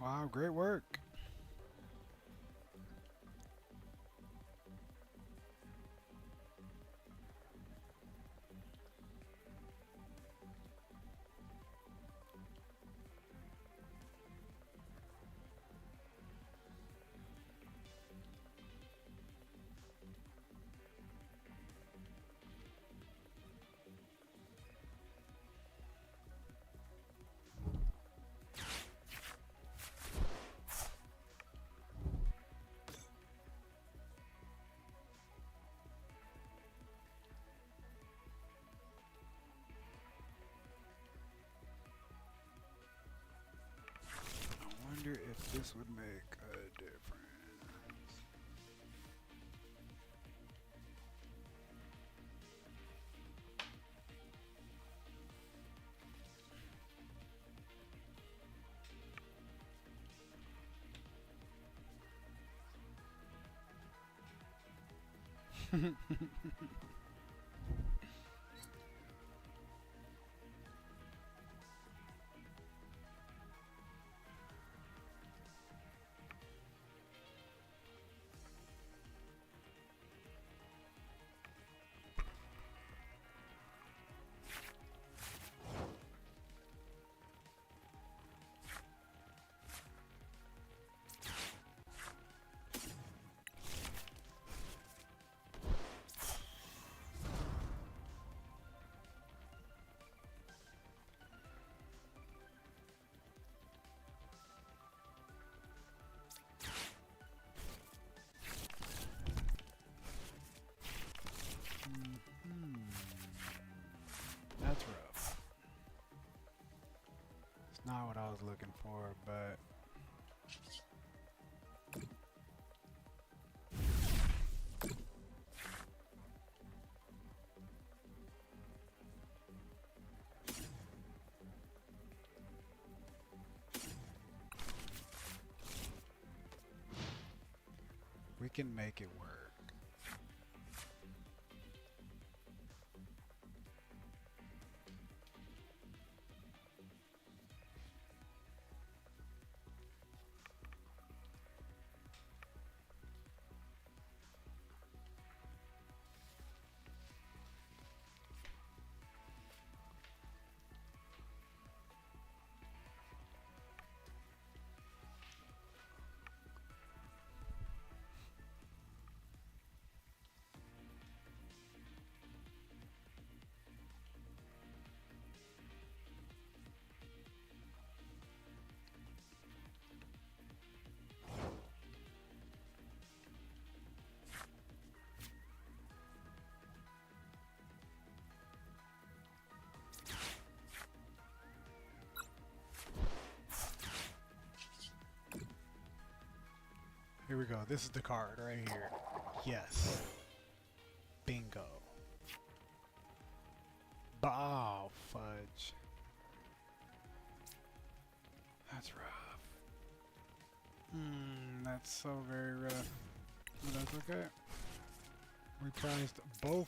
Wow, great work. I wonder if this would make a difference. Hmm. That's rough. It's not what I was looking for, but we can make it work. Here we go. This is the card right here. Yes. Bingo. Bow fudge. That's rough. That's so very rough. But that's okay. We prized both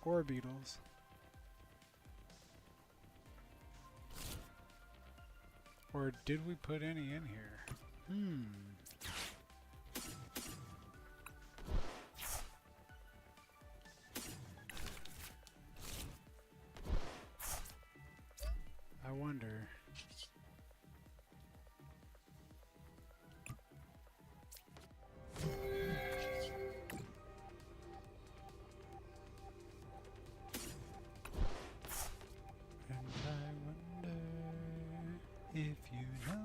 Orbetals. Or did we put any in here? I wonder. And I wonder if you know.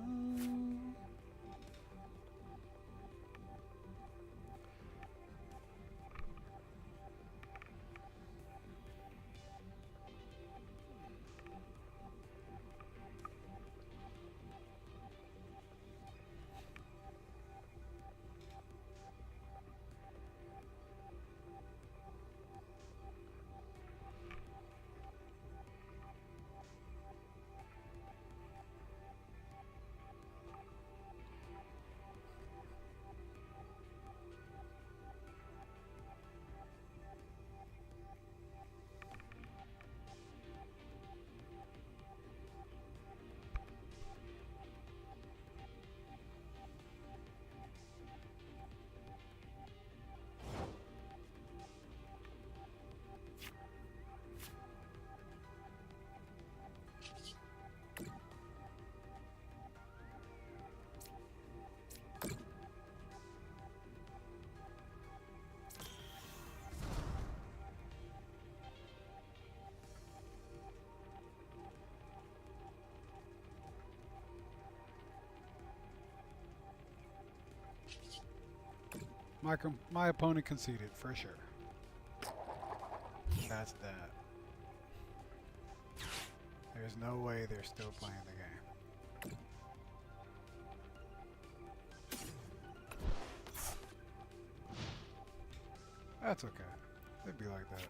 My opponent conceded for sure. That's that. There's no way they're still playing the game. That's okay. It'd be like that.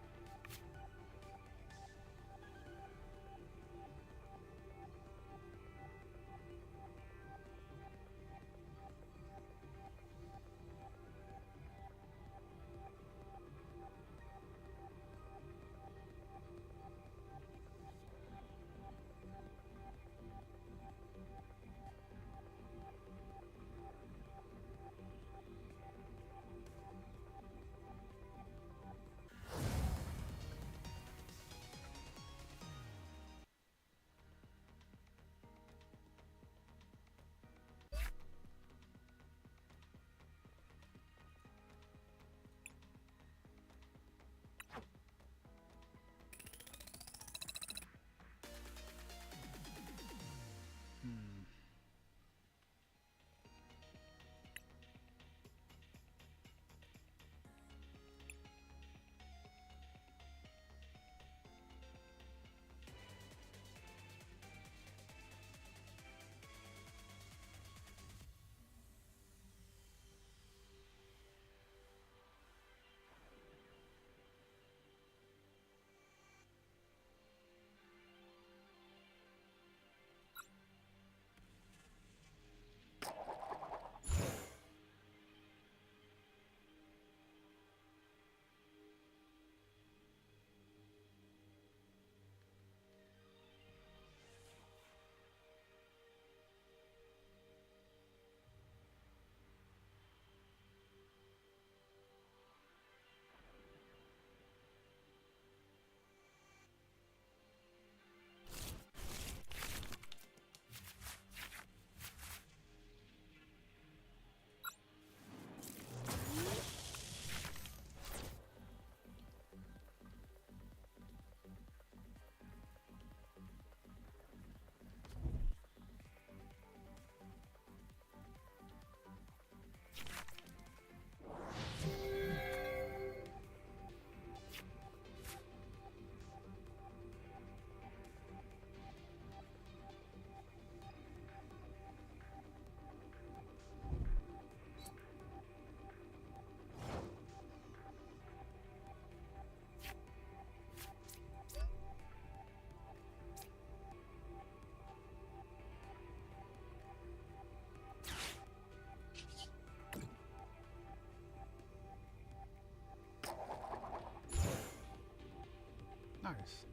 Nice.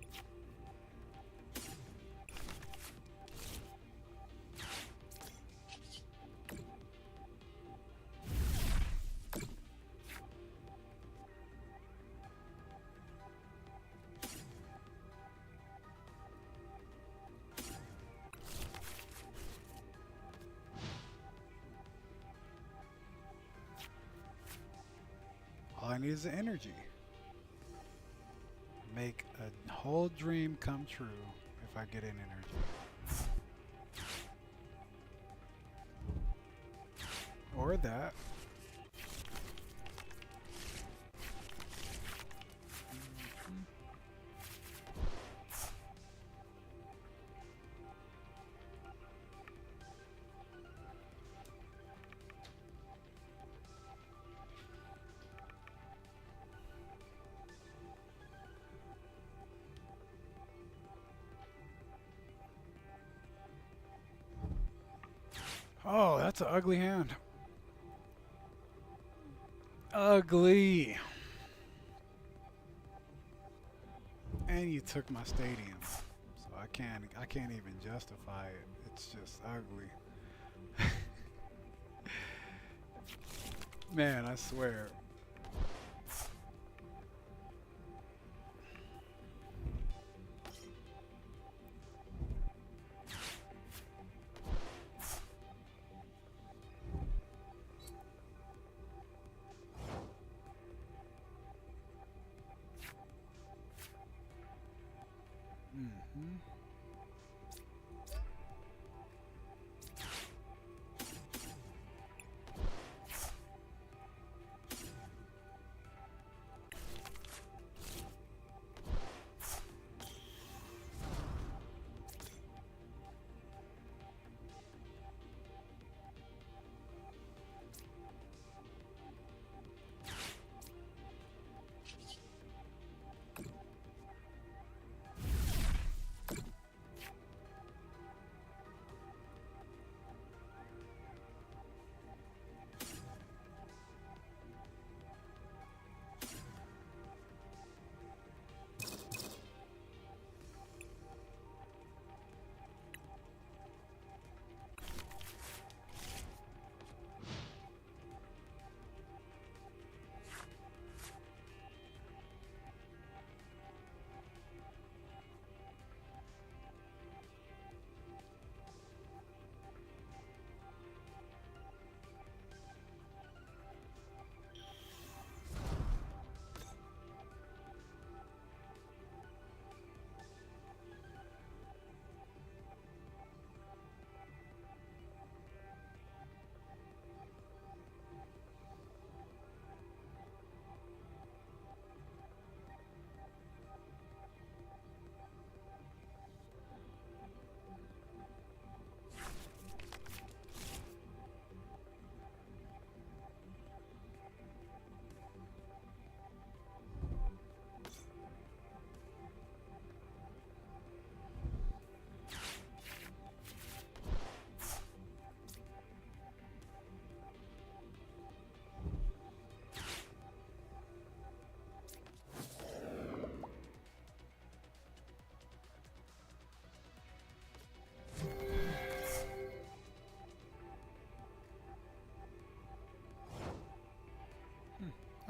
All I need is the energy. Make a whole dream come true if I get an energy. Or that. Oh, that's an ugly hand. Ugly. And you took my stadium, so I can't even justify it. It's just ugly. Man, I swear.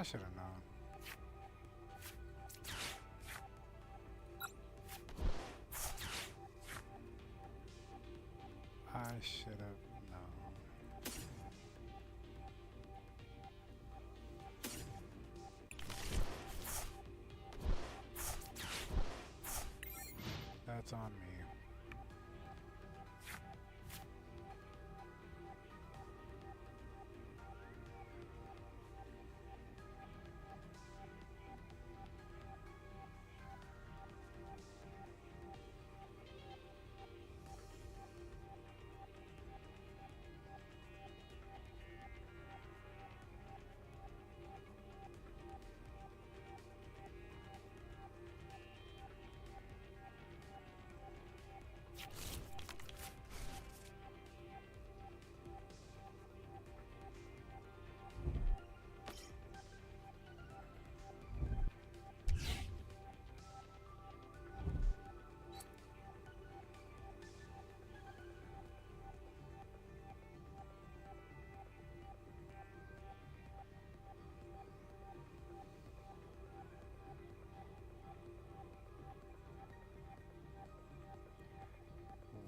I should have known. I should have known. That's on me.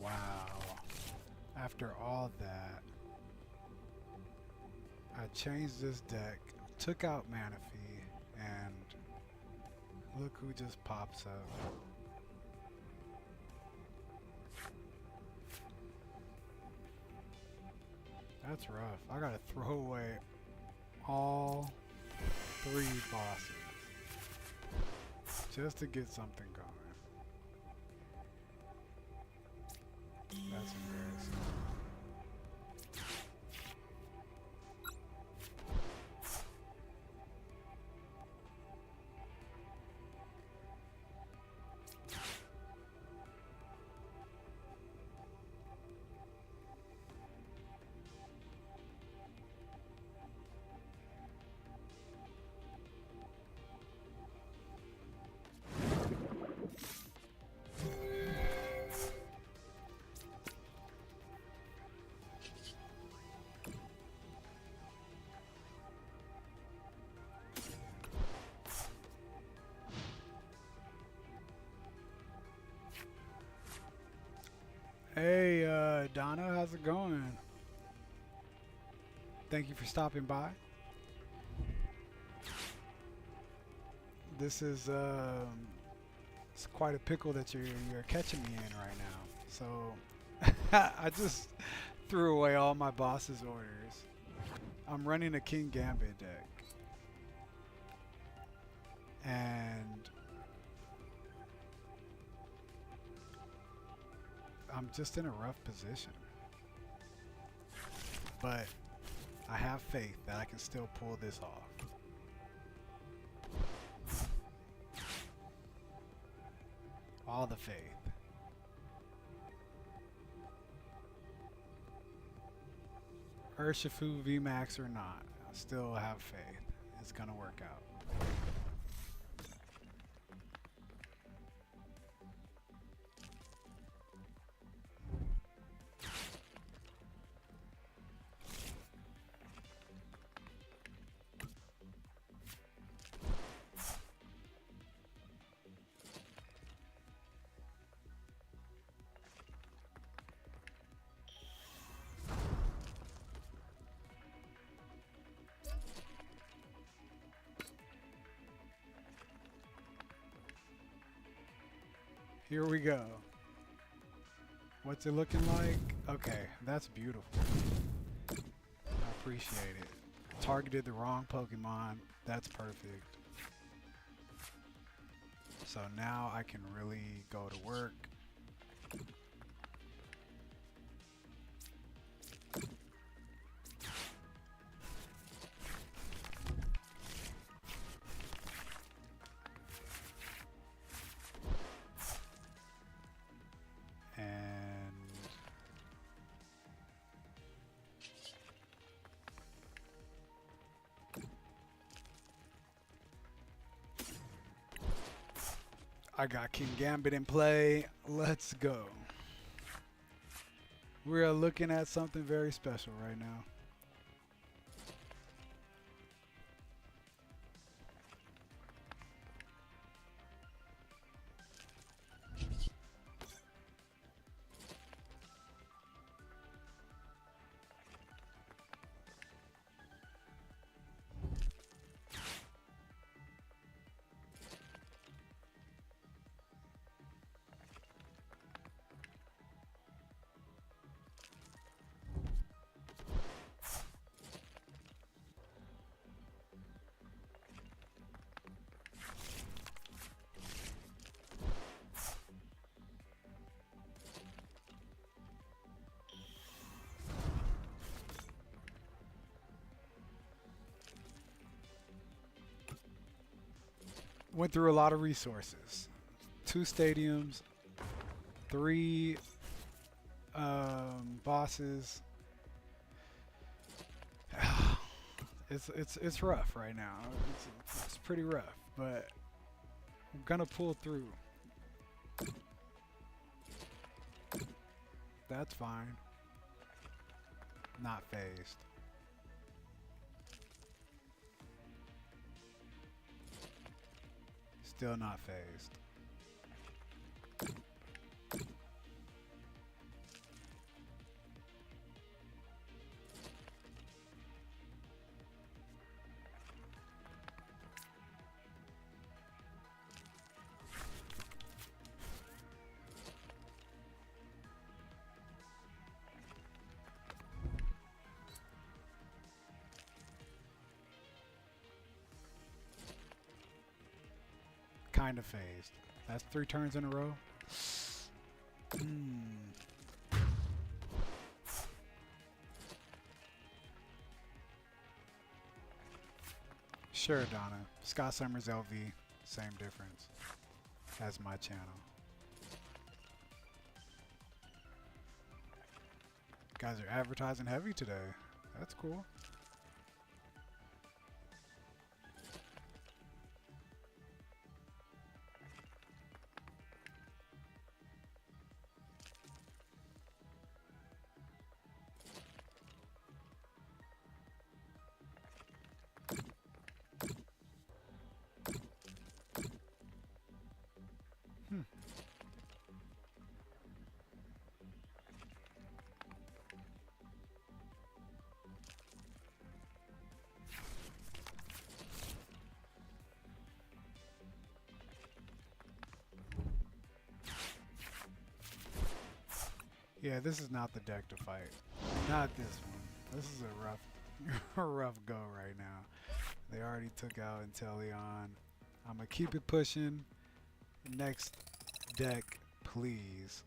Wow. After all that, I changed this deck, took out Manaphy, and look who just pops up. That's rough. I gotta throw away all 3 bosses just to get something going. That's embarrassing. Hey, Donna, how's it going? Thank you for stopping by. This is it's quite a pickle that you're catching me in right now. So I just threw away all my boss's orders. I'm running a King Gambit deck, and I'm just in a rough position, but I have faith that I can still pull this off. All the faith. Urshifu VMAX or not, I still have faith. It's gonna work out. Here we go. What's it looking like? Okay, that's beautiful. I appreciate it. Targeted the wrong Pokemon. That's perfect. So now I can really go to work. I got King Gambit in play. Let's go. We're looking at something very special right now. Went through a lot of resources. 2 stadiums, 3 bosses. It's rough right now. It's pretty rough, but I'm gonna pull through. That's fine. Not phased. Still not phased. Kind of phased. That's 3 turns in a row. Sure, Donna. Scott Summers LV, same difference as my channel. Guys are advertising heavy today. That's cool. Yeah, this is not the deck to fight. Not this one. This is a rough, a rough go right now. They already took out Inteleon. I'm gonna keep it pushing. Next deck, please.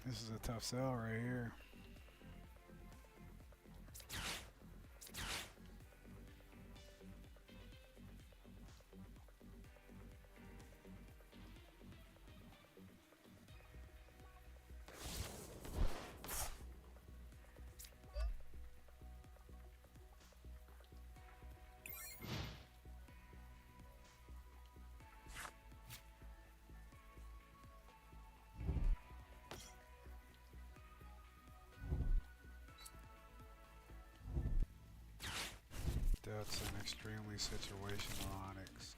This is a tough sell right here. extremely situational Onyx.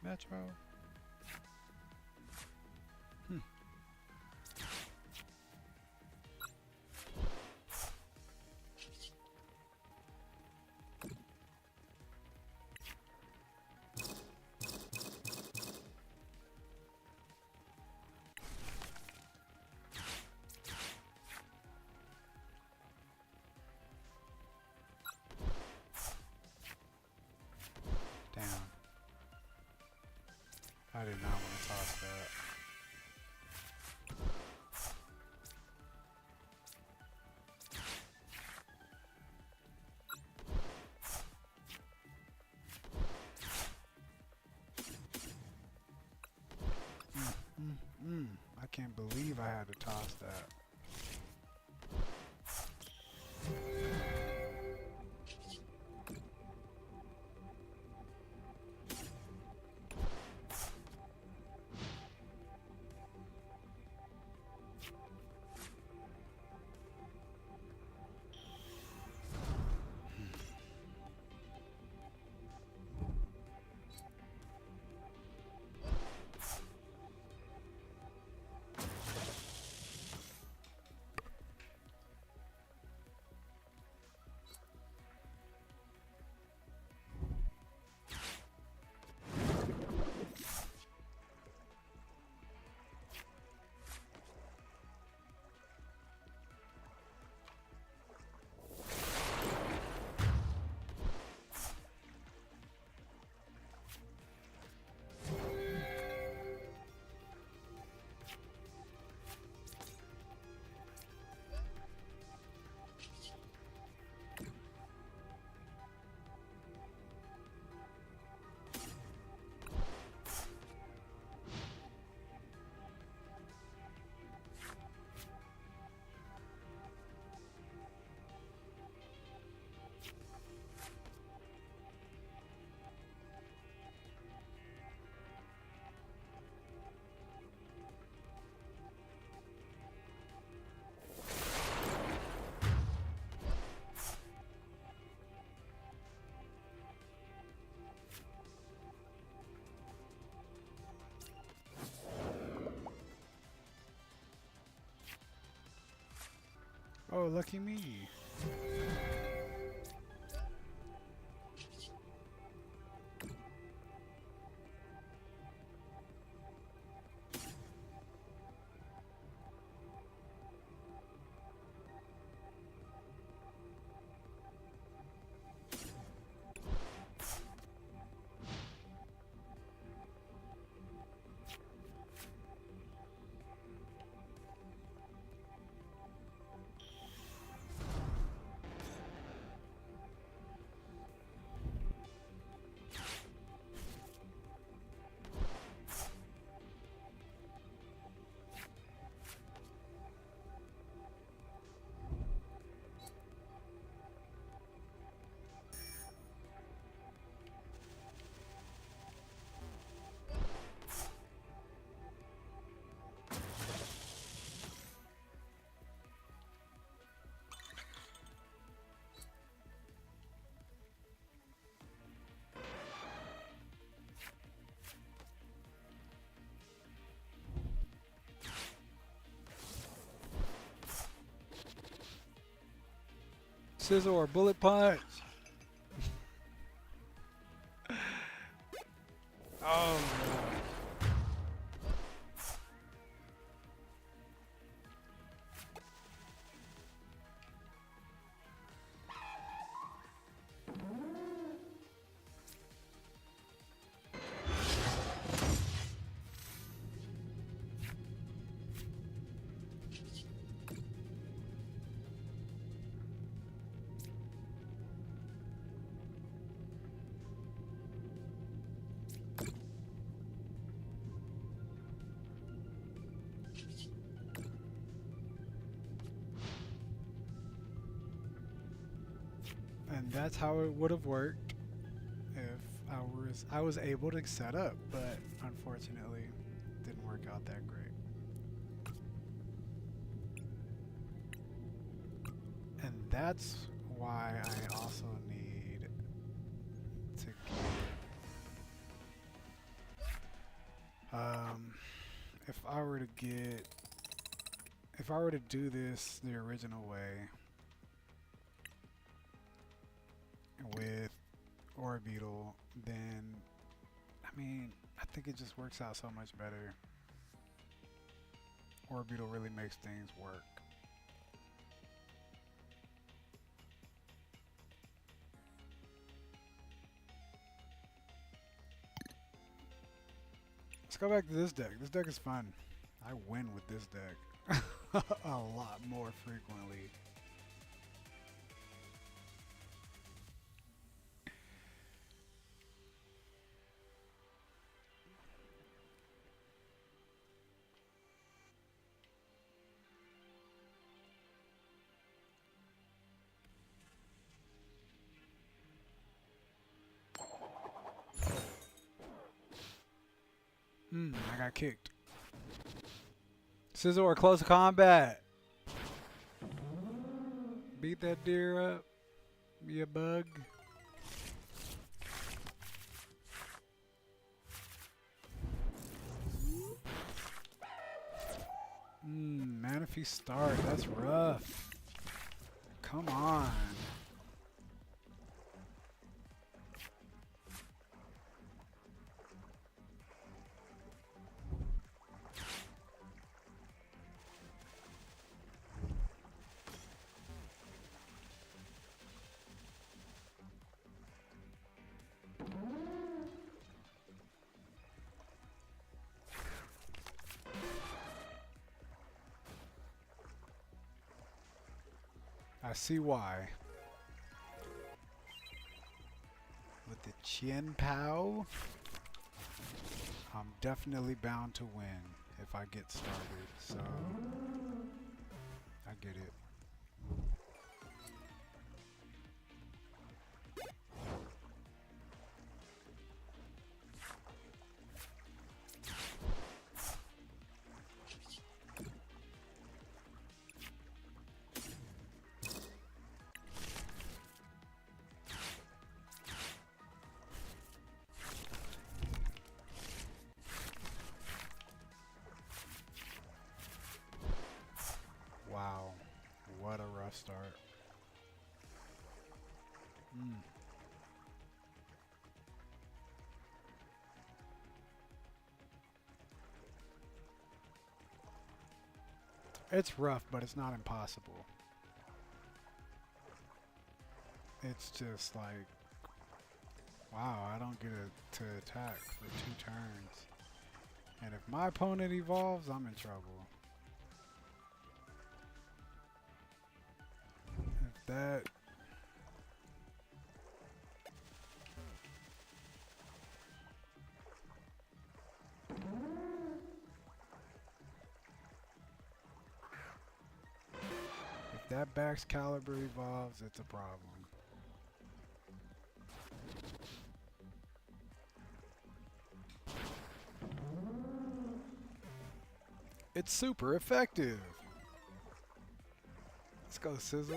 Metro. Damn. I did not want to toss that. I can't believe I had to toss that. Oh, lucky me. Sizzle or bullet punch. Oh, God. And that's how it would have worked if I was able to set up, but unfortunately didn't work out that great. And that's why I also need to get if I were to do this the original way with Orbettle, then I mean, I think it just works out so much better. Orbettle really makes things work. Let's go back to this deck. This deck is fun. I win with this deck a lot more frequently. I got kicked. Scissor or close combat. Beat that deer up. Be a bug. Manaphy start. That's rough. Come on. I see why. With the Chien Pao, I'm definitely bound to win if I get started. So, I get it. Wow, what a rough start. It's rough, but it's not impossible. It's just like, wow, I don't get to attack for 2 turns. And if my opponent evolves, I'm in trouble. If that... If that Bax Caliber evolves, it's a problem. It's super effective. Let's go, Scissor.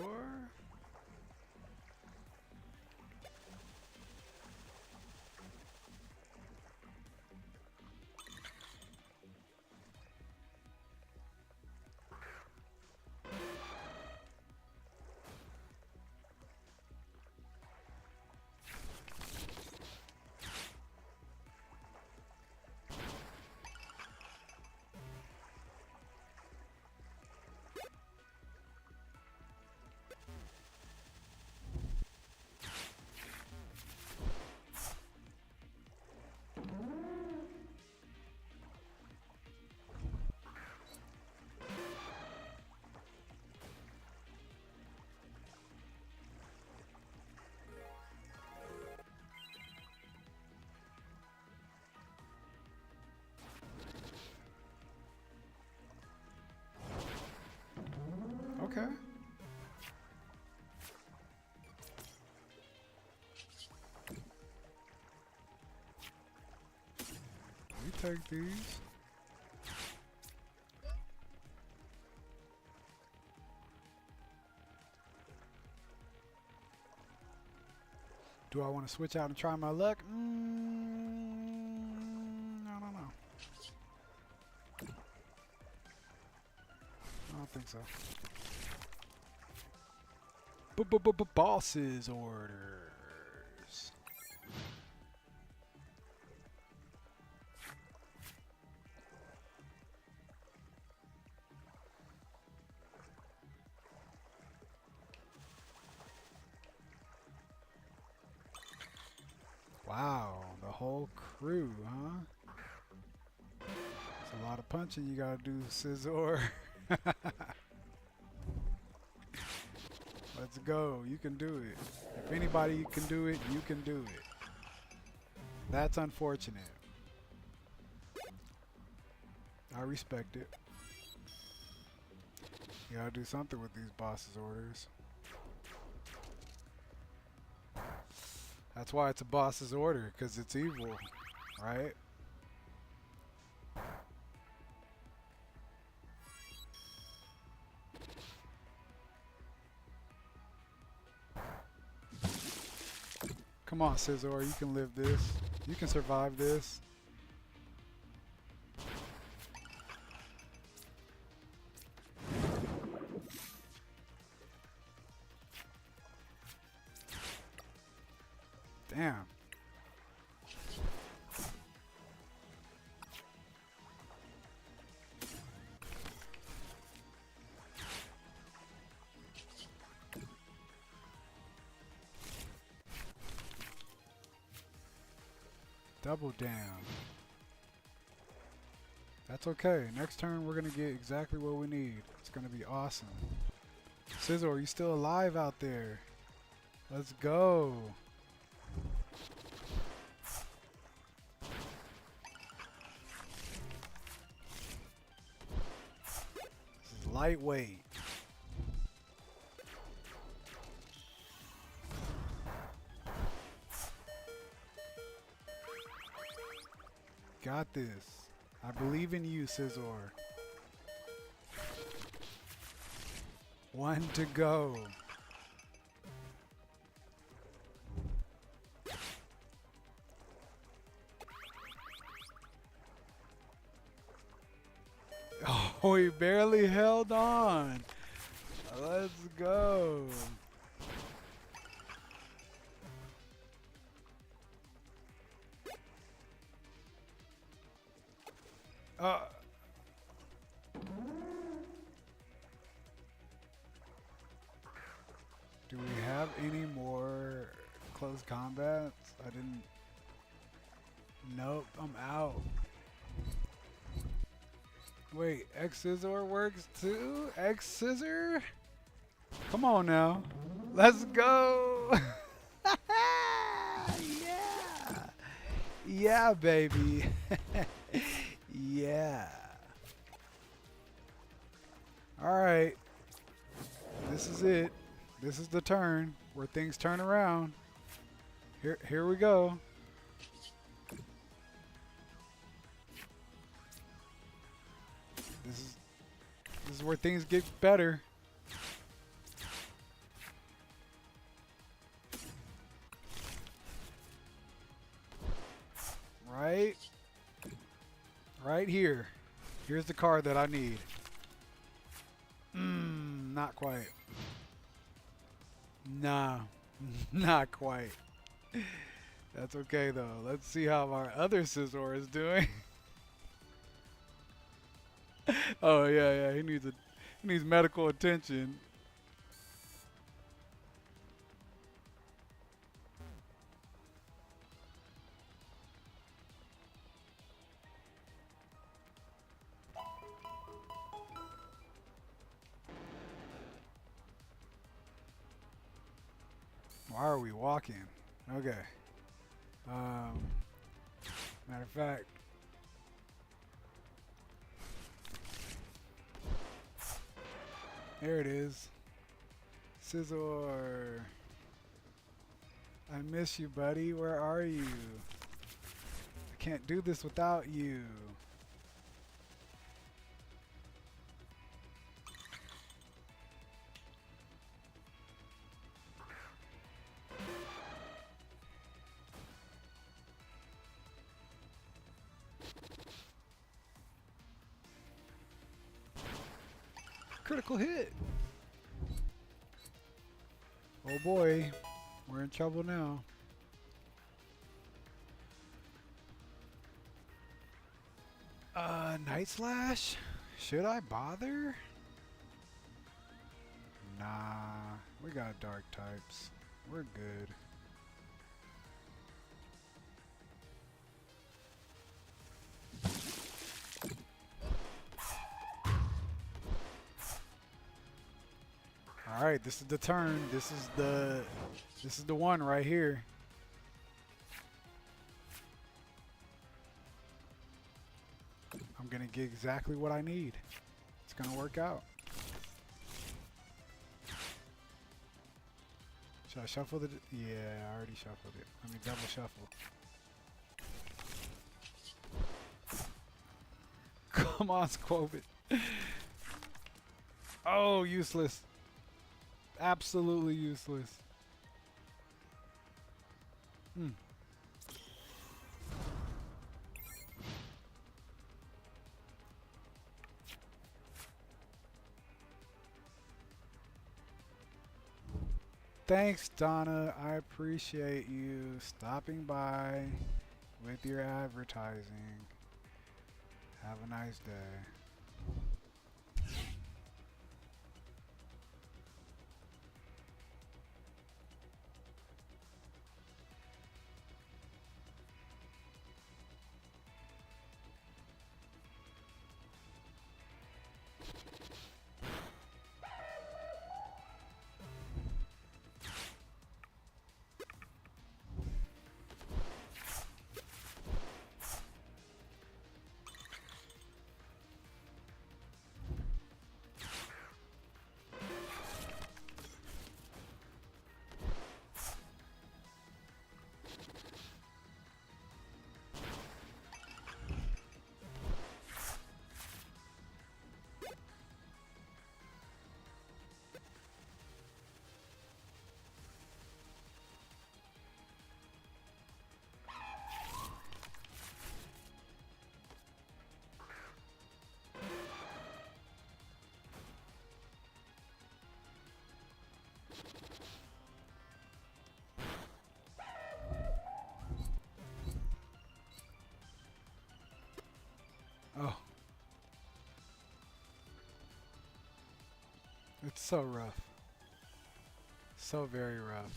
Okay. take these. Do I want to switch out and try my luck? I don't know. I don't think so. Boss's orders. Wow, the whole crew, huh? It's a lot of punching you gotta do, Scizor. Let's go. You can do it. If anybody can do it, you can do it. That's unfortunate. I respect it. You gotta do something with these boss's orders. That's why it's a boss's order, because it's evil, right? Come on, Scizor, you can live this. You can survive this. Damn. Double down. That's okay. Next turn we're gonna get exactly what we need. It's gonna be awesome. Scizor, you still alive out there? Let's go. This is lightweight. Got this. I believe in you, Scizor. One to go. Oh, he barely held on. Let's go. Do we have any more close combats? I didn't. Nope, I'm out. Wait, X Scizor works too? X Scissor? Come on now. Let's go. Yeah. Yeah, baby. Yeah. Alright. This is it. This is the turn where things turn around. Here we go. This is where things get better. Right? Right here. Here's the card that I need. Not quite. Nah, not quite. That's okay though. Let's see how our other Scizor is doing. Oh yeah, he needs medical attention. Why are we walking? Okay. Matter of fact, there it is. Scizor. I miss you, buddy. Where are you? I Can't do this without you. Critical hit. Oh boy, we're in trouble now. Night Slash? Should I bother? Nah, we got dark types. We're good. All right, this is the turn. This is the one right here. I'm gonna get exactly what I need. It's gonna work out. Should I shuffle the? Yeah, I already shuffled it. Let me double shuffle. Come on, Squobit. Oh, useless. Absolutely useless. Hmm. Thanks, Donna. I appreciate you stopping by with your advertising. Have a nice day. Oh. It's so rough. So very rough.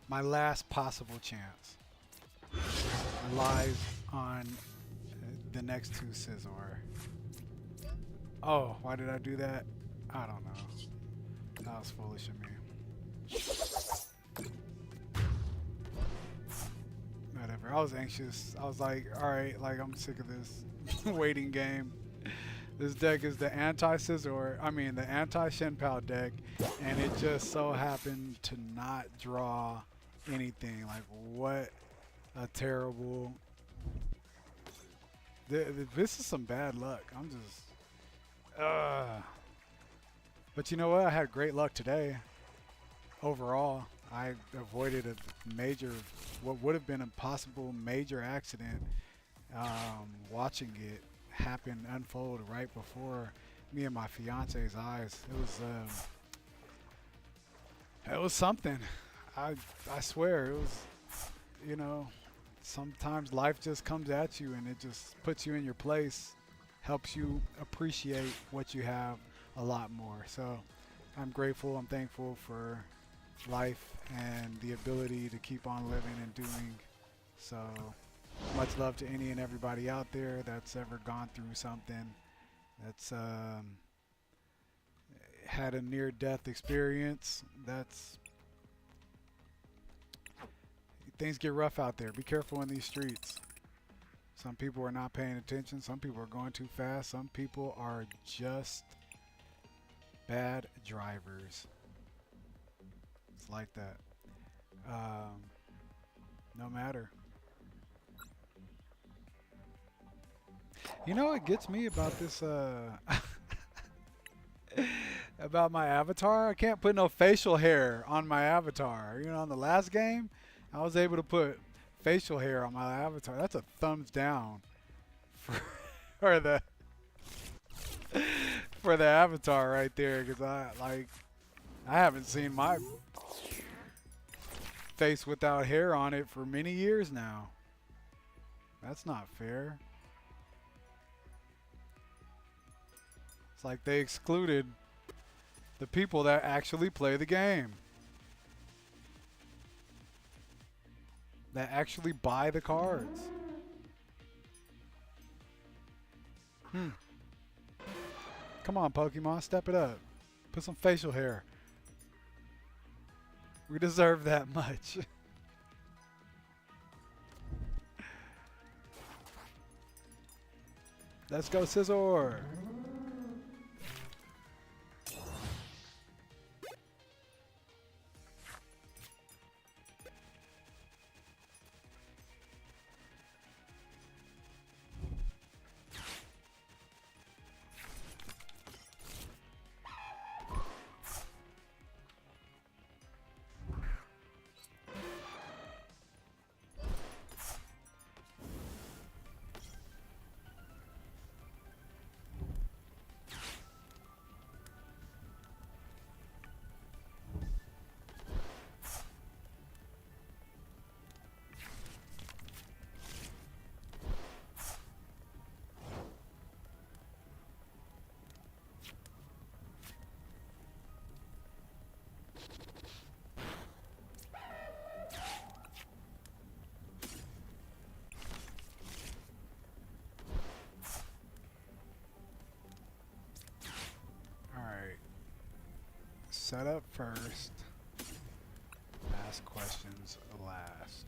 My last possible chance lies on the next two Scizor. Oh, why did I do that? I don't know. That was foolish of me. Whatever. I was anxious. I was like, alright, like I'm sick of this waiting game. This deck is the anti-Scizor, the anti-Shenpao deck, and it just so happened to not draw anything. Like, what a terrible... This is some bad luck. I'm just... But you know what? I had great luck today. Overall, I avoided a major, what would have been a possible major accident, watching it happen, unfold right before me and my fiance's eyes. It was something. I swear it was, you know, sometimes life just comes at you and it just puts you in your place, helps you appreciate what you have a lot more. So I'm grateful, I'm thankful for life and the ability to keep on living and doing. So much love to any and everybody out there that's ever gone through something, that's had a near-death experience. Things get rough out there. Be careful in these streets. Some people are not paying attention. Some people are going too fast. Some people are just bad drivers. It's like that. No matter. You know what gets me about this about my avatar? I can't put no facial hair on my avatar. You know, on the last game, I was able to put facial hair on my avatar. That's a thumbs down for, for the for the avatar right there, because I haven't seen my face without hair on it for many years now. That's not fair. It's like they excluded the people that actually play the game, that actually buy the cards. Come on, Pokemon, step it up. Put some facial hair. We deserve that much. Let's go, Scizor. Set up first, ask questions last.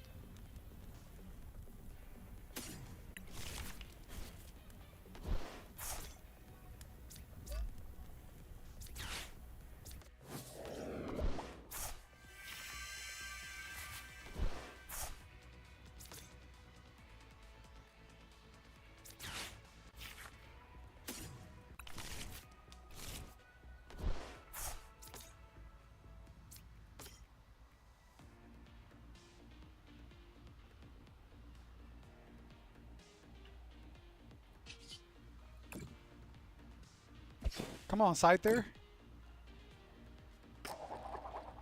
Come on, Scyther.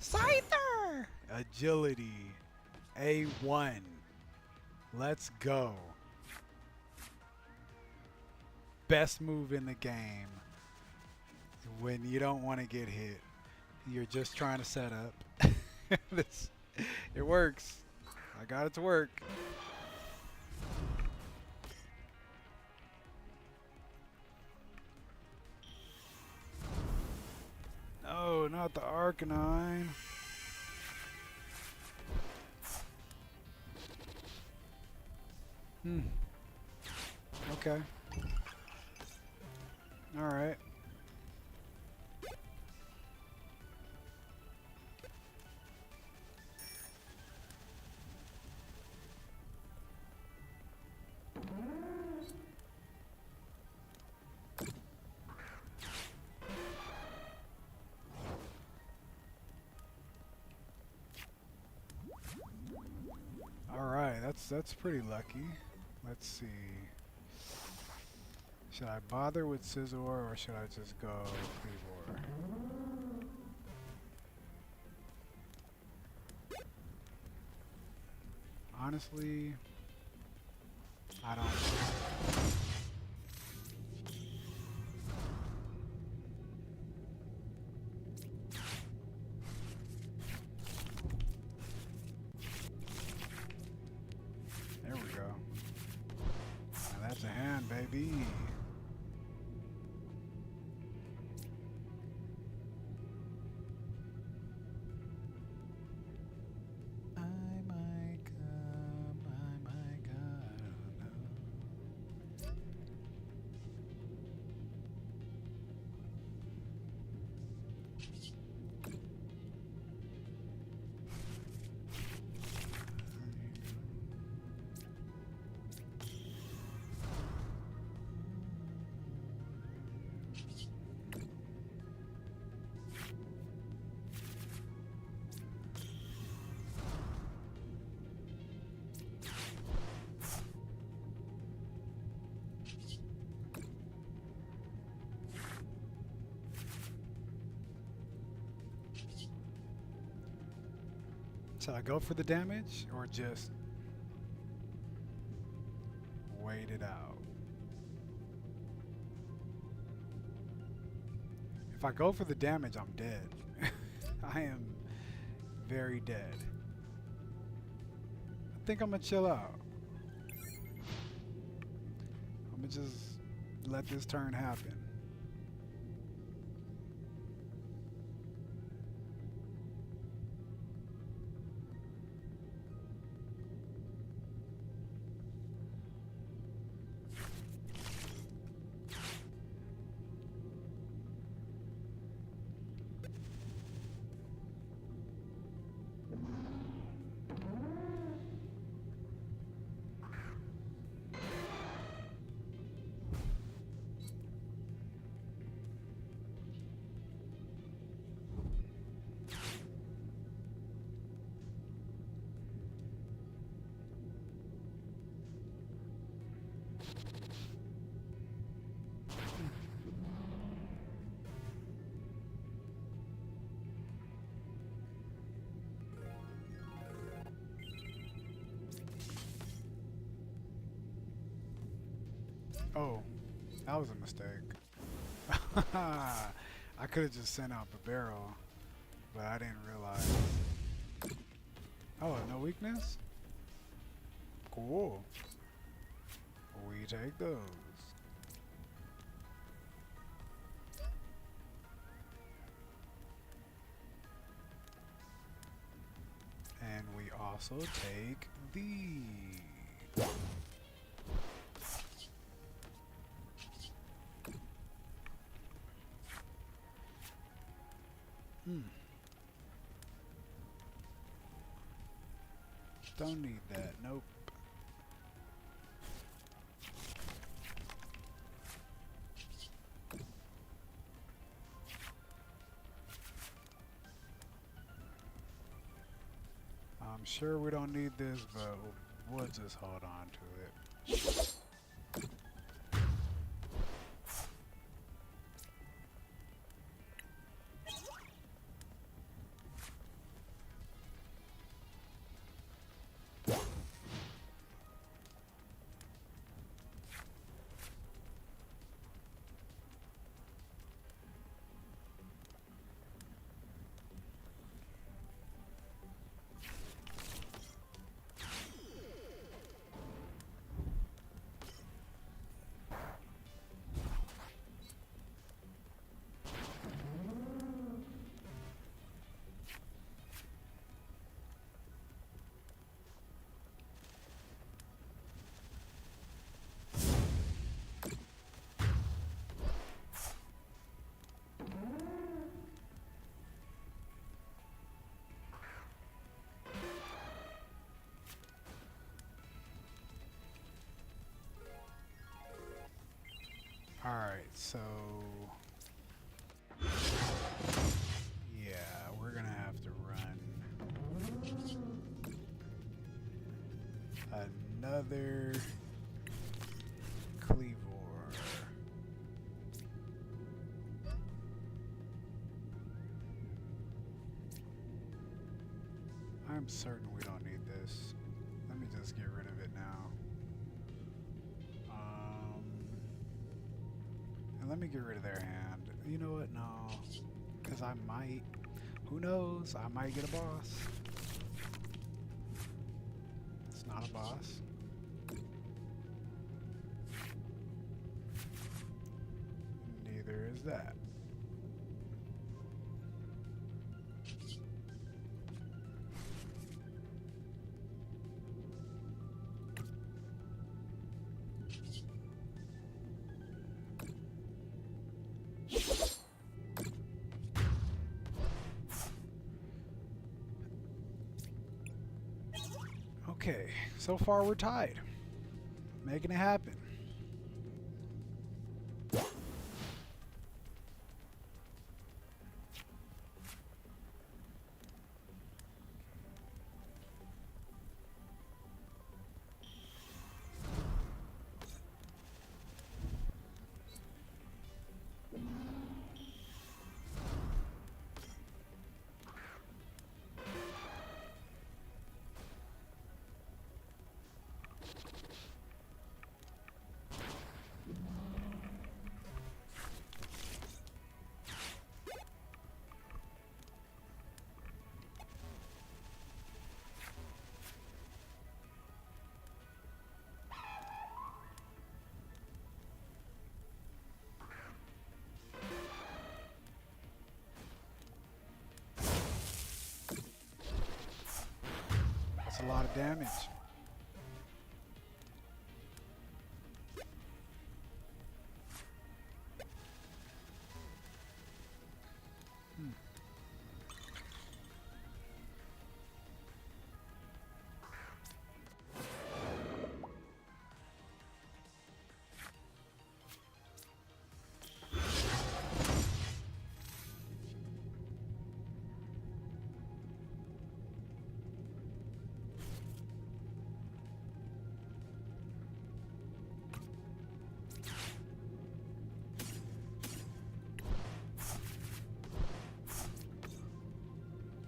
Scyther! Agility. A1. Let's go. Best move in the game. When you don't want to get hit. You're just trying to set up. It works. I got it to work. No, not the Arcanine. Okay. All right. Alright, that's pretty lucky. Let's see. Should I bother with Scizor or should I just go Cleavor? Honestly, I don't know. There we go. Now that's a hand, baby. Should I go for the damage or just wait it out? If I go for the damage, I'm dead. I am very dead. I think I'm gonna chill out. I'm gonna just let this turn happen. Oh, that was a mistake. I could have just sent out the barrel, but I didn't realize. Oh, no weakness? Cool. We take those. And we also take these. Don't need that. Nope. I'm sure we don't need this, but we'll just hold on to it. Alright, so yeah, we're gonna have to run another cleavor. I'm certain we don't need this. Let me just get rid of it now. And let me get rid of their hand. You know what? No. Because I might. Who knows? I might get a boss. It's not a boss. Neither is that. Okay, so far we're tied. Making it happen. a lot of damage.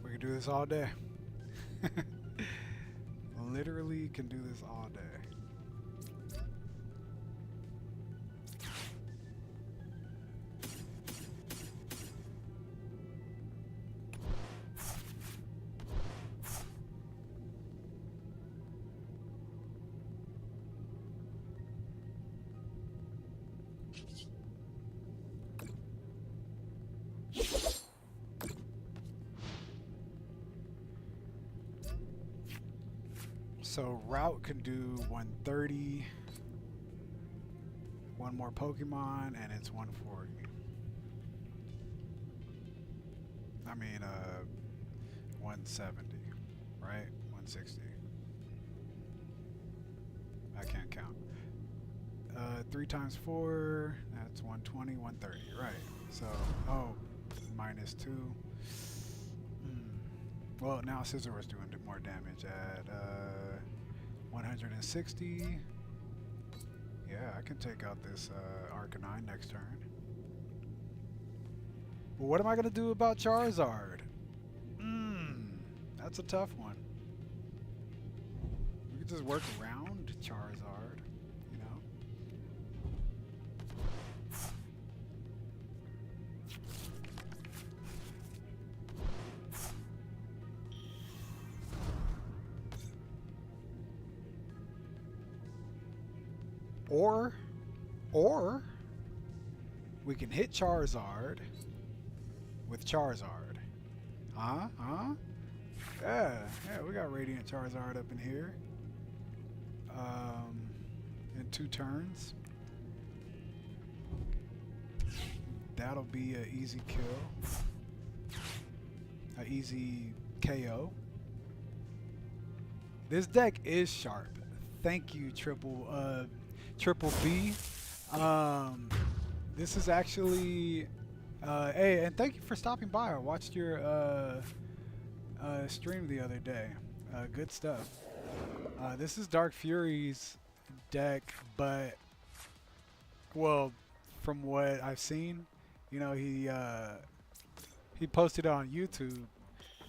We can do this all day. Literally can do this all day. So route can do 130. One more Pokemon and it's 140. I mean 170, right? 160. I can't count. 3 times 4, that's 120, 130, right. So, oh, minus 2. Well, now Scizor is doing more damage at 160. Yeah, I can take out this Arcanine next turn. But what am I going to do about Charizard? That's a tough one. We could just work around Charizard, you know? Or we can hit Charizard with Charizard. Huh? Yeah, we got Radiant Charizard up in here. In 2 turns. That'll be an easy kill. An easy KO. This deck is sharp. Thank you, Triple B. This is actually hey, and thank you for stopping by. I watched your stream the other day. Good stuff. This is Dark Fury's deck, but well, from what I've seen, you know, he posted it on YouTube.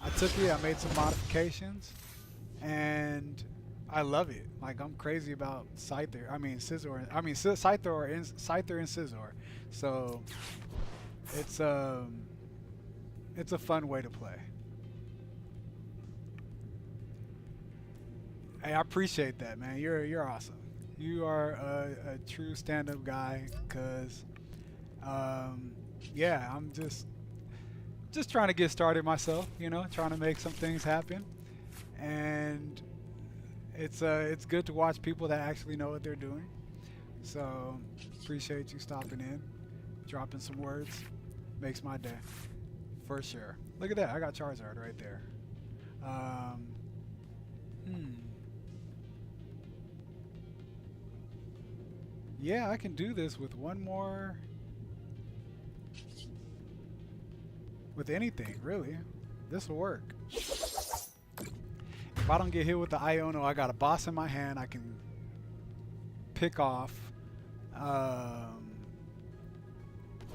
I took it, I made some modifications, and I love it. Like, I'm crazy about Scyther. I mean Scizor. I mean Scyther and Scizor. So it's a fun way to play. Hey, I appreciate that, man. You're awesome. You are a true stand-up guy. Cause yeah, I'm just trying to get started myself. You know, trying to make some things happen, and it's good to watch people that actually know what they're doing. So appreciate you stopping in, dropping some words. Makes my day, for sure. Look at that, I got Charizard right there. Yeah, I can do this with one more. With anything, really. This will work. If I don't get hit with the Iono, I got a boss in my hand. I can pick off.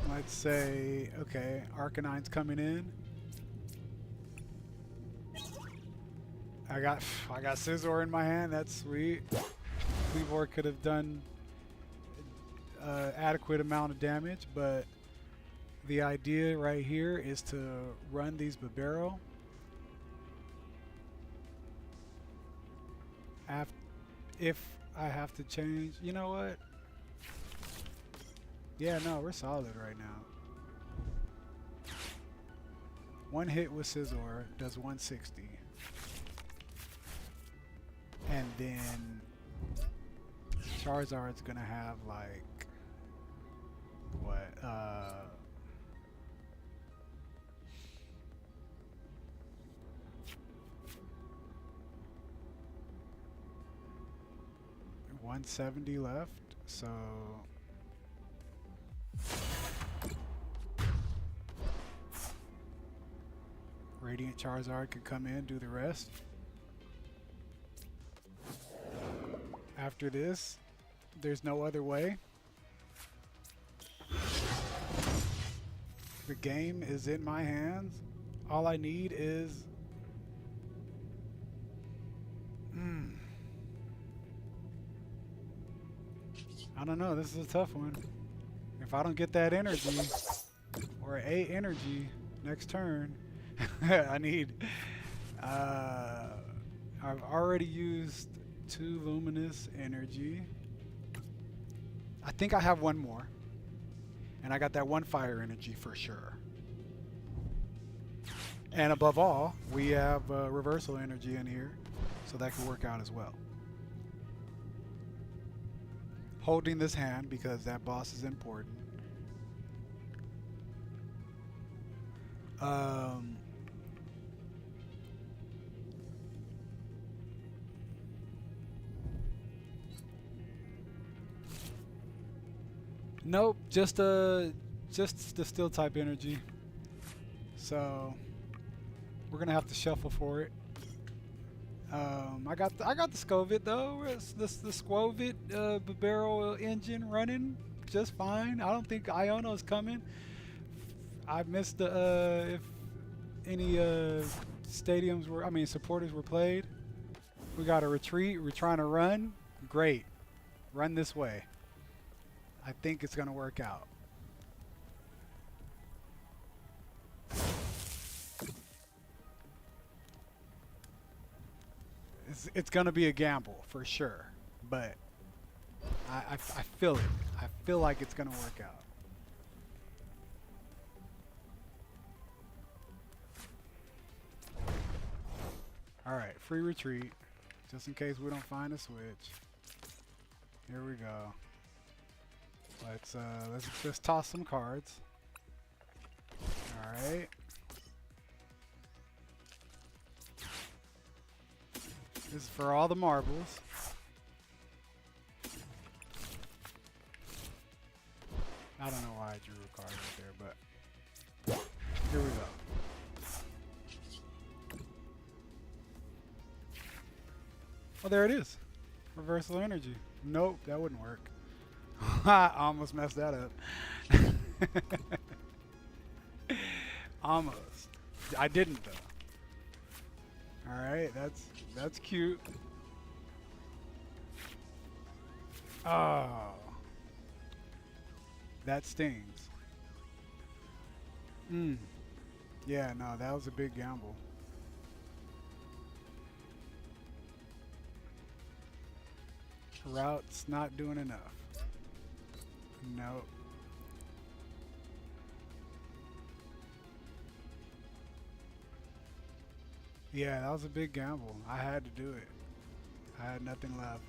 Let's say, okay, Arcanine's coming in. I got Scizor in my hand. That's sweet. Cleavor could have done adequate amount of damage, but the idea right here is to run these Bibarel. If I have to change, you know what? Yeah, no, we're solid right now. One hit with Scizor does 160. And then Charizard's gonna have like what? 170 left, so Radiant Charizard could come in, do the rest. After this, there's no other way. The game is in my hands. All I need is I don't know, this is a tough one. If I don't get that energy or a energy next turn, I need I've already used 2 luminous energy. I think I have 1 more. And I got that 1 fire energy for sure. And above all, we have reversal energy in here, so that could work out as well. Holding this hand because that boss is important. Nope, just the steel type energy. So we're gonna have to shuffle for it. I got the Scovit though. The Squovit barrel engine running just fine. I don't think Iono's coming. I missed the if any stadiums were, I mean supporters were played. We got a retreat. We're trying to run. Great, run this way. I think it's gonna work out. It's gonna be a gamble for sure, but I feel it. I feel like it's gonna work out. All right, free retreat, just in case we don't find a switch. Here we go. Let's just toss some cards. All right. This is for all the marbles. I don't know why I drew a card right there, but here we go. Oh, there it is. Reversal energy. Nope, that wouldn't work. I almost messed that up. Almost. I didn't though. All right, that's cute. Oh, that stings. Yeah, no, that was a big gamble. Route's not doing enough. Nope. Yeah, that was a big gamble. I had to do it. I had nothing left.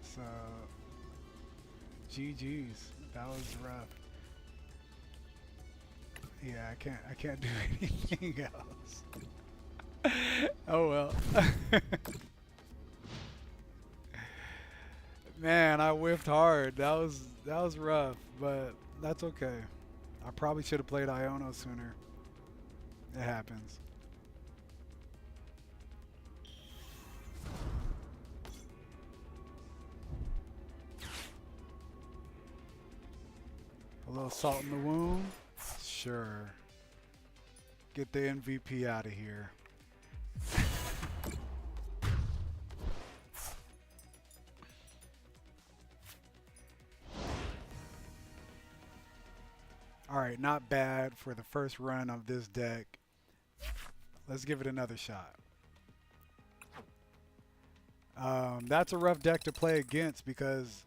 So, GG's. That was rough. Yeah, I can't do anything else. Oh well. Man, I whiffed hard. That was rough, but that's okay. I probably should have played Iono sooner. It happens. A little salt in the wound? Sure. Get the MVP out of here. Alright, not bad for the first run of this deck. Let's give it another shot. That's a rough deck to play against because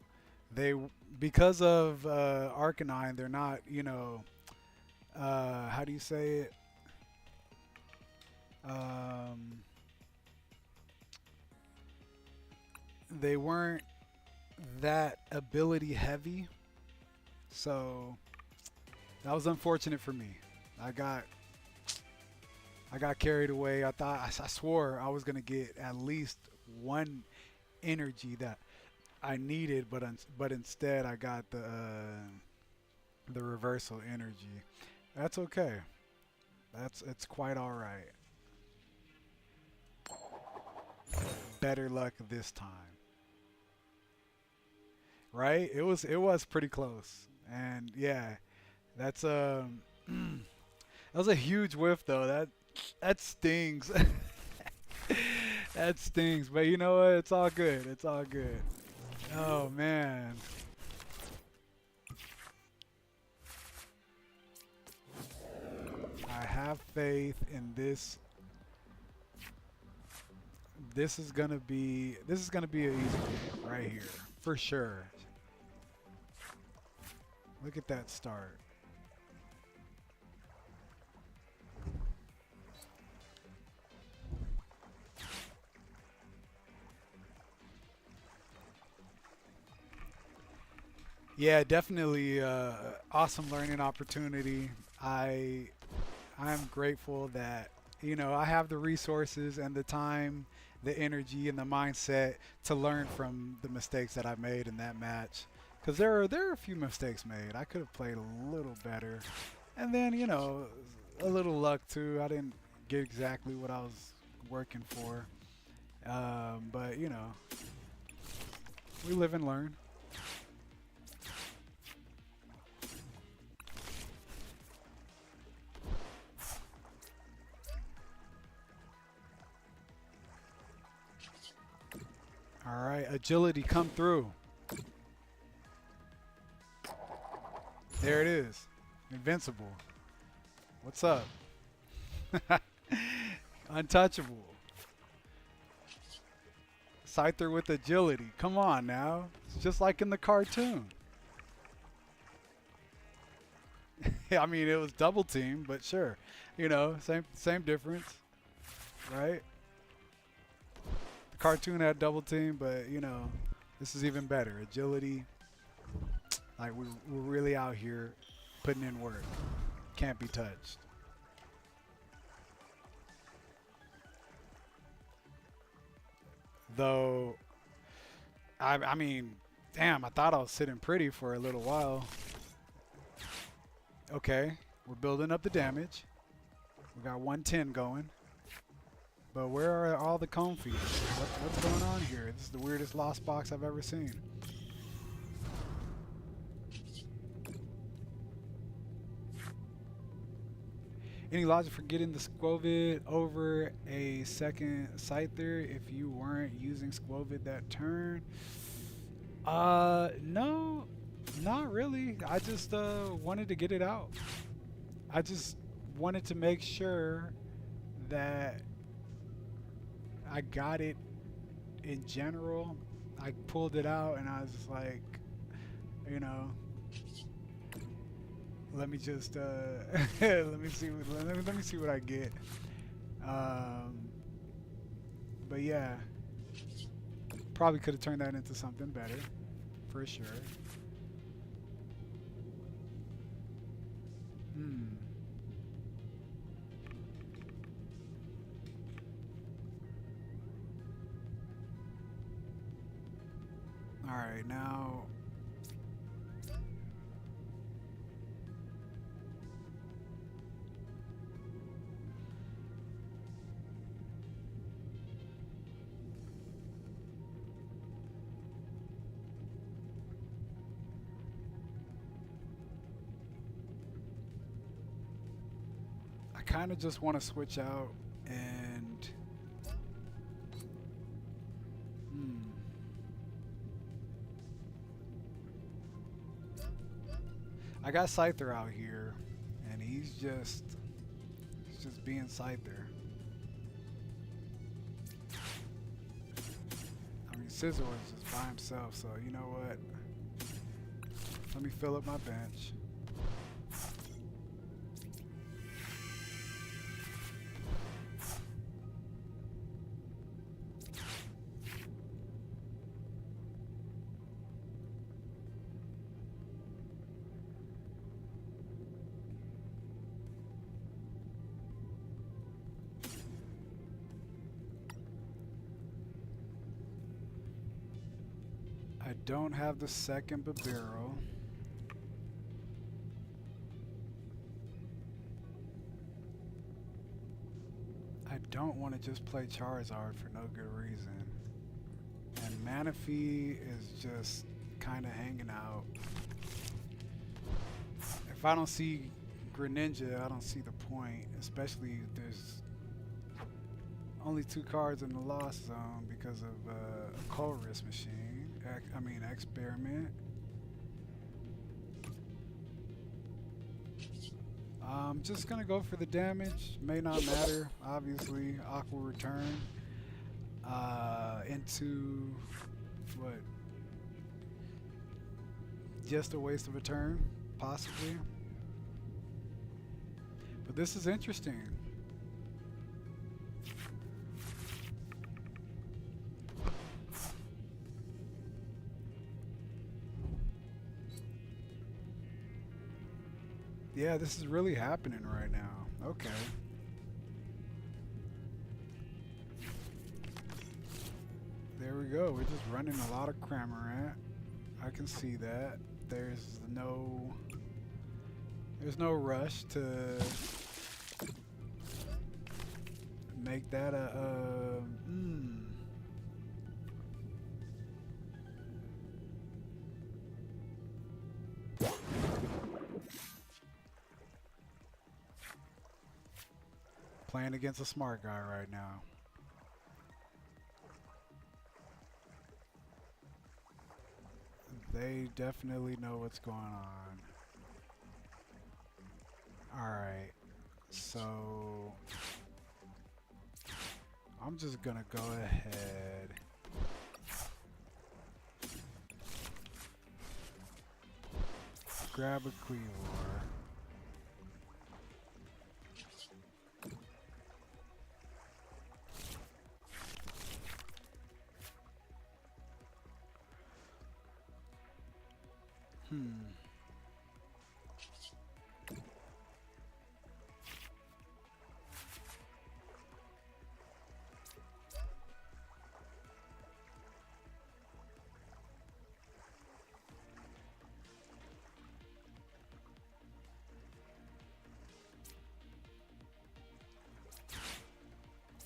of Arcanine, they're not, you know, how do you say it? they weren't that ability heavy, so that was unfortunate for me. I got I got carried away. I swore I was gonna get at least one energy that I needed, but instead I got the reversal energy. That's okay. It's quite all right. Better luck this time, right? It was pretty close, and yeah, that's that was a huge whiff though. That stings. That stings. But you know what? It's all good. It's all good. Oh man. I have faith in this. This is gonna be an easy game right here for sure. Look at that start. Yeah, definitely awesome learning opportunity. I'm grateful that I have the resources and the time, the energy and the mindset to learn from the mistakes that I made in that match. Because there are a few mistakes made. I could have played a little better, and then a little luck too. I didn't get exactly what I was working for, but we live and learn. All right, agility come through. There it is. Invincible. What's up? Untouchable. Scyther with agility. Come on now. It's just like in the cartoon. I mean, it was double team, but sure. Same difference. Right? The cartoon had double team, but this is even better. Agility. Like we're really out here putting in work. Can't be touched. Though, I mean, damn, I thought I was sitting pretty for a little while. Okay, we're building up the damage. We got 110 going. But where are all the cone feeds? What's going on here? This is the weirdest lost box I've ever seen. Any logic for getting the Squovid over a second Scyther if you weren't using Squovid that turn? No, not really. I just wanted to get it out. I just wanted to make sure that I got it in general. I pulled it out and I was just like, let me just let me see what I get. But yeah, probably could have turned that into something better, for sure. All right, now. I kind of just want to switch out and I got Scyther out here and he's just being Scyther. I mean, Scizor is just by himself, so you know what? Let me fill up my bench. I don't have the second barrel. I don't want to just play Charizard for no good reason. And Manaphy is just kind of hanging out. If I don't see Greninja, I don't see the point, especially if there's only 2 cards in the Lost Zone because of a Colress machine. Experiment. I'm just gonna go for the damage. May not matter, obviously. Aqua Return into what? Just a waste of a turn, possibly. But this is interesting. Yeah, this is really happening right now. Okay. There we go. We're just running a lot of Cramorant. I can see that. There's no rush to make that a playing against a smart guy right now. They definitely know what's going on. Alright, so I'm just gonna go ahead. Grab a Cleavor.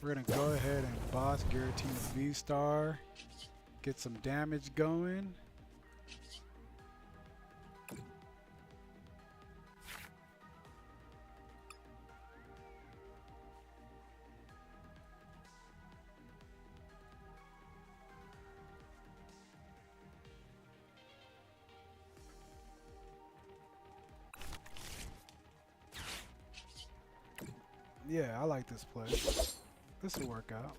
We're gonna go ahead and boss Giratina V-Star, get some damage going. Yeah, I like this play. This will work out.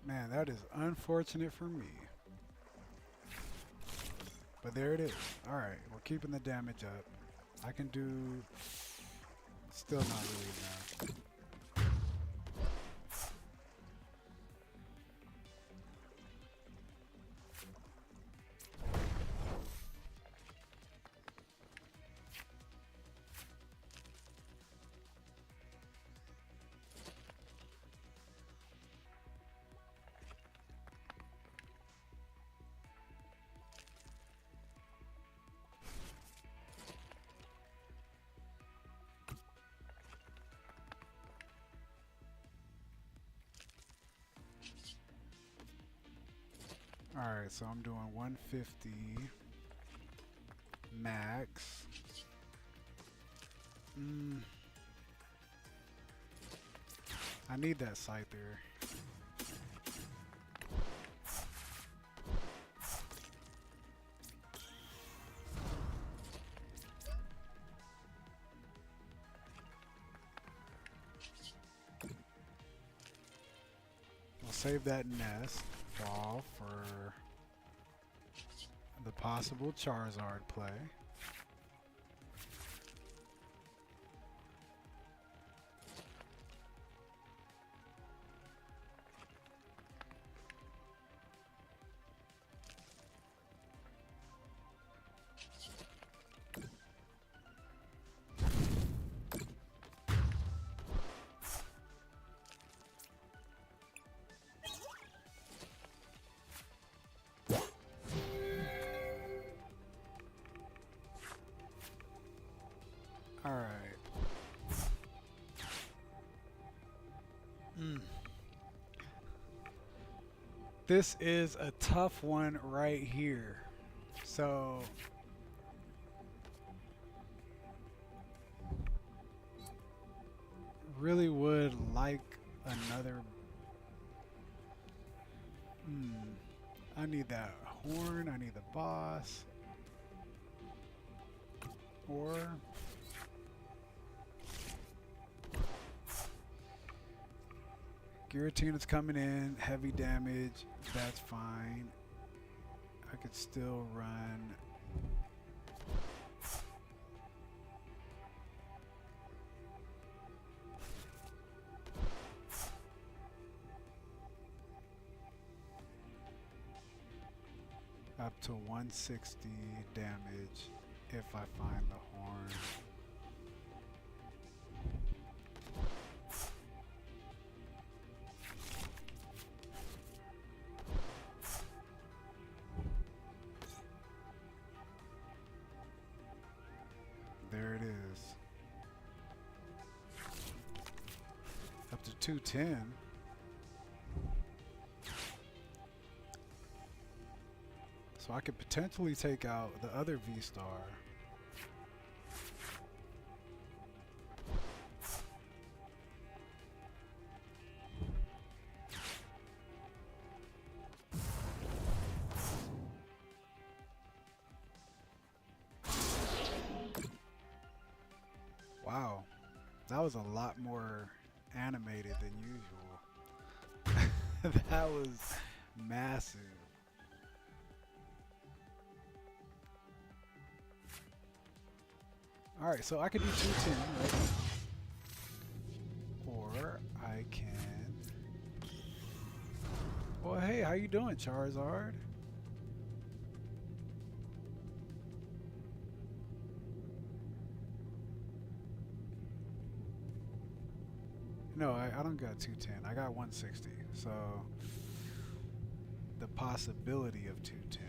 Man, that is unfortunate for me. But there it is. Alright, we're keeping the damage up. I can do... Still not really enough. Alright, so I'm doing 150 max. I need that Scyther. save that nest ball for the possible Charizard play. Alright. This is a tough one right here. So really would like another. I need that horn, I need the boss. Or Giratina's coming in, heavy damage, that's fine. I could still run. Up to 160 damage if I find the horn. There it is. Up to 210. So I could potentially take out the other V-Star. Wow, that was a lot more animated than usual. That was massive. Alright, so I could do 210 right now. Or I can... Well, hey, how you doing, Charizard? No, I don't got 210. I got 160. So the possibility of 210.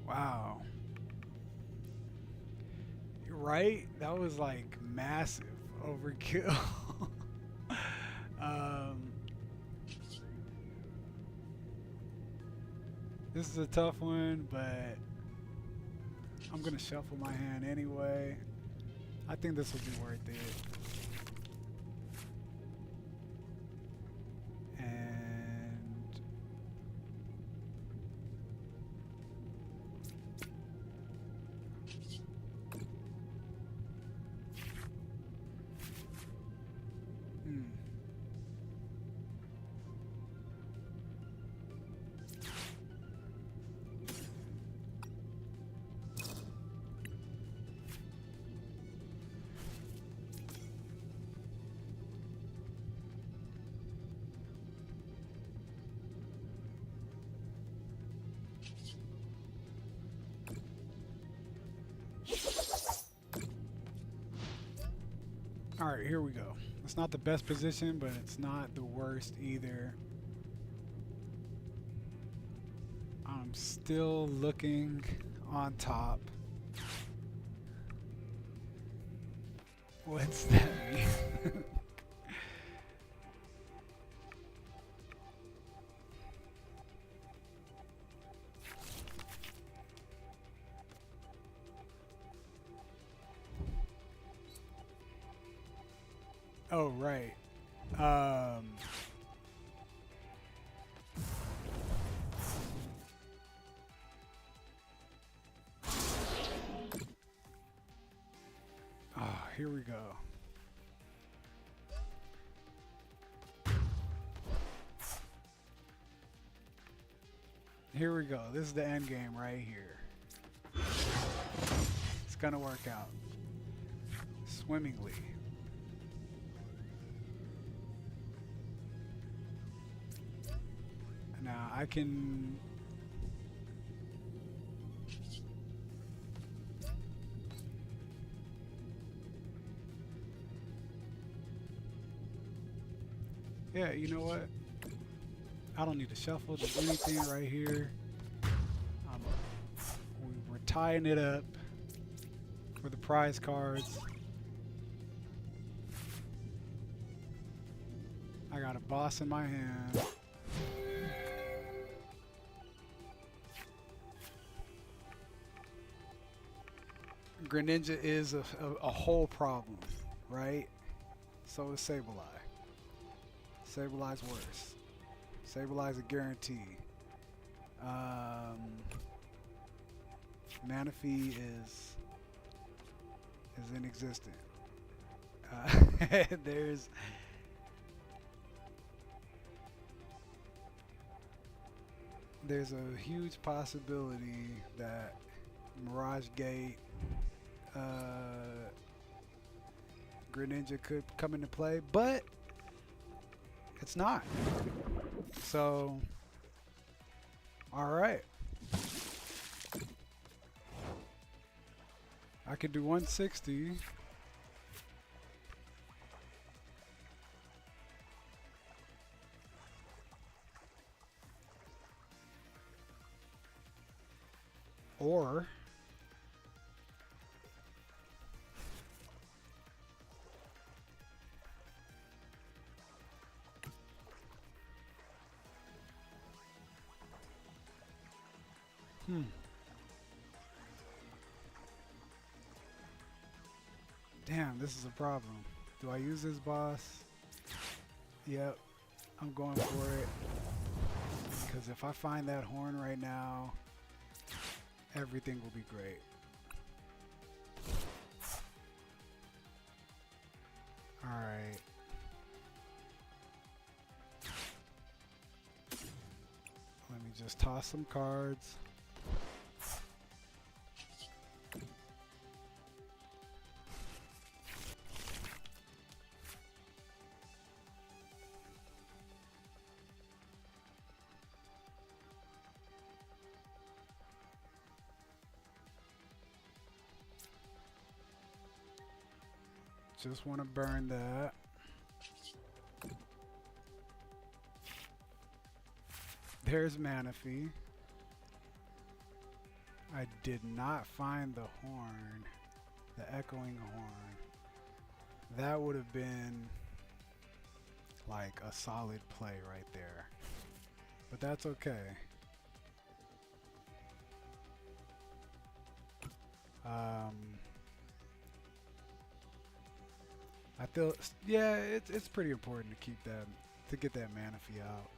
Wow. You're right. That was like massive overkill. This is a tough one, but I'm going to shuffle my hand anyway. I think this will be worth it. Alright, here we go. It's not the best position, but it's not the worst either. I'm still looking on top. What's that mean? Oh, right. Oh, here we go. Here we go. This is the end game right here. It's gonna work out swimmingly. Now I can yeah, you know what? I don't need to shuffle just anything right here. We're tying it up for the prize cards. I got a boss in my hand. Greninja is a whole problem, right? So is Sableye. Sableye's worse. Sableye's a guarantee. Manaphy is inexistent. There's a huge possibility that Mirage Gate Greninja could come into play, but it's not. So, all right. I could do 160. Or damn, this is a problem. Do I use this boss? Yep, I'm going for it. Because if I find that horn right now, everything will be great. Alright. Let me just toss some cards. Just want to burn that. There's Manaphy. I did not find the horn, the echoing horn. That would have been like a solid play right there. But that's okay. I feel, yeah, it's pretty important to keep that, to get that Manaphy out.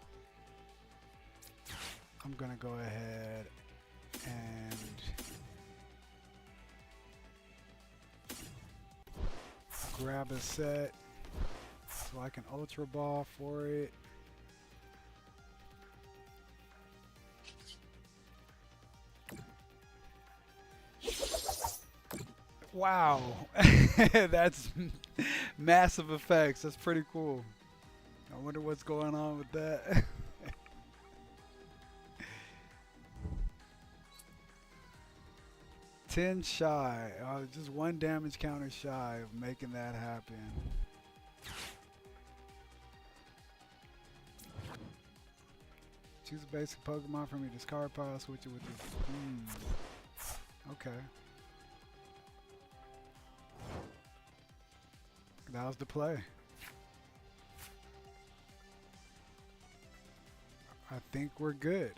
I'm gonna go ahead and grab a set so I can Ultra Ball for it. Wow, that's massive effects. That's pretty cool. I wonder what's going on with that. $10 shy. Just 1 damage counter shy of making that happen. Choose a basic Pokemon from your discard pile. Switch it with your. Okay. That was the play. I think we're good.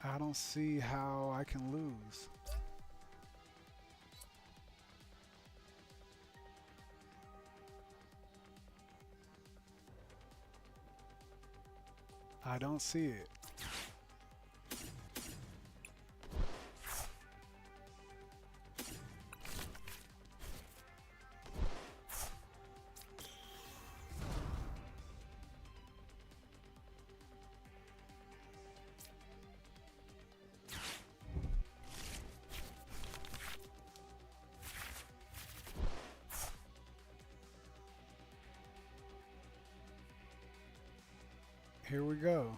I don't see how I can lose. I don't see it. Here we go.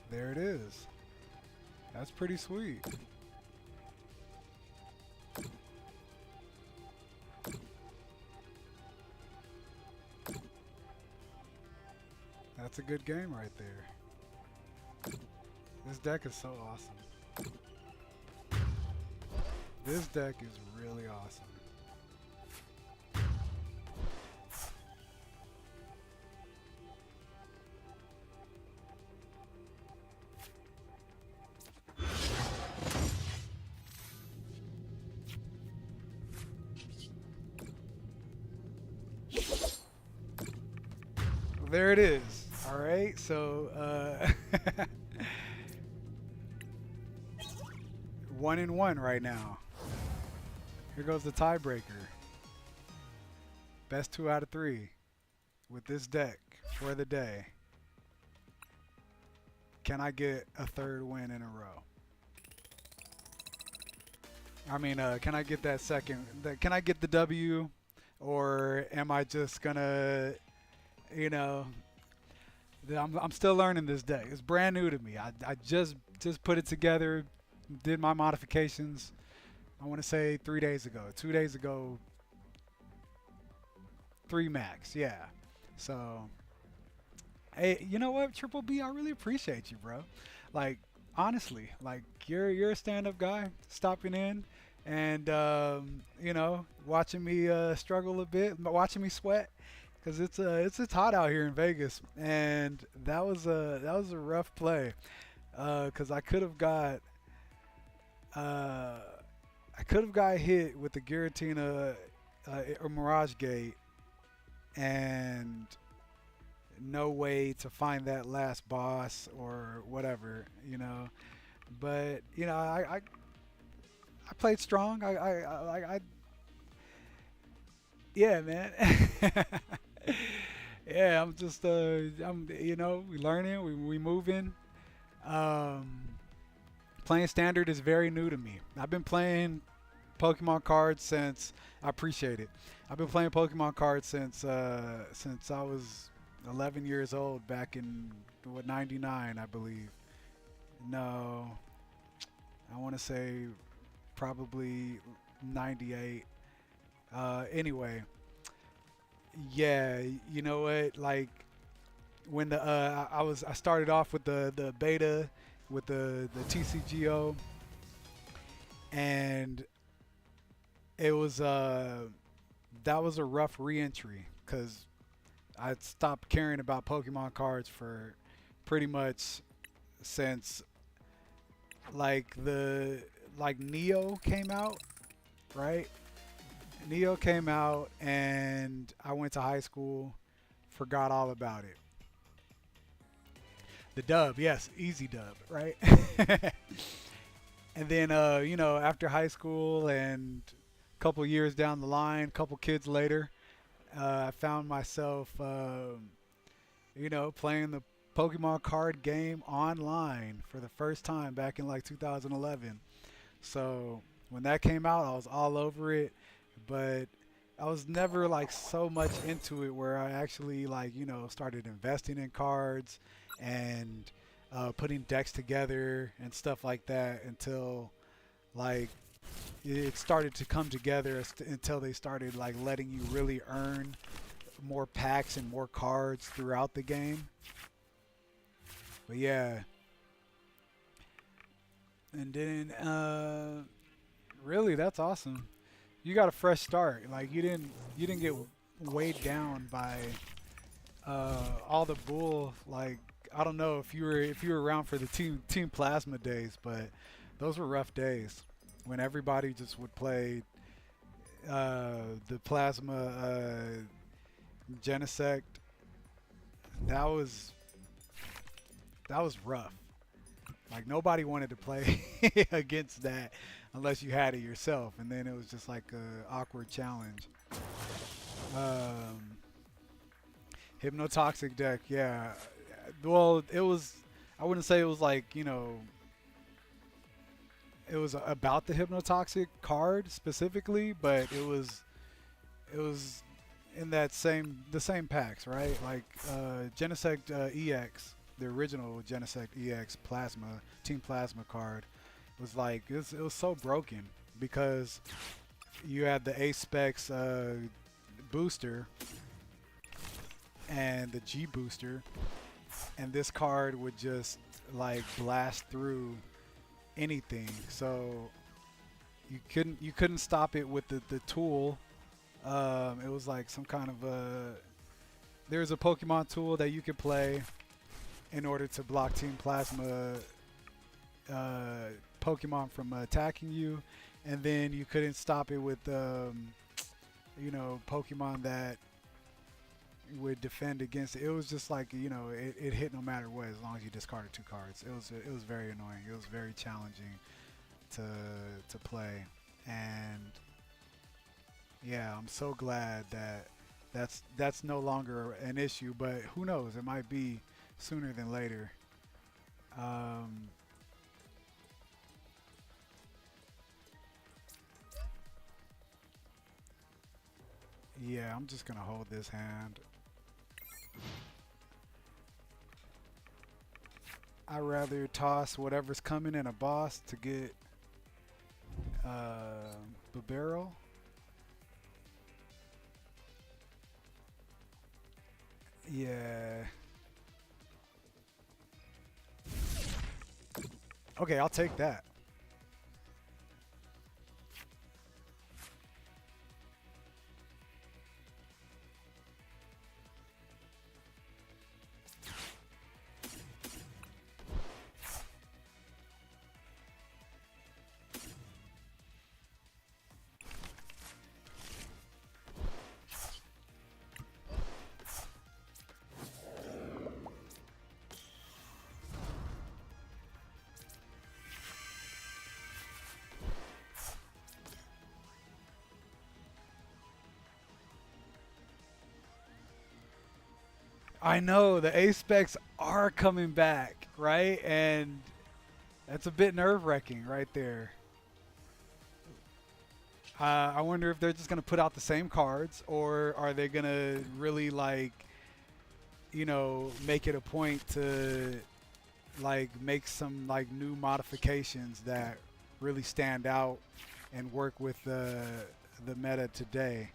There it is. That's pretty sweet. That's a good game right there. This deck is so awesome. This deck is really awesome. There it is. All right, so 1-1 right now. Here goes the tiebreaker. Best 2 out of 3 with this deck for the day. Can I get a 3rd win in a row? I mean, can I get that second? Can I get the W, or am I just gonna, you know? I'm still learning this deck. It's brand new to me. I just put it together, did my modifications. I want to say 3 days ago, 2 days ago, 3 max. Yeah. So, hey, you know what, Triple B, I really appreciate you, bro. Like, honestly, like you're a stand-up guy, stopping in and you know, watching me struggle a bit, watching me sweat. Cause it's hot out here in Vegas, and that was a rough play. Cause I could have got hit with the Giratina or Mirage Gate, and no way to find that last boss or whatever, you know. But you know, I played strong. I yeah, man. Yeah, I'm just I'm, you know, we learning, we moving. Um, Playing standard is very new to me. I've been playing Pokemon cards since I appreciate it. I've been playing Pokemon cards since I was 11 years old, back in what, 99, I believe. No, I want to say probably 98. Anyway, yeah, you know what? Like when I started off with the beta with the TCGO, and it was that was a rough re-entry because I stopped caring about Pokemon cards for pretty much since like Neo came out, right? Neo came out, and I went to high school, forgot all about it. The dub, yes, easy dub, right? And then, after high school and a couple years down the line, a couple kids later, I found myself, playing the Pokemon card game online for the first time back in like 2011. So when that came out, I was all over it, but I was never like so much into it where I actually like started investing in cards and putting decks together and stuff like that until like it started to come together until they started like letting you really earn more packs and more cards throughout the game. But yeah, and then really that's awesome. You got a fresh start. Like you didn't get weighed down by all the bull. Like I don't know if you were around for the team plasma days, but those were rough days when everybody just would play the plasma Genesect. That was that was rough. Like nobody wanted to play against that unless you had it yourself, and then it was just like a awkward challenge. Um, Hypnotoxic deck, yeah. Well, it was. I wouldn't say it was like it was about the hypnotoxic card specifically, but it was in that the same packs, right? Like Genesect EX, the original Genesect EX Plasma Team Plasma card was like it was so broken because you had the A Specs booster and the G booster, and this card would just like blast through anything. So you couldn't stop it with the tool. It was like some kind of a there's a Pokemon tool that you could play in order to block Team Plasma Pokemon from attacking you, and then you couldn't stop it with Pokemon that would defend against it. It was just like it hit no matter what as long as you discarded two cards. It was very annoying. It was very challenging to play, and yeah, I'm so glad that that's no longer an issue. But who knows? It might be sooner than later. Um, yeah, I'm just gonna hold this hand. I'd rather toss whatever's coming in a boss to get the barrel. Yeah. Okay, I'll take that. I know the A specs are coming back, right? And that's a bit nerve wracking right there. I wonder if they're just gonna put out the same cards, or are they gonna really like, make it a point to like make some like new modifications that really stand out and work with the meta today.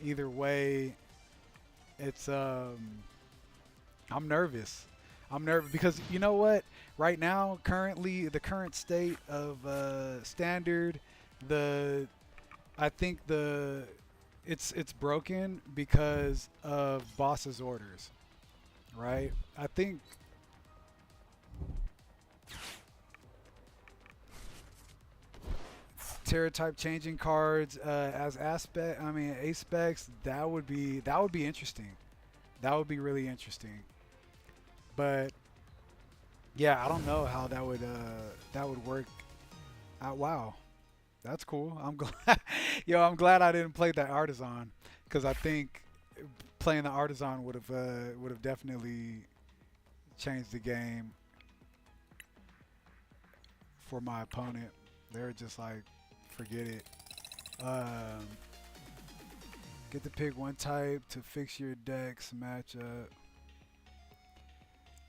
Either way, it's I'm nervous. I'm nervous because you know what? Right now, currently, the current state of standard, the I think it's broken because of boss's orders, right? I think Terra type changing cards as aspect. I mean, aspects. That would be interesting. That would be really interesting. But Yeah, I don't know how that would work. Wow, that's cool. I'm glad. Yo, I'm glad I didn't play that artisan because I think playing the artisan would have definitely changed the game for my opponent. They're just like, forget it. Um, get to pick one type to fix your deck's matchup.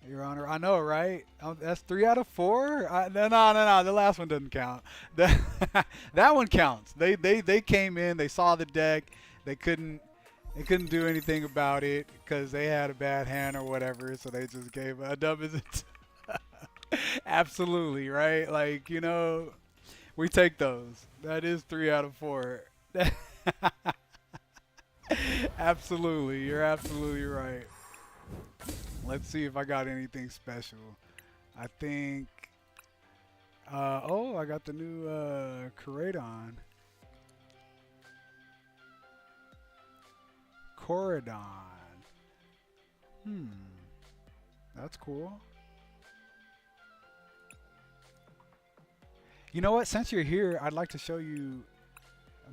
Your Honor, I know, right? That's 3 out of 4. No. The last one doesn't count. That that one counts. They came in. They saw the deck. They couldn't they couldn't do anything about it because they had a bad hand or whatever. So they just gave a dub. Is it? Absolutely, right? Like we take those. That is 3 out of 4. Absolutely, you're absolutely right. Let's see if I got anything special. I think. Oh, I got the new Coradon. Coradon. Hmm. That's cool. You know what? Since you're here, I'd like to show you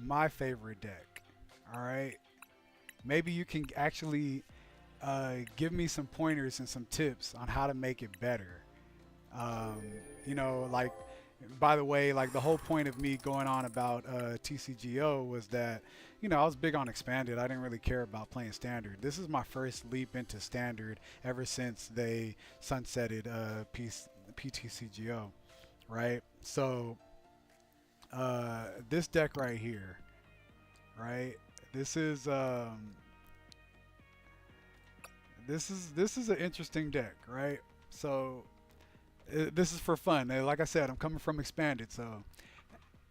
my favorite deck. All right. Maybe you can actually give me some pointers and some tips on how to make it better. Um, like, by the way, like the whole point of me going on about TCGO was that, I was big on expanded. I didn't really care about playing standard. This is my first leap into standard ever since they sunsetted PTCGO, right? So, this deck right here, right? This is this is an interesting deck, right? So this is for fun. Like I said, I'm coming from expanded, so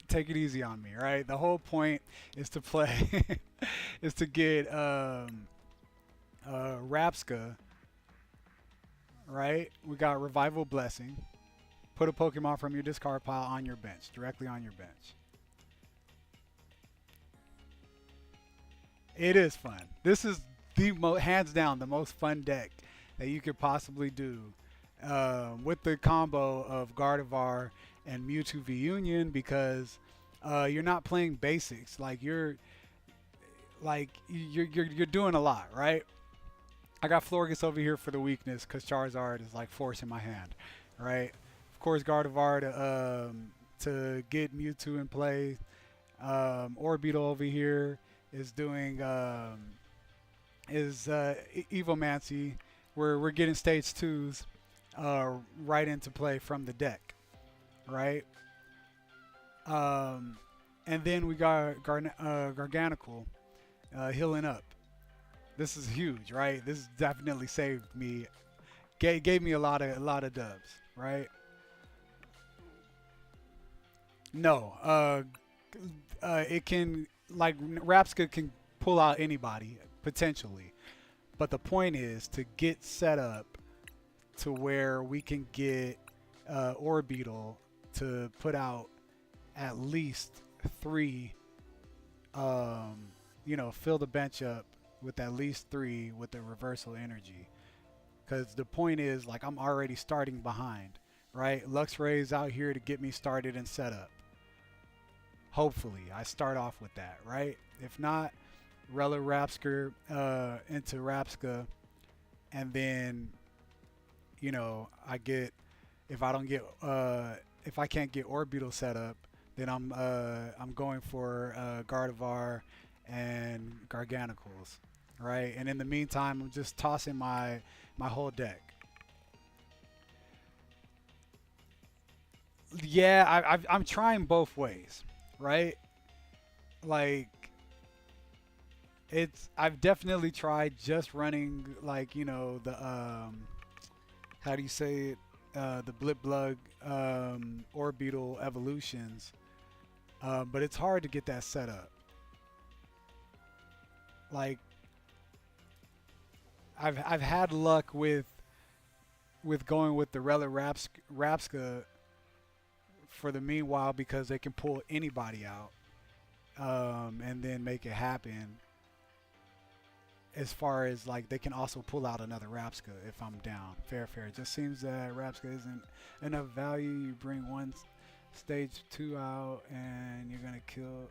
take it easy on me, right? The whole point is to play, is to get Rapska, right? We got Revival Blessing. Put a Pokemon from your discard pile on your bench, directly on your bench. It is fun. This is the hands down the most fun deck that you could possibly do with the combo of Gardevoir and Mewtwo V Union because you're not playing basics. You're doing a lot, right? I got Florges over here for the weakness because Charizard is like forcing my hand, right? Of course, Gardevoir to get Mewtwo in play. Orbettle over here is doing Evomancy, where we're getting stage twos right into play from the deck, right? And then we got Garganical healing up. This is huge, right? This definitely saved me, gave me a lot of dubs, right? No, it can like Rapska can pull out anybody potentially, but the point is to get set up to where we can get Orbeetle to put out at least 3, fill the bench up with at least 3 with the reversal energy. Because the point is, like, I'm already starting behind, right? Luxray's out here to get me started and set up. Hopefully, I start off with that, right? If not, Rella Rapska into Rapska, and then, I get if I don't get if I can't get Orbeetle set up, then I'm going for Gardevoir and Garganicles, right? And in the meantime, I'm just tossing my whole deck. Yeah, I'm trying both ways, right? Like I've definitely tried just running like the how do you say it, the Blipbug Orbeetle evolutions, but it's hard to get that set up. Like I've had luck with going with the Rella Rapska for the meanwhile because they can pull anybody out and then make it happen. as far as like they can also pull out another Rapska if I'm down. Fair, fair. It just seems that Rapska isn't enough value. You bring one stage 2 out and you're gonna kill.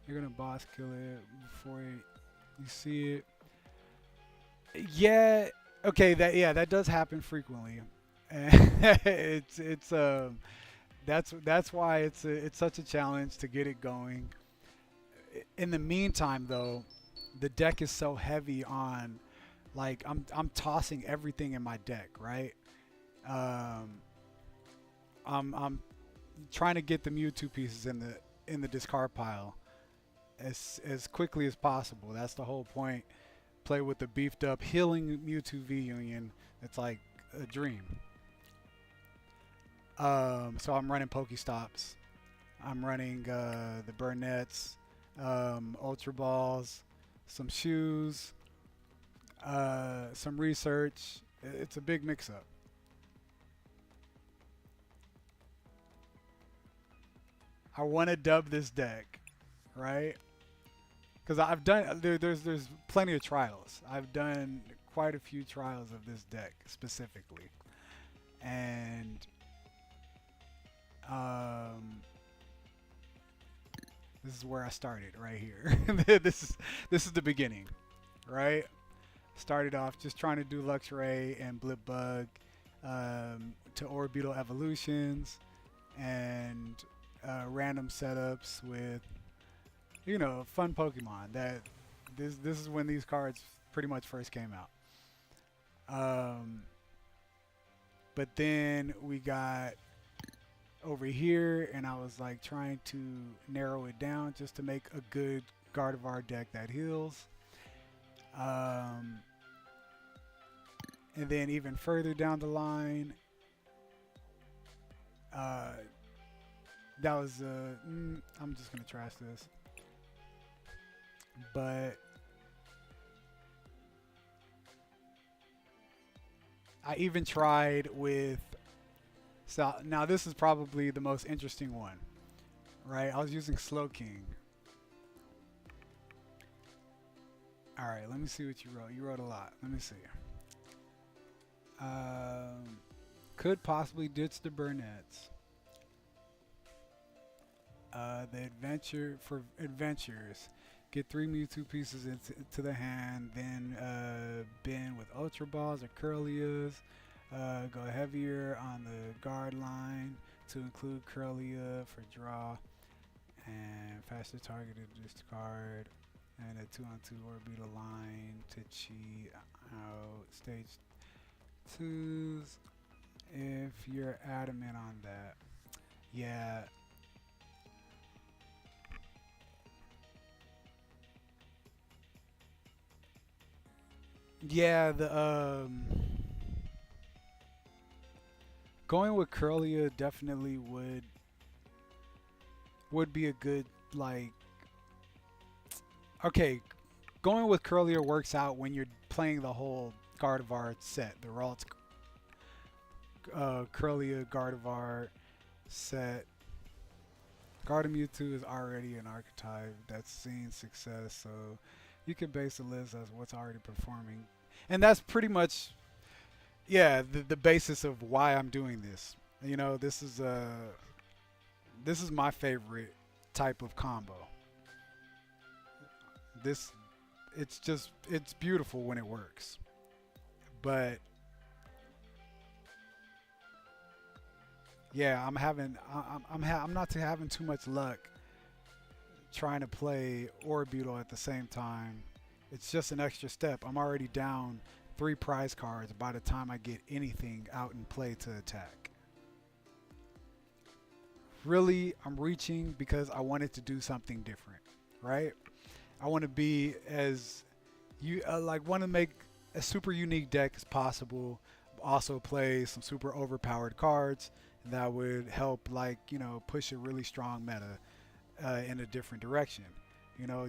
You're gonna boss kill it before you see it. Yeah. Okay. That does happen frequently. And it's that's why it's such a challenge to get it going. In the meantime, though, the deck is so heavy on, like I'm tossing everything in my deck, right? Um, I'm trying to get the Mewtwo pieces in the discard pile as quickly as possible. That's the whole point. Play with the beefed up healing Mewtwo V Union. It's like a dream. So I'm running Pokestops. I'm running the Burnett's, Ultra Balls, some shoes, some research. It's a big mix-up. I want to dub this deck, right? Because I've done there's plenty of trials. I've done quite a few trials of this deck specifically, and um, this is where I started right here. This is the beginning, right? Started off just trying to do Luxray and Blip Bug to Orbeetle evolutions and random setups with fun Pokemon. That this is when these cards pretty much first came out. But then we got over here, and I was like trying to narrow it down just to make a good Gardevoir deck that heals. And then even further down the line, that was I'm just gonna trash this, but I even tried with. So now this is probably the most interesting one, right? I was using Slow King. All right, let me see what you wrote. You wrote a lot. Let me see. Could possibly ditch the Burnett's. The adventure for adventures. Get 3 Mewtwo pieces into the hand, then bin with Ultra Balls or Curlias. Go heavier on the guard line to include Curlia for draw, and faster targeted discard, and a 2-on-2 Orbeetle line to cheat out stage 2s if you're adamant on that. Yeah. Yeah, the going with Curlia definitely would be a good, like, okay, going with Curlia works out when you're playing the whole Gardevoir set, the Ralts Curlia Gardevoir set. Gardevoir is already an archetype that's seen success, so you can base the list as what's already performing, and that's pretty much, yeah, the basis of why I'm doing this. This is my favorite type of combo. This it's beautiful when it works, but yeah, I'm not having too much luck trying to play Orbeetle at the same time. It's just an extra step. I'm already down 3 prize cards by the time I get anything out in play to attack. Really, I'm reaching because I wanted to do something different, right? I want to be as want to make a super unique deck as possible. Also play some super overpowered cards that would help, push a really strong meta in a different direction.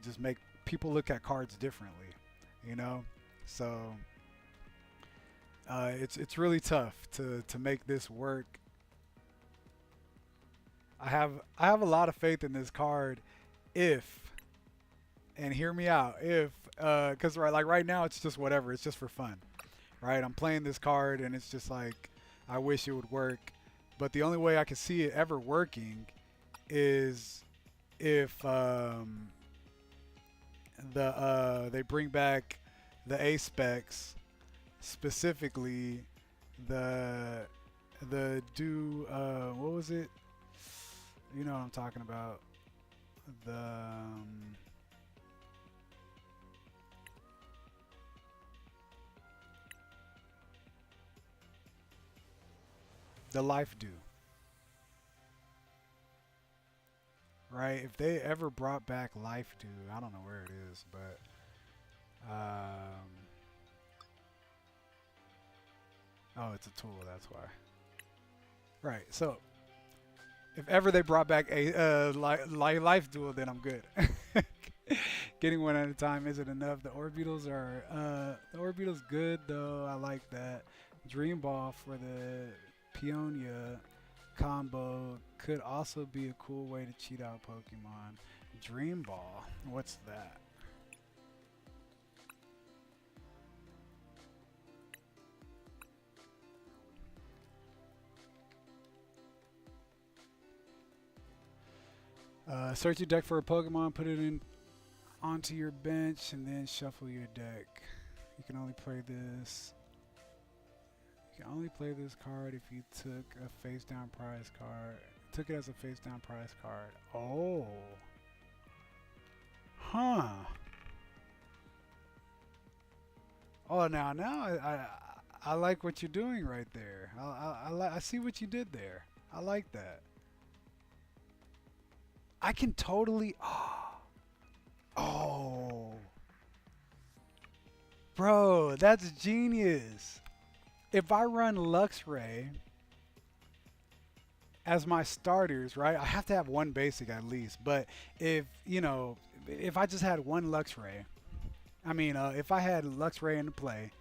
Just make people look at cards differently. So it's really tough to make this work. I have a lot of faith in this card if, and hear me out, if Cause right, like right now, it's just whatever. It's just for fun, right? I'm playing this card, and it's just like I wish it would work, but the only way I can see it ever working is if they bring back the A specs, specifically the what was it? You know what I'm talking about. The life do, right? If they ever brought back life do, I don't know where it is, but oh, it's a tool. That's why. Right. So if ever they brought back a life duel, then I'm good. Getting one at a time isn't enough. The Orbitals good though. I like that. Dream Ball for the Peonia combo could also be a cool way to cheat out Pokemon. Dream Ball. What's that? Search your deck for a Pokemon, put it in onto your bench, and then shuffle your deck. You can only play this. You can only play this card if you took a face down prize card. Took it as a face down prize card. Oh. Huh. Oh, now I like what you're doing right there. I see what you did there. I like that. I can totally. Oh, bro, that's genius. If I run Luxray as my starters, right? I have to have one basic at least. But if you know, if I just had one Luxray, I mean, if I had Luxray into play,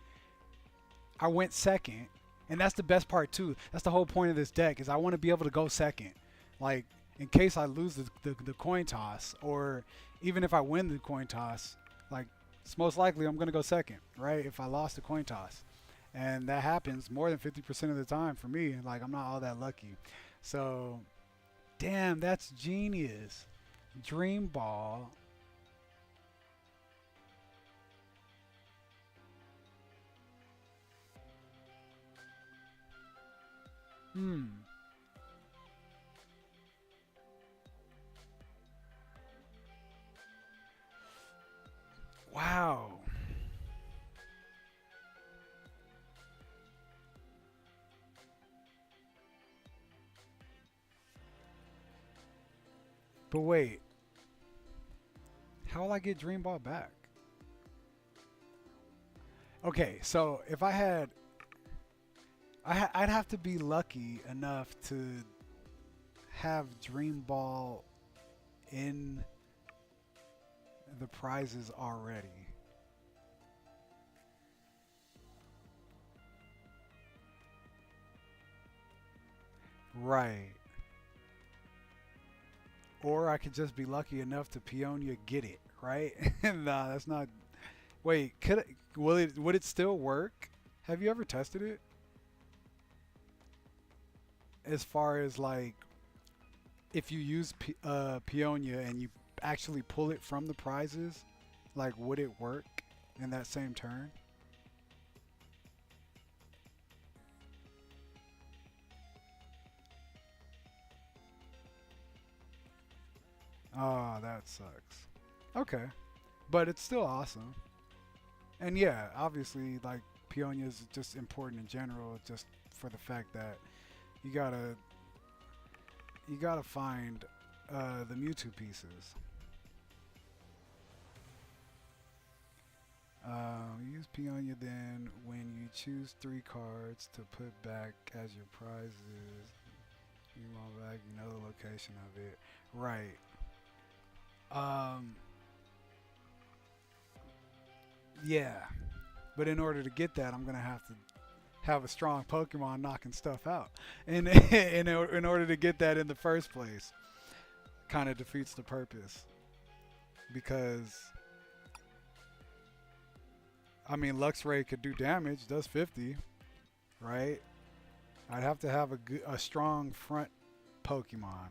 I went second, and that's the best part too. That's the whole point of this deck is I want to be able to go second, like in case I lose the coin toss, or even if I win the coin toss, like it's most likely I'm gonna go second, right? If I lost the coin toss, and that happens more than 50% of the time for me. Like I'm not all that lucky, so damn, that's genius. Dream Ball. Hmm. Wow. But wait, how will I get Dream Ball back? Okay, so if I had, I'd have to be lucky enough to have Dream Ball in the prizes already. Right. Or I could just be lucky enough to Peonia get it, right? Nah, that's not. Wait, would it still work? Have you ever tested it? As far as like if you use Peonia and you actually pull it from the prizes, like would it work in that same turn? Oh, that sucks. Okay, but it's still awesome. And yeah, obviously, like Peonia is just important in general, just for the fact that you gotta you gotta find the Mewtwo pieces. Use Peonia then when you choose 3 cards to put back as your prizes. You want back, you know the location of it. Right. Um, yeah. But in order to get that, I'm gonna have to have a strong Pokemon knocking stuff out, and in order to get that in the first place, kind of defeats the purpose because I mean, Luxray could do damage, does 50, right? I'd have to have a strong front Pokemon.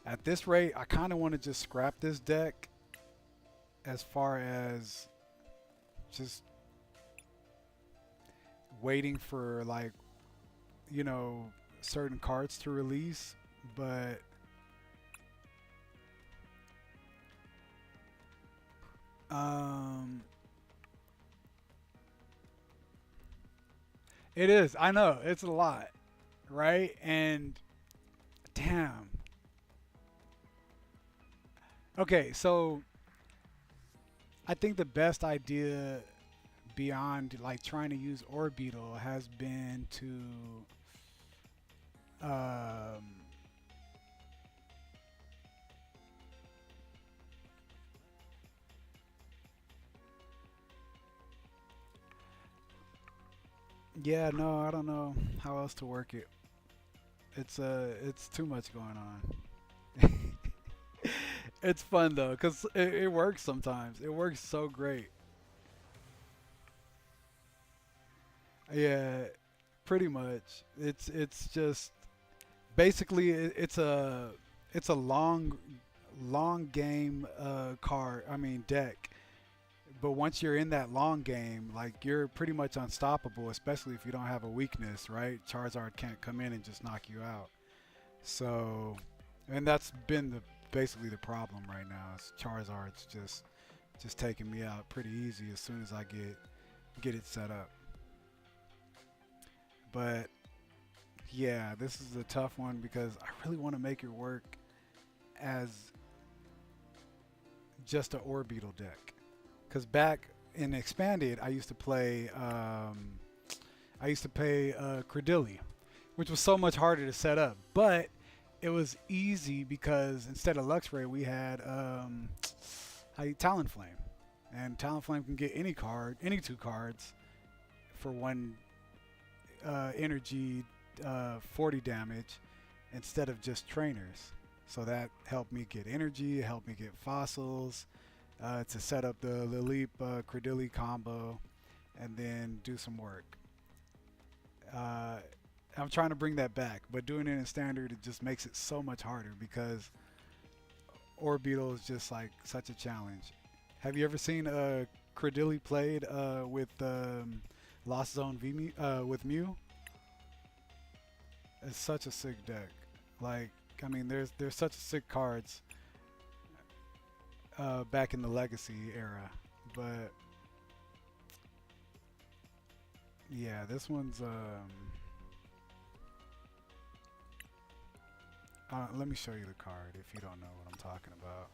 At this rate, I kind of want to just scrap this deck as far as just waiting for, like, you know, certain cards to release. But um, it is. I know it's a lot, right? And damn. Okay, so I think the best idea beyond like trying to use Orbeetle has been to um, yeah, no, I don't know how else to work it. It's too much going on. It's fun though, cause it works sometimes. It works so great. Yeah, pretty much. It's just basically it's a long game card. I mean deck. But once you're in that long game, like you're pretty much unstoppable, especially if you don't have a weakness, right? Charizard can't come in and just knock you out. So, and that's been the basically the problem right now. Is Charizard's just taking me out pretty easy as soon as I get it set up. But yeah, this is a tough one because I really want to make it work as just an Orbeetle deck. Because back in Expanded, I used to play Credilli, which was so much harder to set up. But it was easy because instead of Luxray, we had Talonflame, and Talonflame can get any card, any two cards, for one energy 40 damage instead of just trainers. So that helped me get energy, it helped me get fossils to set up the Lilip Credilli combo and then do some work. Uh, I'm trying to bring that back, but doing it in standard, it just makes it so much harder because Orbeetle is just like such a challenge. Have you ever seen Credilli played with Lost Zone with Mew? It's such a sick deck. Like, I mean, there's such sick cards back in the Legacy era, but yeah, this one's. Let me show you the card if you don't know what I'm talking about.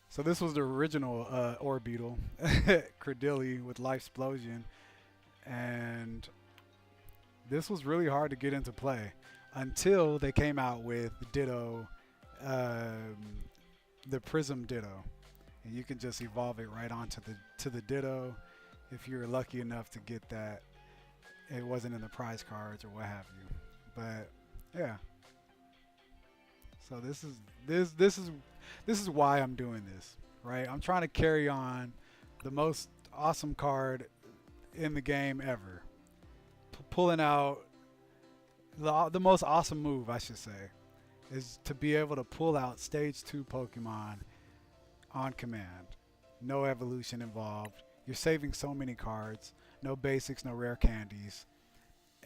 So this was the original Orbeetle, Credilli with Life Explosion, and this was really hard to get into play until they came out with Ditto, um, the Prism Ditto, and you can just evolve it right onto the Ditto if you're lucky enough to get that. It wasn't in the prize cards or what have you, but yeah. So this is why I'm doing this, right? I'm trying to carry on the most awesome card in the game ever, pulling out the most awesome move, I should say, is to be able to pull out stage 2 Pokemon on command. No evolution involved. You're saving so many cards, no basics, no rare candies,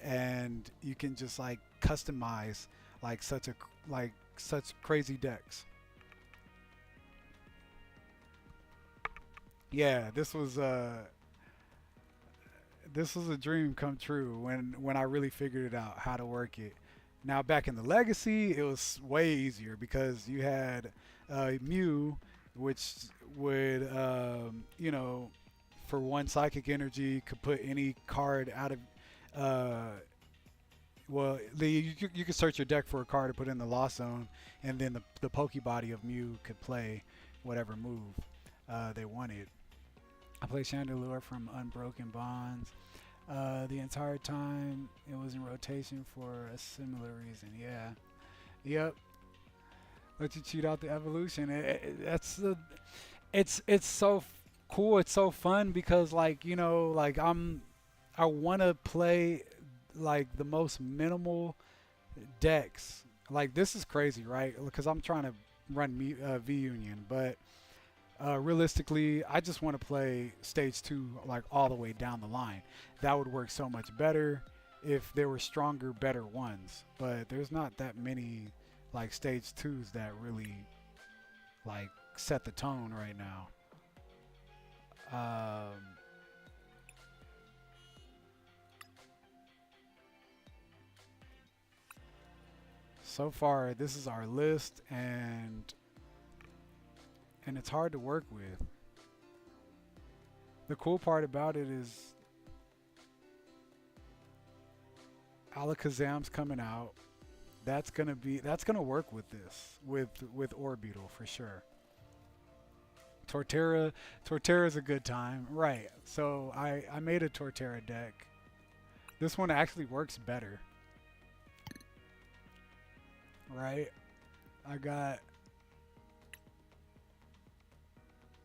and you can just like customize like such crazy decks. Yeah, this was a dream come true when I really figured it out how to work it. Now back in the Legacy, it was way easier because you had Mew, which would for one psychic energy could put any card out of uh, you could search your deck for a card to put in the Lost Zone, and then the Pokebody of Mew could play whatever move they wanted. I played Chandelure from Unbroken Bonds. The entire time it was in rotation for a similar reason. Yeah. Yep. Let you cheat out the evolution. That's the. It's so cool. It's so fun because like like I want to play like the most minimal decks. Like this is crazy, right? Because I'm trying to run V Union, but realistically, I just want to play stage two like all the way down the line. That would work so much better if there were stronger, better ones. But there's not that many like stage twos that really like set the tone right now. So far, this is our list, and it's hard to work with. The cool part about it is Alakazam's coming out. That's gonna work with this with Orbeetle for sure. Torterra's a good time, right? So I made a Torterra deck. This one actually works better, right? I got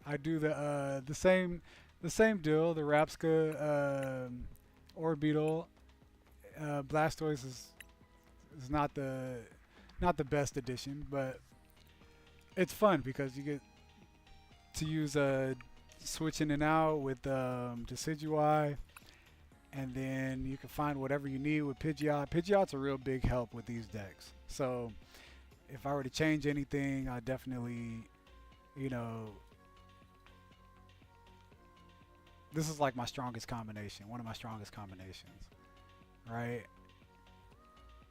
I do the same deal. The Rapska Orbeetle Blastoise is not the best addition, but it's fun because you get to use switch in and out with Decidueye, and then you can find whatever you need with Pidgeot. Pidgeot's a real big help with these decks. So if I were to change anything, I definitely, you know, this is like my strongest combination, one of my strongest combinations, right?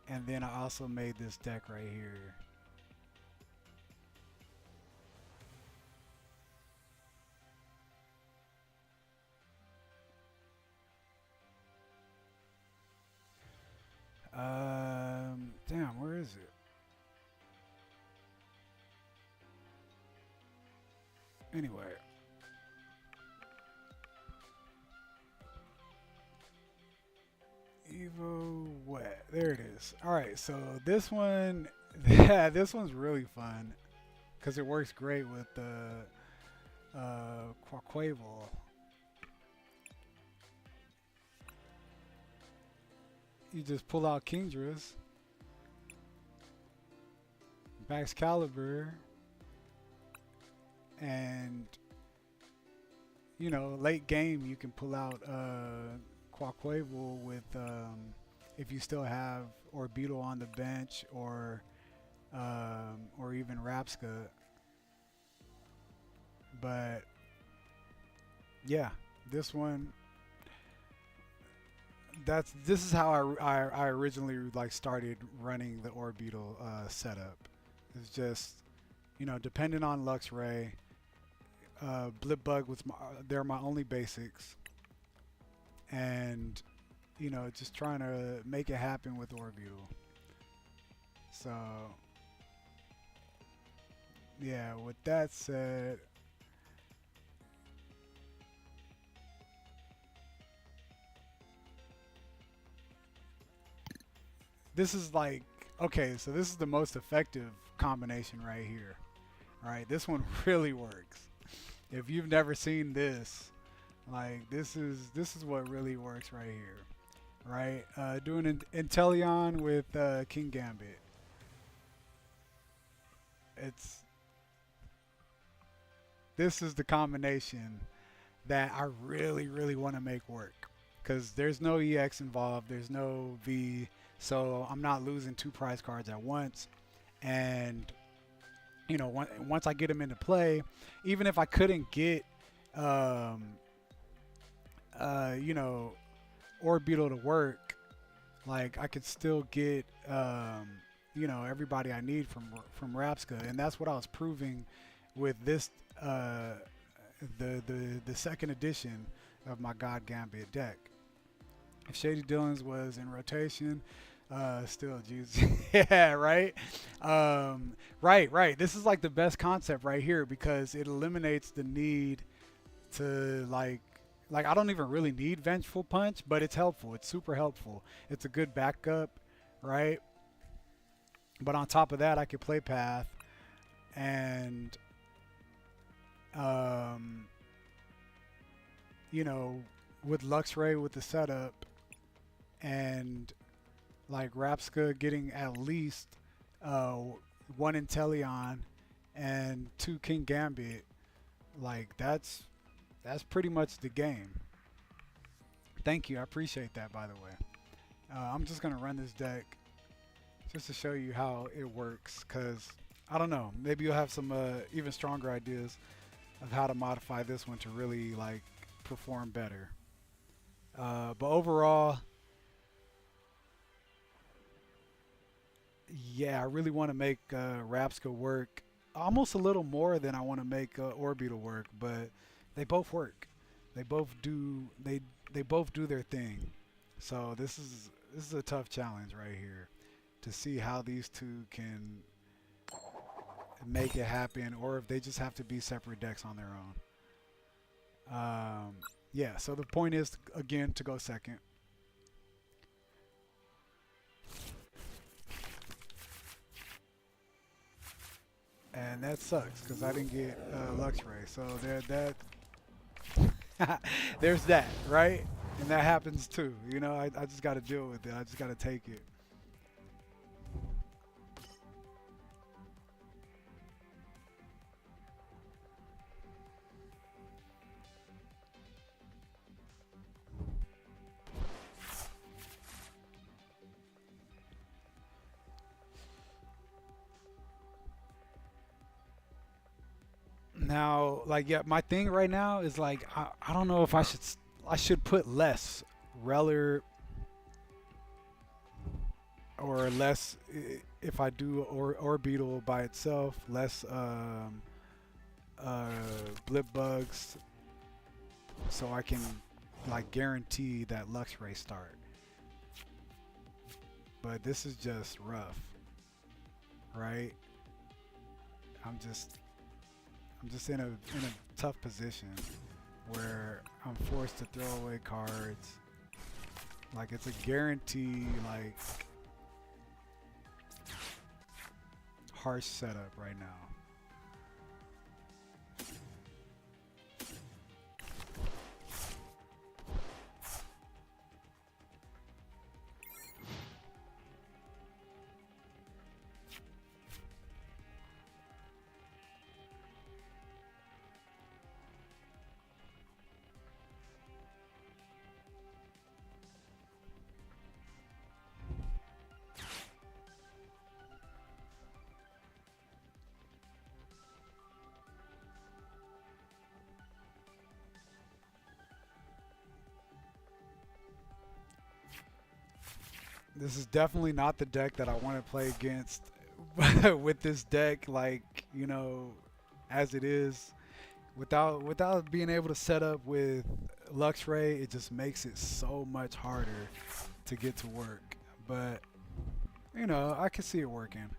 And then I also made this deck right here. Damn, where is it? Anyway. Evo Wet. There it is. Alright, so this one, yeah, this one's really fun because it works great with the Quaquaval. You just pull out Kingdras, Baxcalibur, and late game you can pull out Quaquaval with if you still have Orbeetle on the bench or even Rapska. But yeah, this one. This is how I originally like started running the Orbeetle setup. It's just depending on Luxray, Blipbug was they're my only basics, and just trying to make it happen with Orbeetle. So yeah, with that said, this is like, okay, so this is the most effective combination right here. All right, this one really works. If you've never seen this, like this is what really works right here, right? Doing an Inteleon with King Gambit. This is the combination that I really want to make work because there's no EX involved, there's no V. So I'm not losing two prize cards at once, and once I get them into play, even if I couldn't get Orbeetle to work, like I could still get everybody I need from Rapska, and that's what I was proving with this the second edition of my God Gambit deck. If Shady Dillons was in rotation, still juicy. Yeah, right. Right. This is like the best concept right here because it eliminates the need to like I don't even really need Vengeful Punch, but it's helpful. It's super helpful. It's a good backup, right? But on top of that, I could play Path and um, you know, with Luxray with the setup and like Rapska getting at least uh, one Inteleon and two King Gambit, like that's pretty much the game. Thank you, I appreciate that. By the way, I'm just gonna run this deck just to show you how it works, cause I don't know, maybe you'll have some even stronger ideas of how to modify this one to really like perform better. But overall, yeah, I really want to make Rapska work almost a little more than I want to make Orbeetle work, but they both work. They both do they both do their thing. So this is a tough challenge right here to see how these two can make it happen, or if they just have to be separate decks on their own. Yeah, so the point is again to go second. And that sucks because I didn't get Luxray. So there's that, right? And that happens too. You know, I just got to deal with it. I just got to take it. Now, like, yeah, my thing right now is like, I don't know if I should put less Reller or less if I do Orbeetle by itself, less Blip Bugs, so I can like guarantee that Luxray start. But this is just rough, right? I'm just in a tough position where I'm forced to throw away cards. Like it's a guarantee, like harsh setup right now. This is definitely not the deck that I want to play against with this deck, like, you know, as it is. Without being able to set up with Luxray, it just makes it so much harder to get to work. But, you know, I can see it working.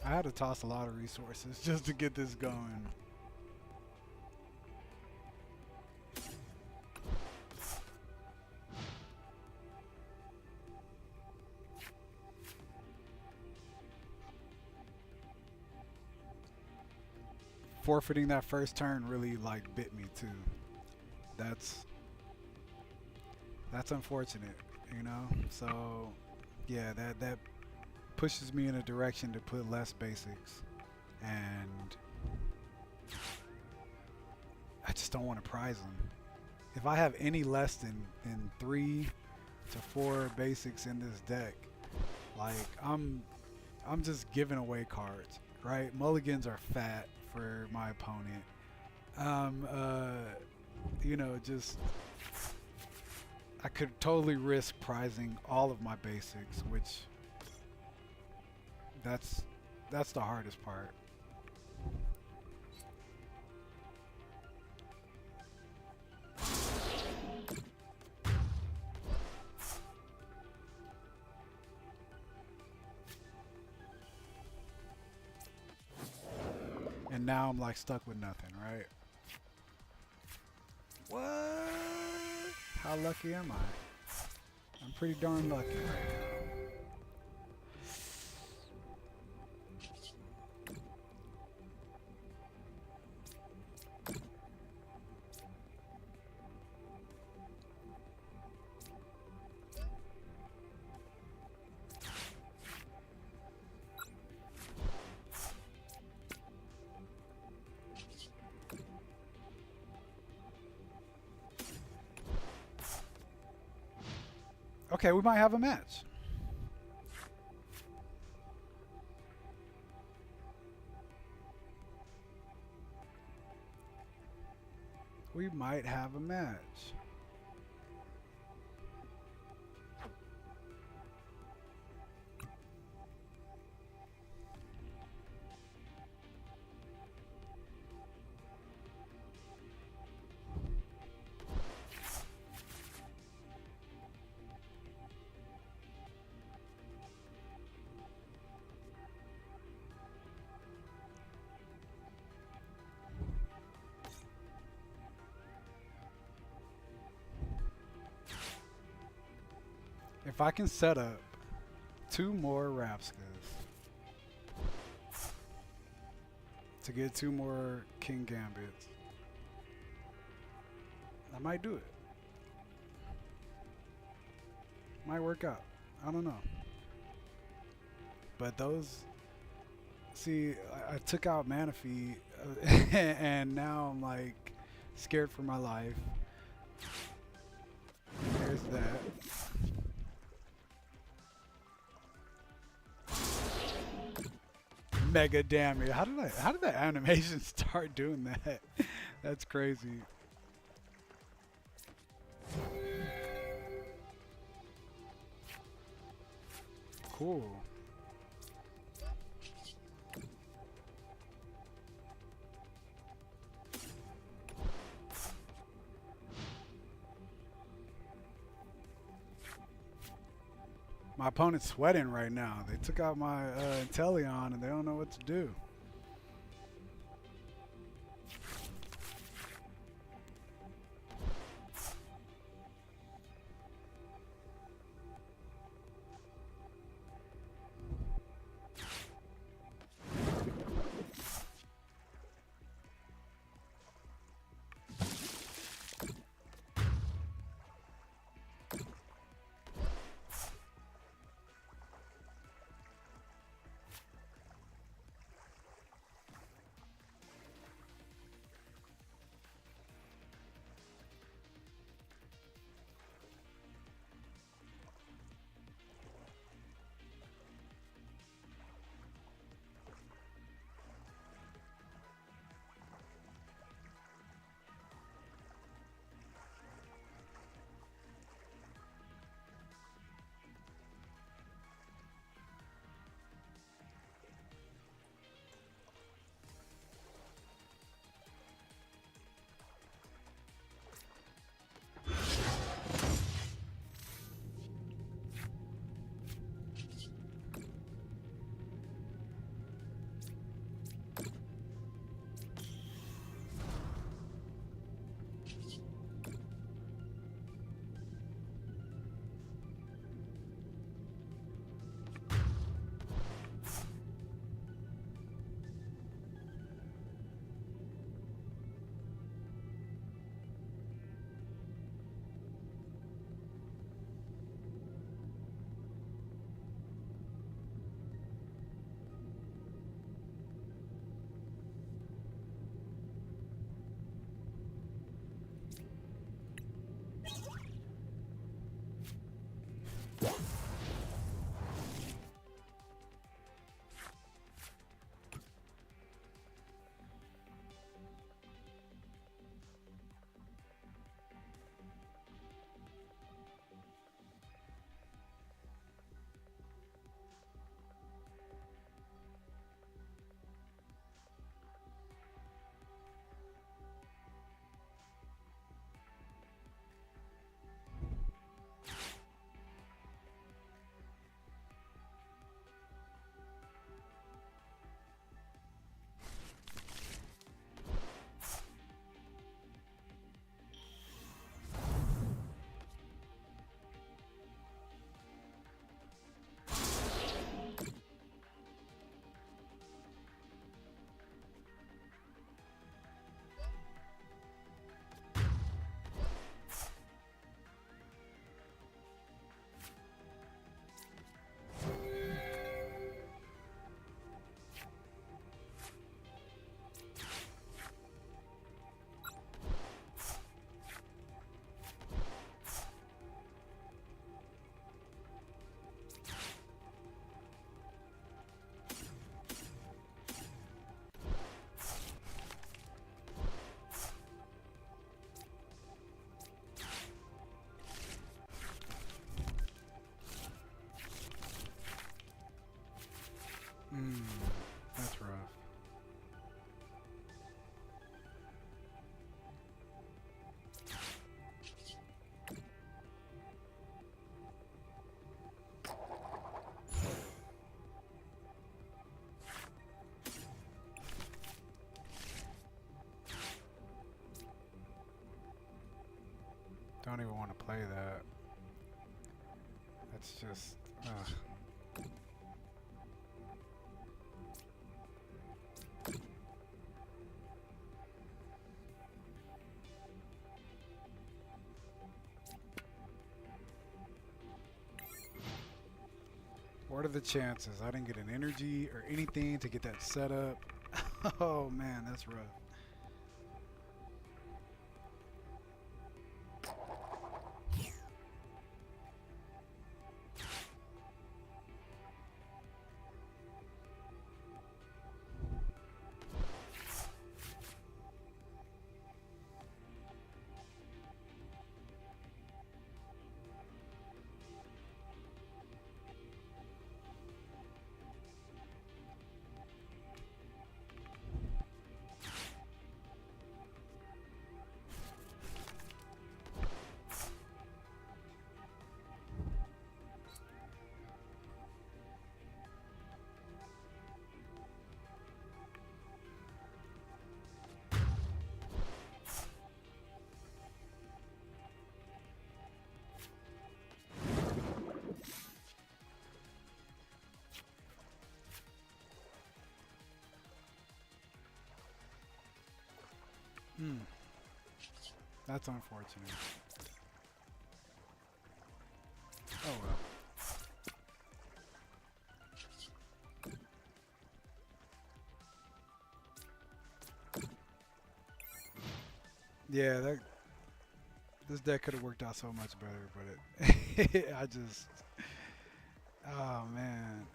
I had to toss a lot of resources just to get this going. Forfeiting that first turn really like bit me too. That's unfortunate, you know? So yeah, that pushes me in a direction to put less basics, and I just don't want to prize them. If I have any less than 3 to 4 basics in this deck, like I'm just giving away cards, right? Mulligans are fat for my opponent. You know, just I could totally risk prizing all of my basics, which that's the hardest part. And now I'm like stuck with nothing, right? What? How lucky am I? I'm pretty darn lucky right now. Okay, we might have a match. We might have a match. If I can set up 2 more Rapskas to get 2 more King Gambits, I might do it. Might work out. I don't know. But those, see, I took out Manaphy and now I'm like scared for my life. There's that. Mega damage. How did that animation start doing that? That's crazy. Cool. My opponent's sweating right now. They took out my Inteleon and they don't know what to do. just... What are the chances? I didn't get an energy or anything to get that set up. Oh man, that's rough. Hmm. That's unfortunate. Oh well. Yeah, this deck could have worked out so much better, but it I just... Oh man.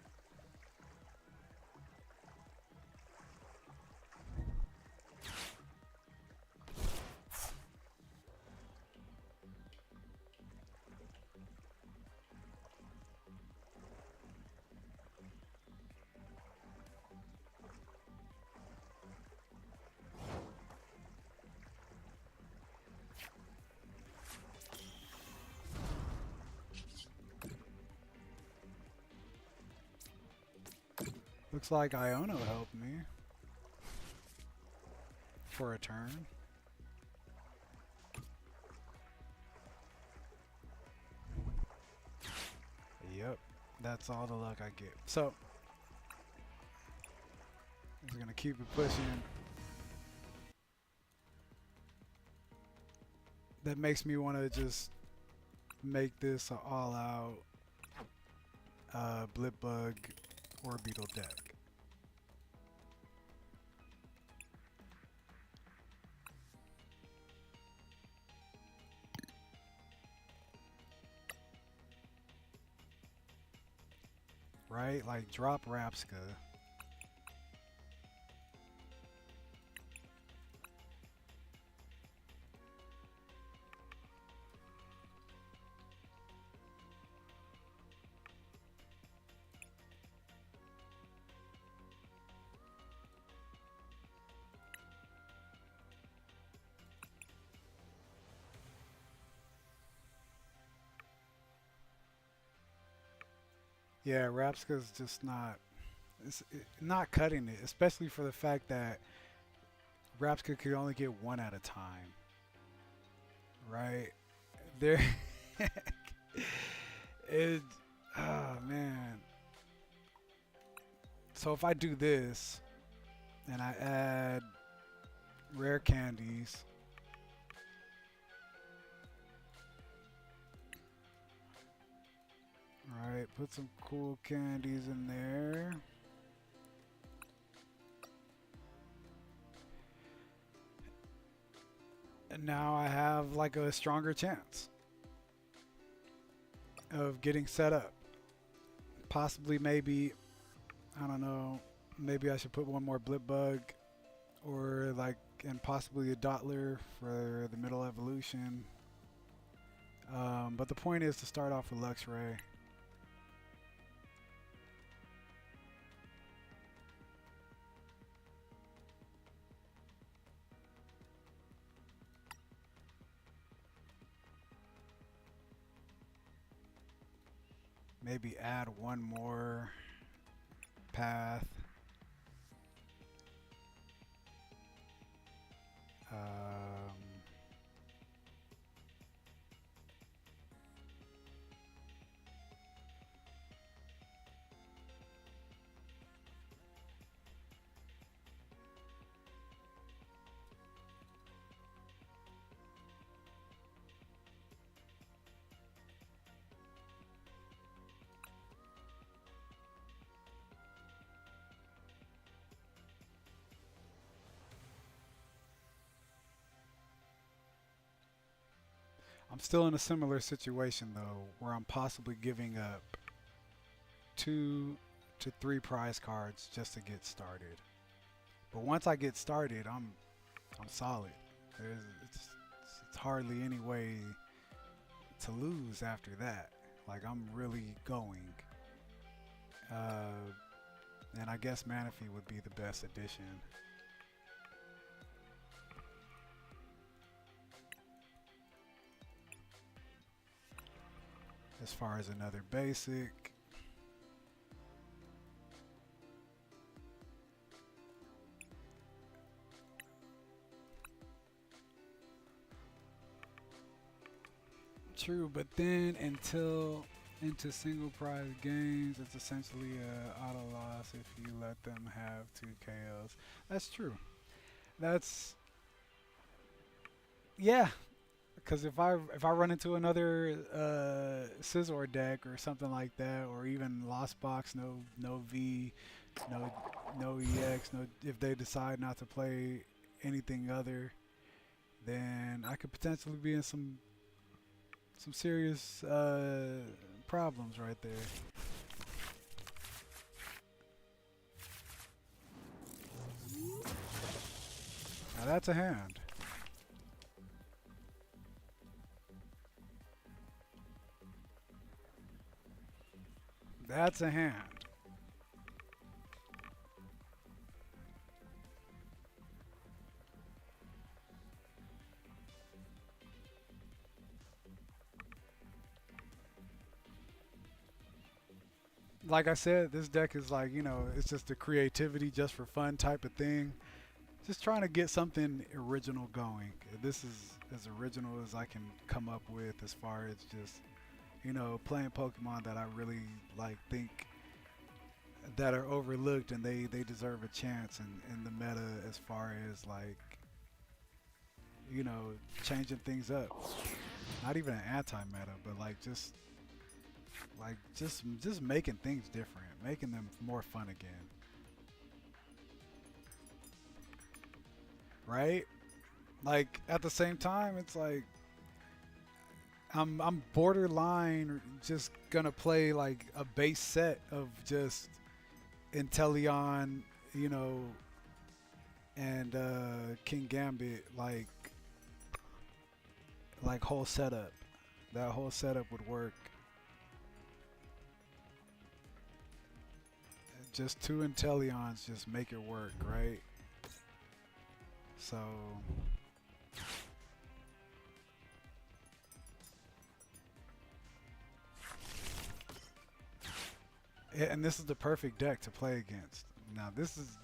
Looks like Iono helped me for a turn. Yep, that's all the luck I get. So, I'm just gonna keep it pushing. That makes me want to just make this an all-out Blipbug Orbeetle deck. Right? Like, drop Rabsa. Yeah, Rabska's just not... not cutting it, especially for the fact that Rabska could only get one at a time. Right? There... it... Oh, man. So if I do this, and I add rare candies... Alright, put some cool candies in there. And now I have like a stronger chance of getting set up. Possibly, maybe, I don't know, maybe I should put one more Blipbug or like, and possibly a Dottler for the middle evolution. But the point is to start off with Luxray. Maybe add one more path. I'm still in a similar situation though, where I'm possibly giving up 2 to 3 prize cards just to get started. But once I get started, I'm solid. There's it's hardly any way to lose after that. Like I'm really going. Uh, and I guess Manaphy would be the best addition. As far as another basic. True, but then into single prize games, it's essentially a auto loss if you let them have 2 KOs. That's true. That's yeah. Because if I run into another Scizor deck or something like that, or even Lost Box, no V, no EX, no if they decide not to play anything other, then I could potentially be in some serious problems right there. Now that's a hand. That's a hand. Like I said, this deck is like, it's just a creativity just for fun type of thing. Just trying to get something original going. This is as original as I can come up with as far as just, playing Pokemon that I really like think that are overlooked and they deserve a chance in the meta as far as like, changing things up. Not even an anti-meta, but just making things different, making them more fun again. Right? Like at the same time, it's like I'm borderline just gonna play like a base set of just Inteleon, and King Gambit, like whole setup. That whole setup would work. Just 2 Inteleons just make it work, right? So and this is the perfect deck to play against. Now this is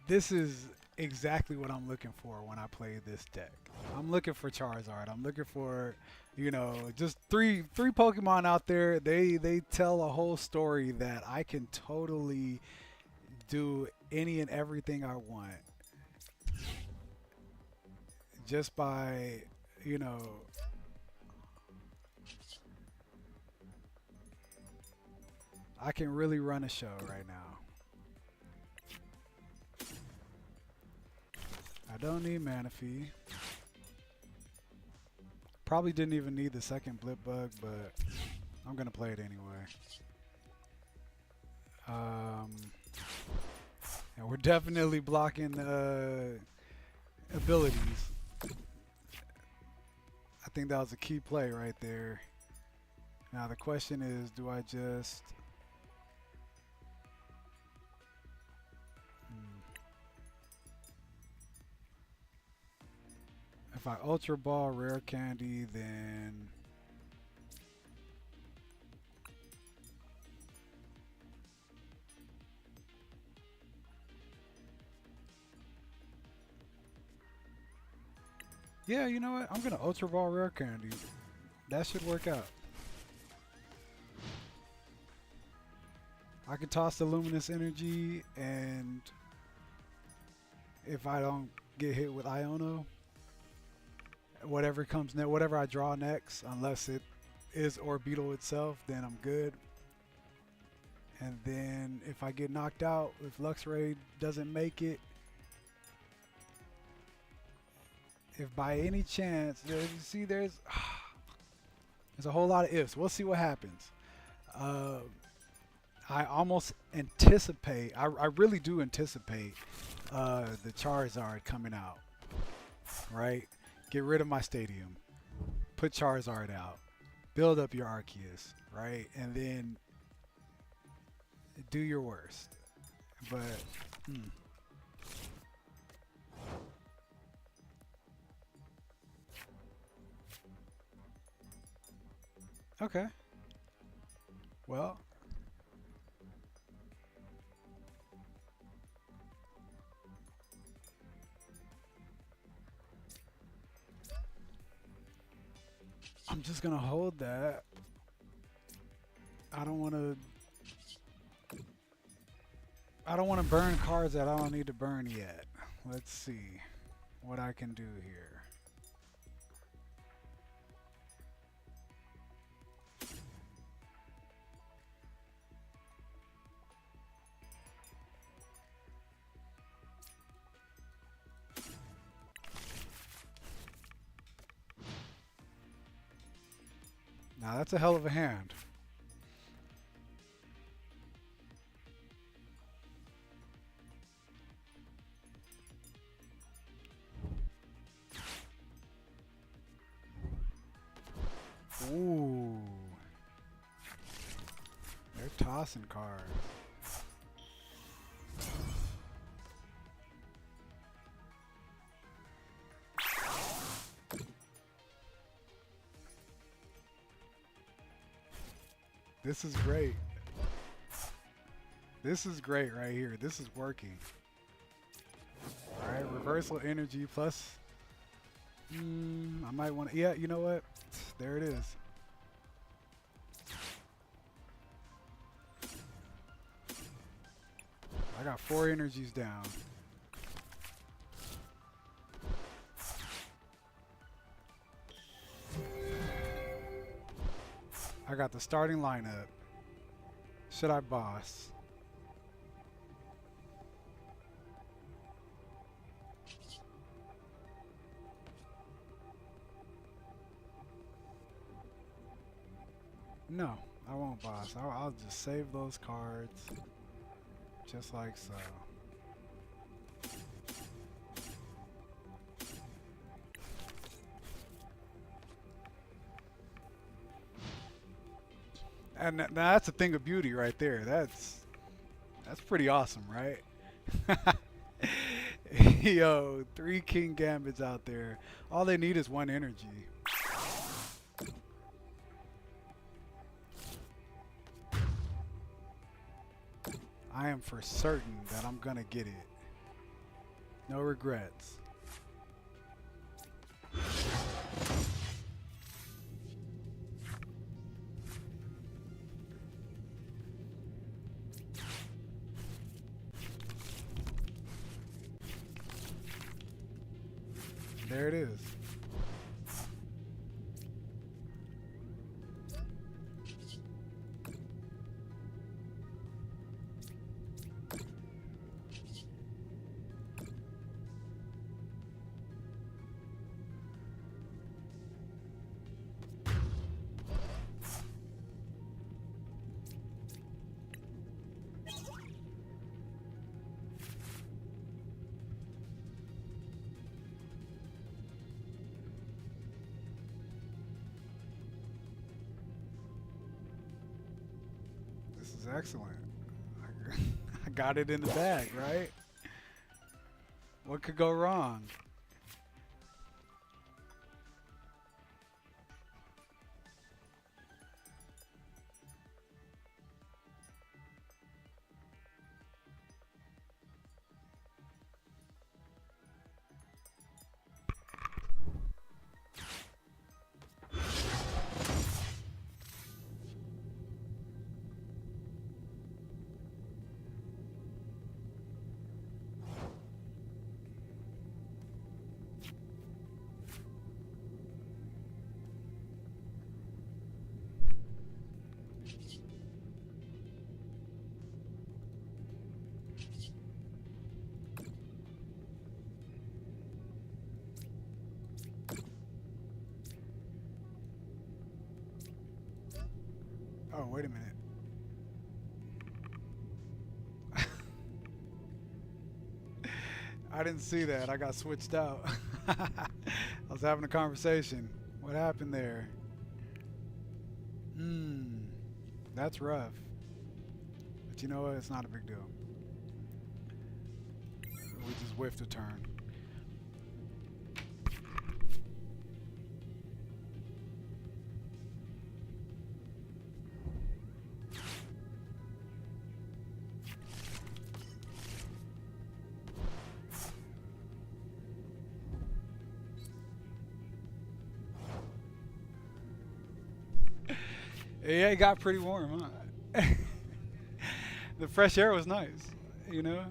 this is exactly what I'm looking for when I play this deck. I'm looking for Charizard. I'm looking for, just three Pokemon out there. They tell a whole story that I can totally do any and everything I want just by, I can really run a show right now. I don't need Manaphy. Probably didn't even need the second Blip Bug, but I'm gonna play it anyway. And we're definitely blocking abilities. I think that was a key play right there. Now the question is, do I just... If I Ultra Ball Rare Candy, then... Yeah, you know what? I'm going to Ultra Ball Rare Candy. That should work out. I can toss the Luminous Energy, and if I don't get hit with Iono, whatever comes next, whatever I draw next, unless it is Orbettle itself, then I'm good. And then if I get knocked out, if Luxray doesn't make it, if by any chance, you see, there's a whole lot of ifs. We'll see what happens. Uh, I almost anticipate. I really do anticipate the Charizard coming out. Right? Get rid of my stadium. Put Charizard out. Build up your Arceus. Right? And then do your worst. But okay. Well, I'm just gonna hold that. I don't want to. I don't want to burn cards that I don't need to burn yet. Let's see what I can do here. Now that's a hell of a hand. Ooh. They're tossing cards. This is great. This is great right here. This is working. Alright, reversal energy plus. I might want to. Yeah, you know what? There it is. I got 4 energies down. I got the starting lineup. Should I boss? No, I won't boss. I'll just save those cards. Just like so. And now that's a thing of beauty right there. That's pretty awesome, right? Yo, 3 King Gambits out there. All they need is 1 energy. I am for certain that I'm gonna get it. No regrets. There it is. This is excellent. I got it in the bag, right? What could go wrong? wait a minute. I didn't see that. I got switched out. I was having a conversation. What happened there? Hmm. That's rough. But you know what? It's not a big deal. We just whiffed a turn. Yeah, it got pretty warm, huh? The fresh air was nice, you know,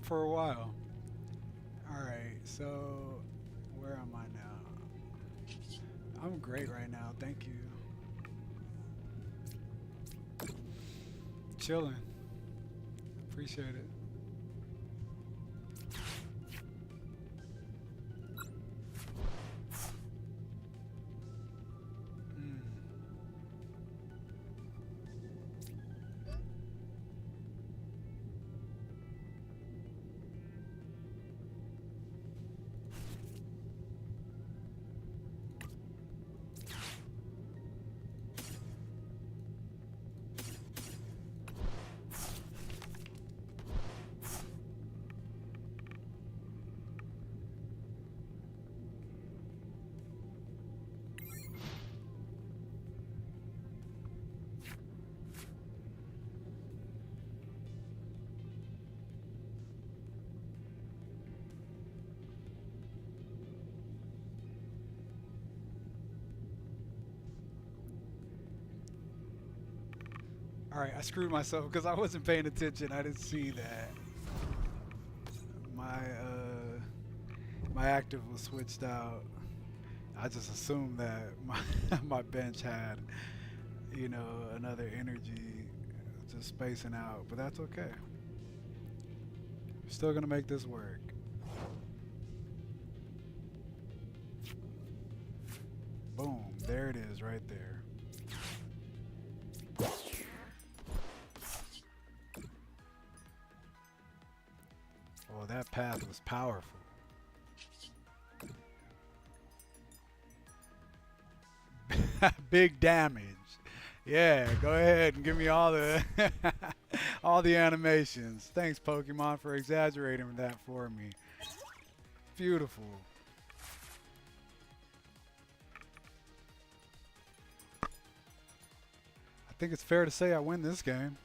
for a while. All right, so where am I now? I'm great right now, thank you. Chilling. Appreciate it. Mm. All right, I screwed myself because I wasn't paying attention. I didn't see that my active was switched out. I just assumed that my my bench had, you know, another energy just spacing out, but that's okay. We're still gonna make this work. Boom, there it is right there. Oh, that path was powerful. Big damage. Yeah, go ahead and give me all the all the animations. Thanks, Pokemon, for exaggerating that for me. Beautiful. I think it's fair to say I win this game.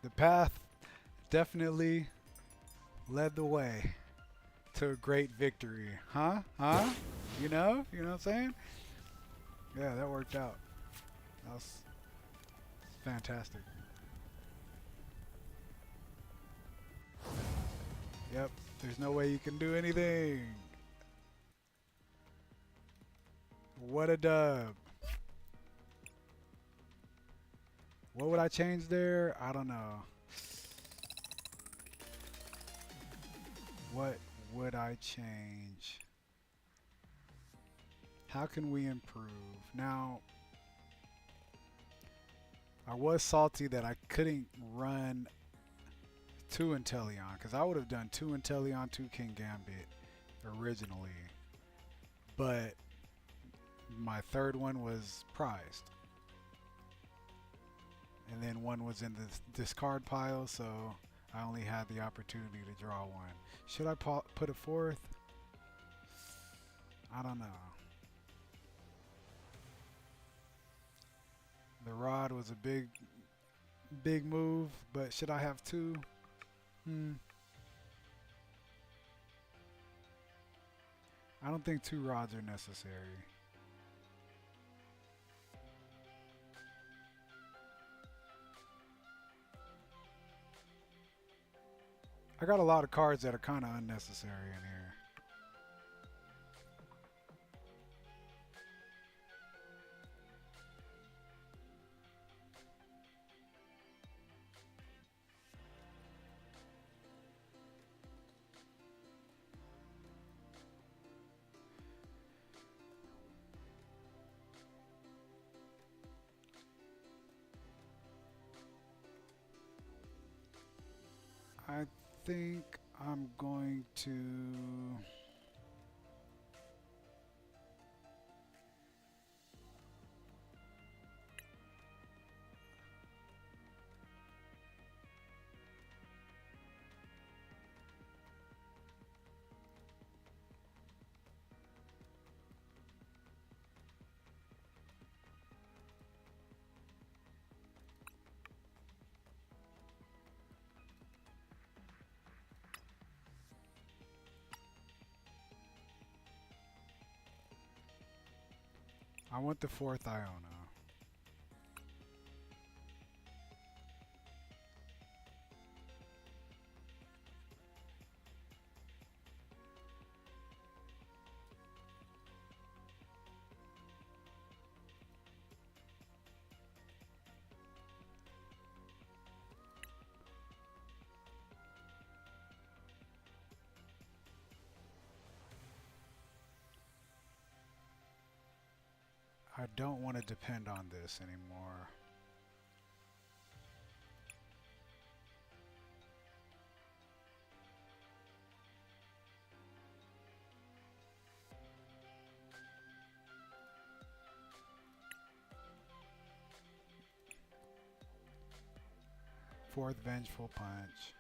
The path definitely led the way to a great victory. Huh? Huh? You know? You know what I'm saying? Yeah, that worked out. That was fantastic. Yep. There's no way you can do anything. What a dub. What would I change there? I don't know. What would I change? How can we improve? Now, I was salty that I couldn't run 2 Inteleon, because I would have done 2 Inteleon, 2 King Gambit originally. But my third one was prized. And then one was in the discard pile, so I only had the opportunity to draw one. Should I put a fourth? I don't know. The rod was a big move, but should I have 2? I don't think 2 rods are necessary. I got a lot of cards that are kind of unnecessary in here. I think I'm going to... I want the 4th Iona. I don't want to depend on this anymore. Fourth Vengeful Punch.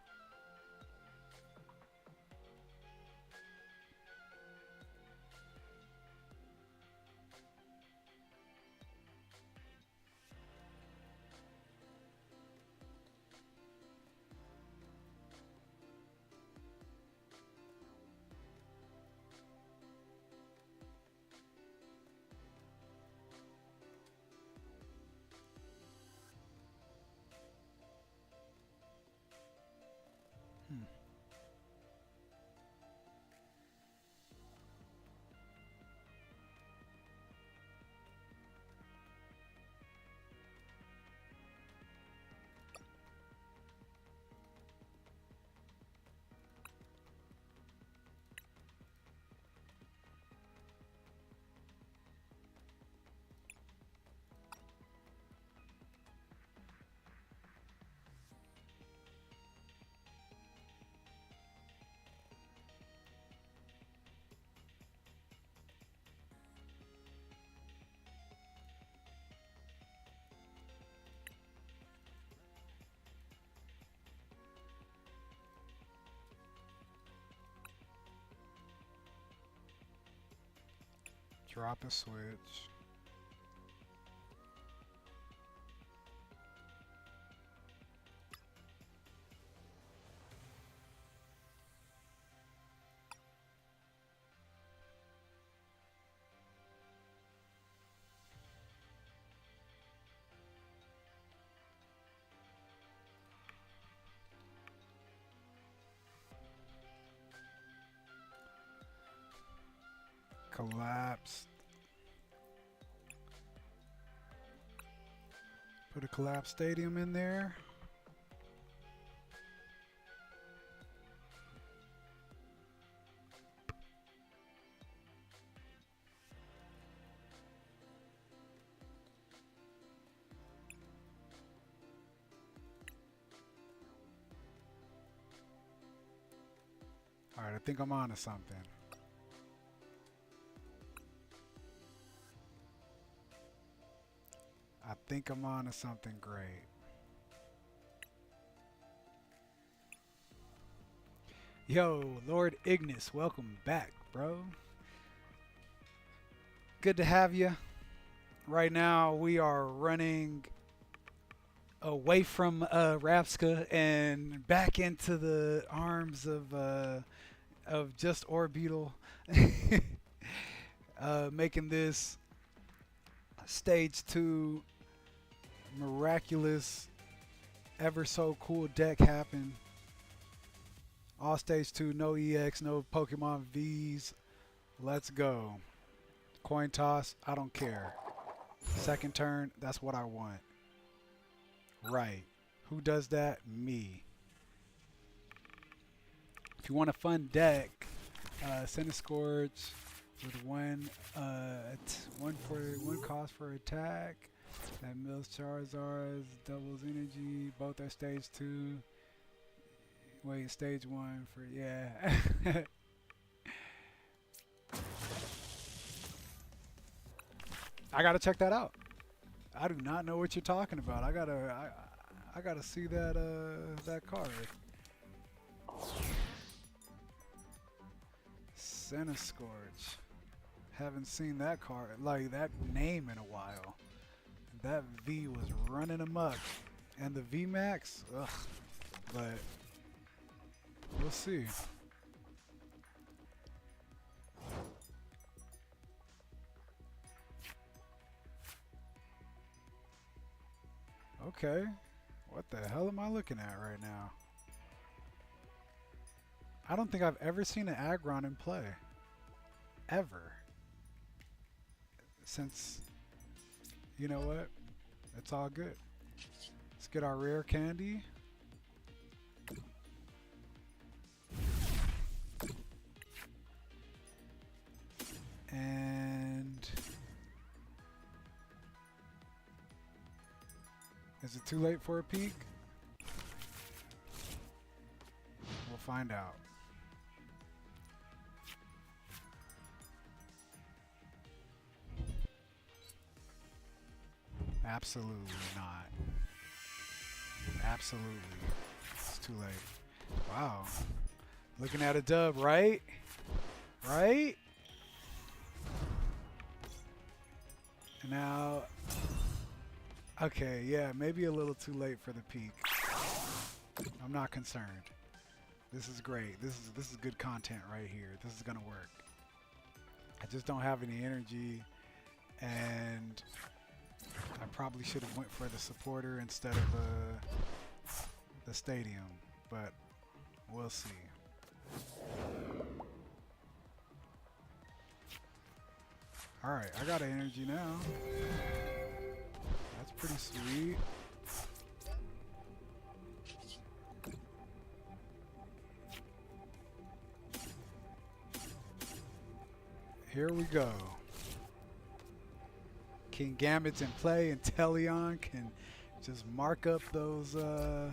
Drop a switch. Collapse. Put a collapsed stadium in there. All right, I think I'm on to something. I think I'm on to something great. Yo, Lord Ignis, welcome back, bro. Good to have you. Right now, we are running away from Rabsa and back into the arms of just Orbettle, making this stage 2 miraculous, ever so cool deck happen. All stage 2, no EX, no Pokemon Vs. Let's go. Coin toss, I don't care. Second turn, that's what I want. Right. Who does that? Me. If you want a fun deck, send a Scourge with one cost for attack. That mills Charizards, doubles energy. Both are stage 2. Wait, stage 1 for, yeah. I gotta check that out. I do not know what you're talking about. I gotta see that that card. Scorch. Haven't seen that card, like that name, in a while. That V was running amok, and the V Max, ugh. But we'll see. Okay, what the hell am I looking at right now? I don't think I've ever seen an Aggron in play. Ever. Since, you know what? It's all good. Let's get our rare candy. And is it too late for a peek? We'll find out. Absolutely not. Absolutely. It's too late. Wow. Looking at a dub, right? Right? Now, okay, yeah, maybe a little too late for the peak. I'm not concerned. This is great. This is good content right here. This is gonna work. I just don't have any energy, and I probably should have went for the supporter instead of the stadium, but we'll see. All right, I got energy now. That's pretty sweet. Here we go. King Gambit's in play, and Teleon can just mark up those the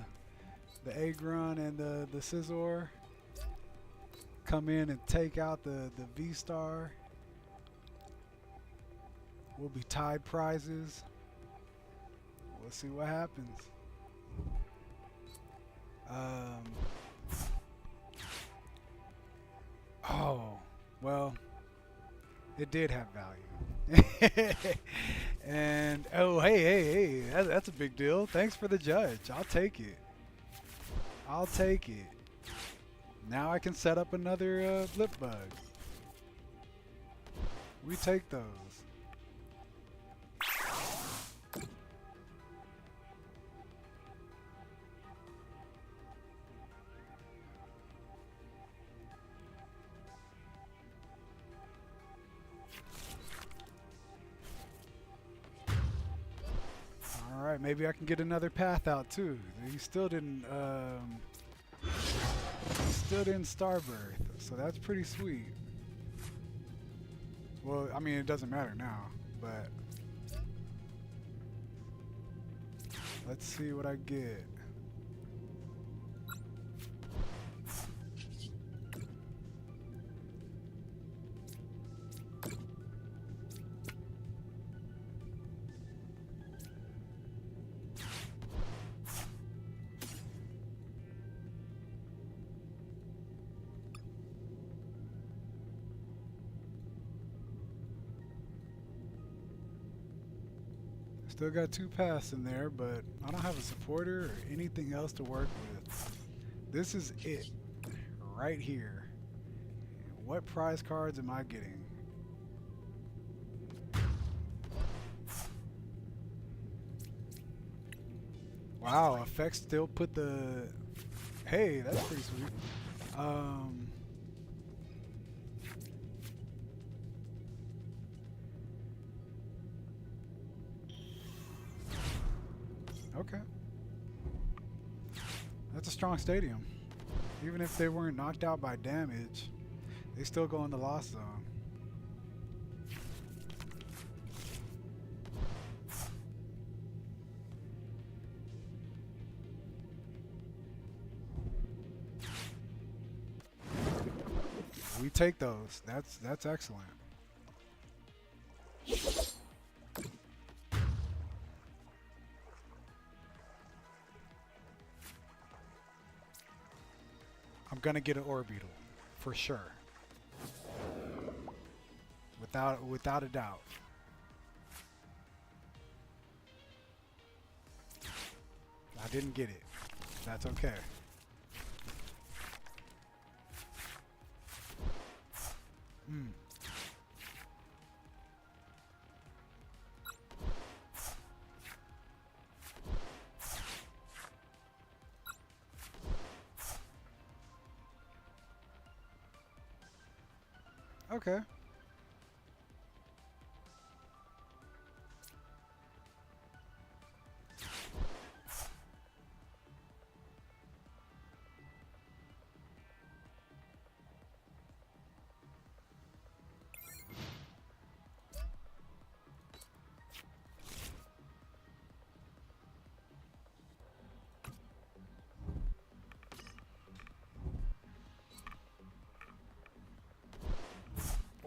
Aggron and the Scizor. Come in and take out the V-Star. Will be tied prizes. We'll see what happens. Oh, well, it did have value. And, oh, hey, that's a big deal. Thanks for the judge. I'll take it. I'll take it. Now I can set up another blip bug. We take those. Alright, maybe I can get another path out too. He still didn't Starbirth, so that's pretty sweet. Well, I mean, it doesn't matter now, but let's see what I get. Still got 2 paths in there, but I don't have a supporter or anything else to work with. This is it, right here. What prize cards am I getting? Wow, effects still put the... Hey, that's pretty sweet. Okay. That's a strong stadium. Even if they weren't knocked out by damage, they still go in the loss zone. We take those. That's excellent. I'm gonna get an Orbeetle, for sure. Without a doubt. I didn't get it. That's okay. Hmm. Okay.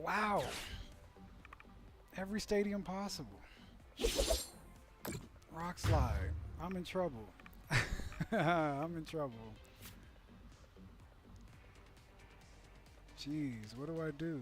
Wow. Every stadium possible. Rock slide. I'm in trouble. I'm in trouble. Jeez, what do I do?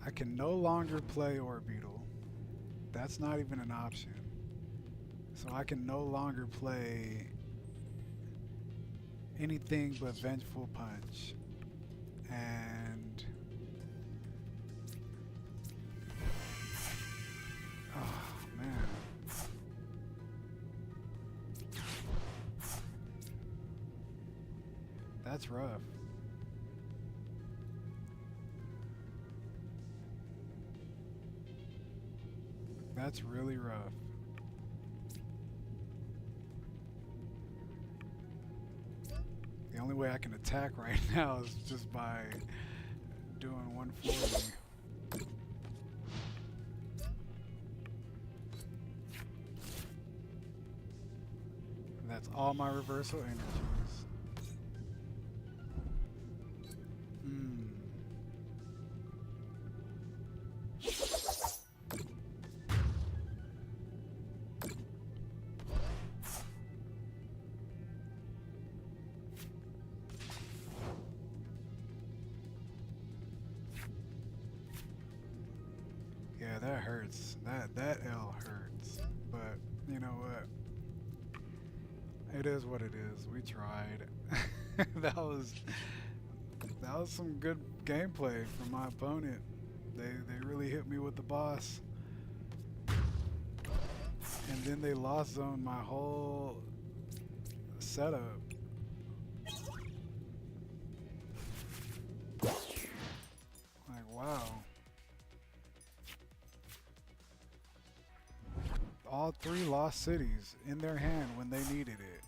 I can no longer play Orbeetle. That's not even an option. So I can no longer play anything but Vengeful Punch. And oh man. That's rough. That's really rough. The only way I can attack right now is just by doing 140. And that's all my reversal energies. Yeah, that hurts. That L hurts. But you know what? It is what it is. We tried. that was some good gameplay from my opponent. They really hit me with the boss. And then they lost zone my whole setup. Like, wow. All three lost cities in their hand when they needed it.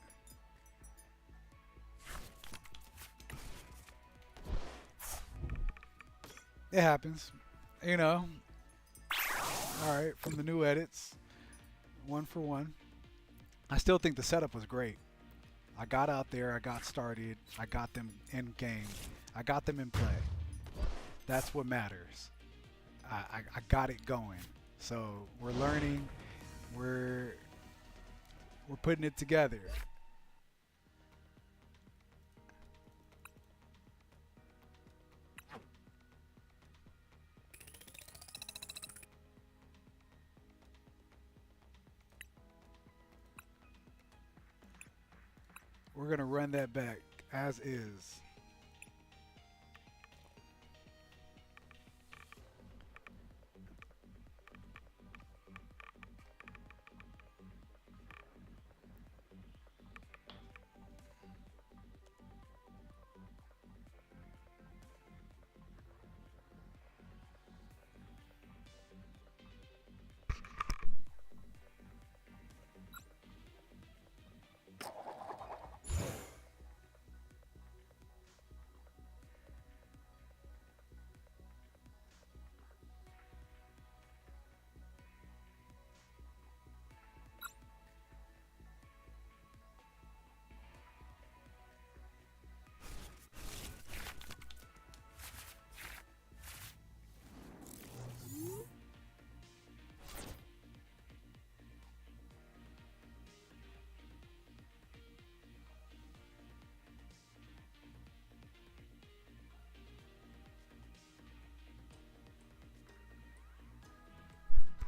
It happens, you know. All right, from the new edits, 1-for-1. I still think the setup was great. I got out there, I got started, I got them in game, I got them in play. That's what matters. I got it going. So we're learning, we're putting it together. We're gonna run that back as is.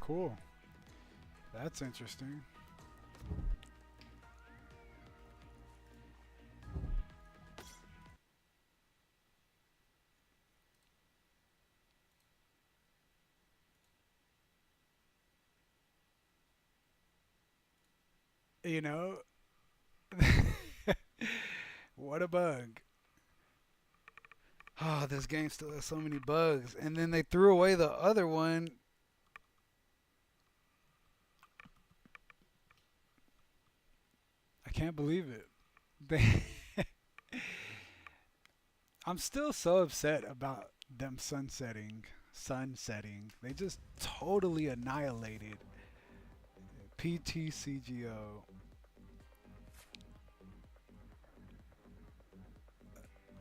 cool. That's interesting. You know, what a bug. Oh, this game still has so many bugs. And then they threw away the other one. I can't believe it. They I'm still so upset about them sunsetting. They just totally annihilated PTCGO.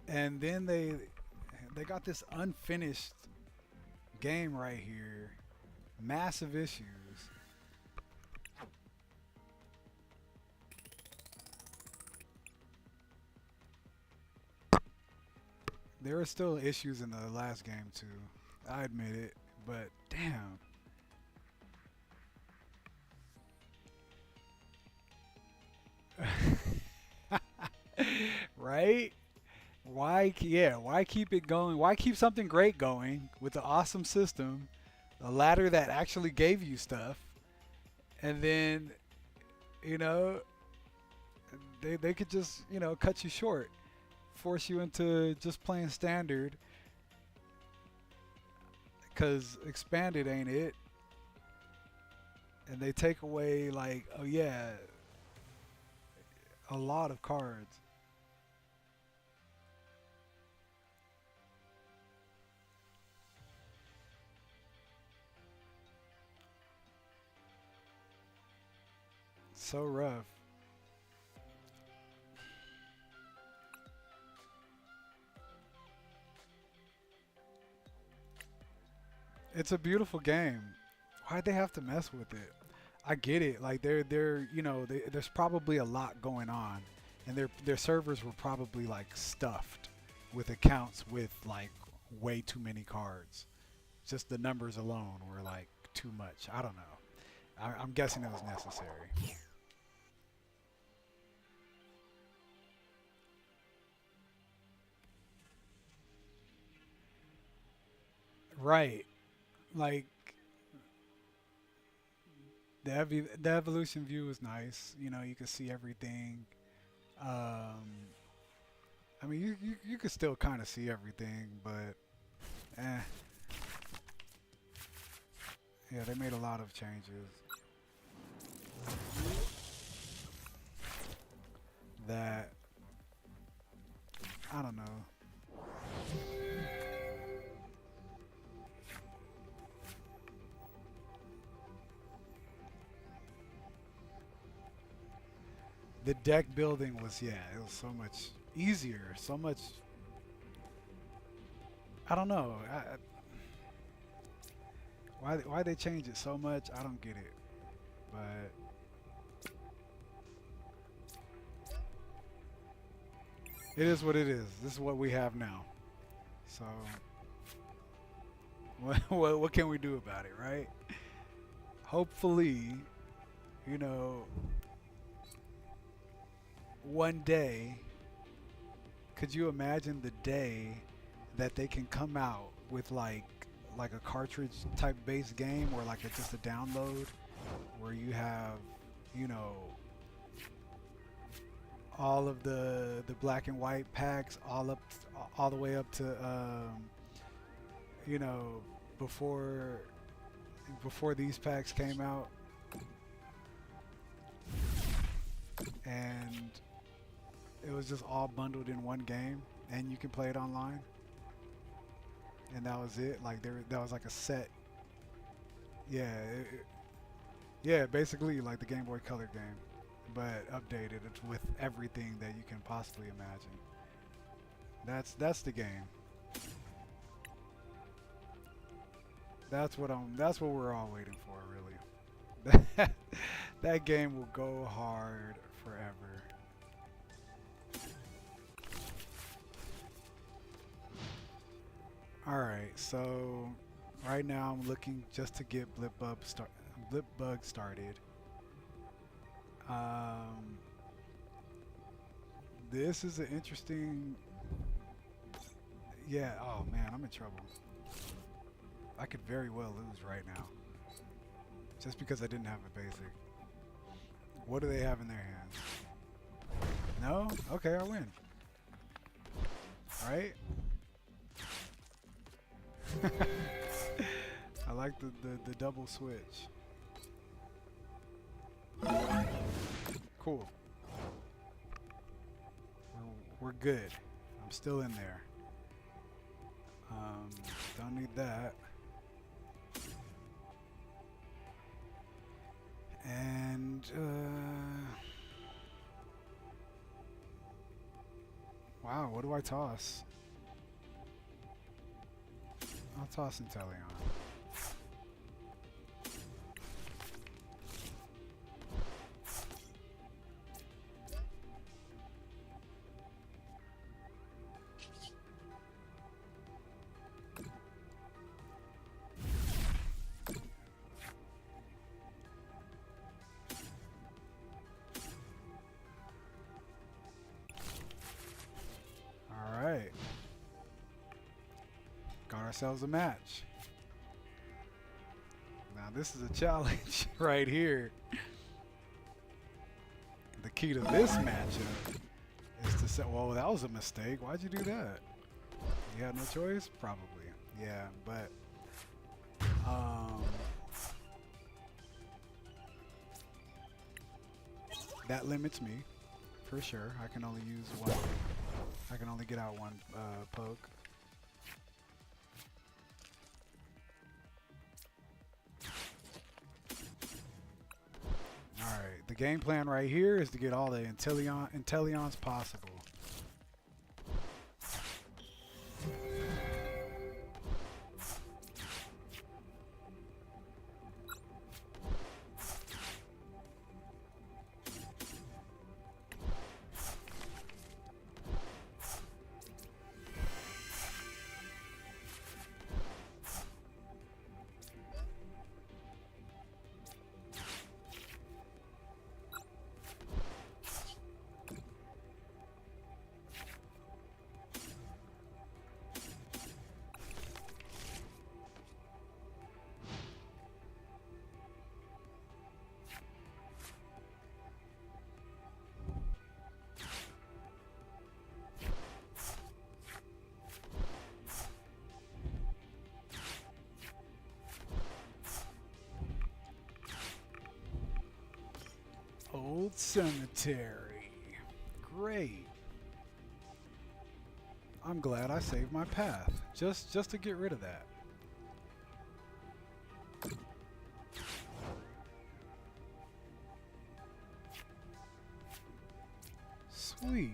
And then they got this unfinished game right here. Massive issues. There were still issues in the last game too. I admit it, but damn. Right? Why? Yeah. Why keep it going? Why keep something great going with an awesome system, a ladder that actually gave you stuff, and then you know they could just cut you short, force you into just playing standard, cause expanded ain't it, and they take away like oh yeah a lot of cards. So rough. It's a beautiful game. Why'd they have to mess with it? I get it. Like there's probably a lot going on, and their servers were probably like stuffed with accounts with like way too many cards. Just the numbers alone were like too much. I don't know. I'm guessing it was necessary. Right. Like the evolution view is nice. You can see everything. Um, I mean, you can still kind of see everything, but eh. Yeah, they made a lot of changes that I don't know. The deck building was it was so much easier, so much. I don't know. Why they change it so much? I don't get it. But it is what it is. This is what we have now. So what can we do about it, right? Hopefully, you know, one day, could you imagine the day that they can come out with like a cartridge type based game or like just a download where you have, you know, all of the black and white packs all the way up to you know before these packs came out, and it was just all bundled in one game and you can play it online, and that was it. Like that was like a set. Yeah, yeah, basically like the Game Boy Color game, but updated with everything that you can possibly imagine. That's the game. That's what we're all waiting for, really. That game will go hard forever. All right, so Right now, I'm looking just to get Blip Bug started. This is an interesting. Yeah. Oh man, I'm in trouble. I could very well lose right now, just because I didn't have a basic. What do they have in their hands? No? Okay, I win. Right? I like the double switch. Cool. We're good. I'm still in there. Don't need that. And wow, what do I toss? I'll toss Inteleon. Alright. Got ourselves a match. Now this is a challenge right here. The key to this matchup is to say, well, that was a mistake. Why'd you do that? You had no choice? Probably. Yeah, but that limits me for sure. I can only use one. I can only get out one poke. Alright, the game plan right here is to get all the Inteleons possible. Old cemetery. Great. I'm glad I saved my path. Just to get rid of that. Sweet.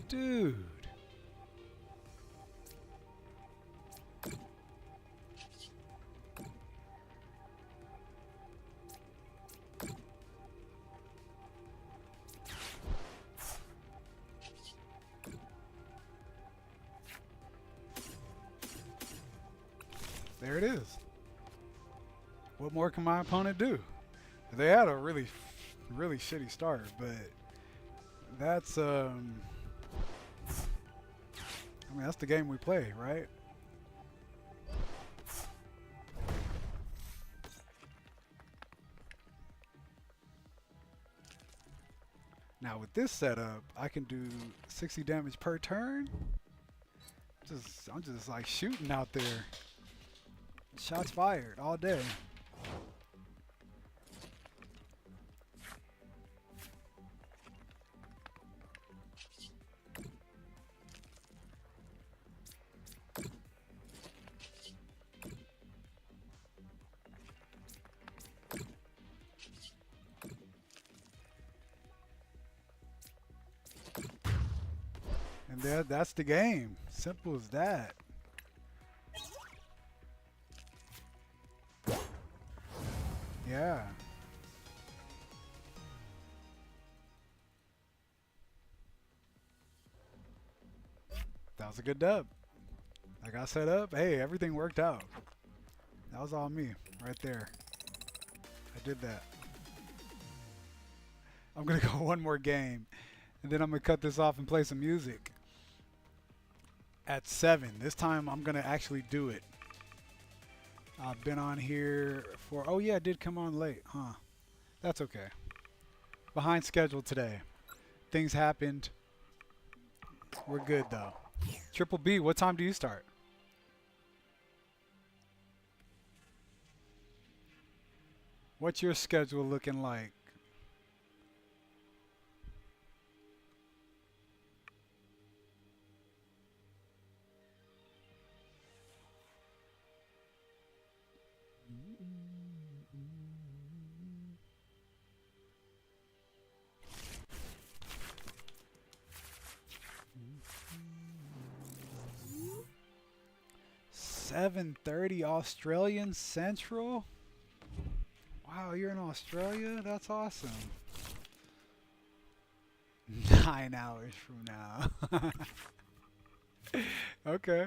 Dude. There it is. What more can my opponent do? They had a really shitty start, but that's I mean, that's the game we play, right? Now with this setup, I can do 60 damage per turn. I'm just like shooting out there. Shots fired all day. And that's the game. Simple as that. Yeah. That was a good dub. I got set up. Hey, everything worked out. That was all me right there. I did that. I'm going to go one more game. And then I'm going to cut this off and play some music. At 7. This time I'm going to actually do it. I've been on here for... Oh, yeah, I did come on late. Huh. That's okay. Behind schedule today. Things happened. We're good, though. Triple B, what time do you start? What's your schedule looking like? $7:30 Australian Central. Wow, you're in Australia? That's awesome. 9 hours from now. Okay.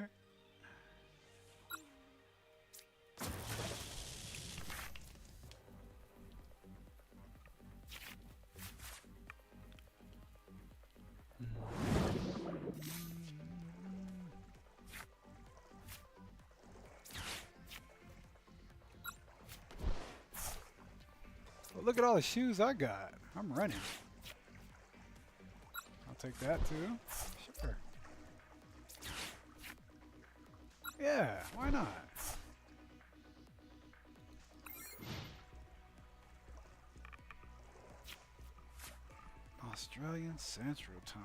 Well, look at all the shoes I got. I'm running. I'll take that too. Sure. Yeah, why not? Australian Central Time.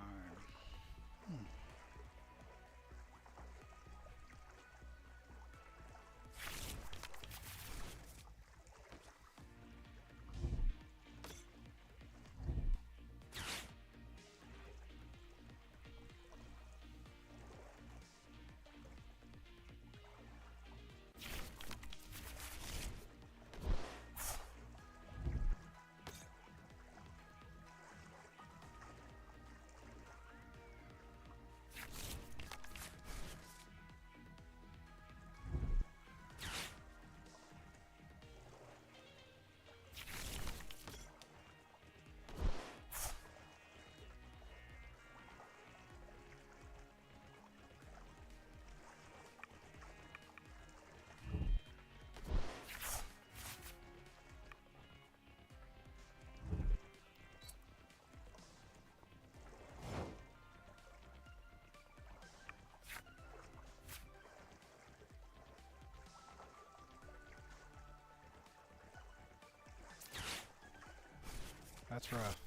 That's rough.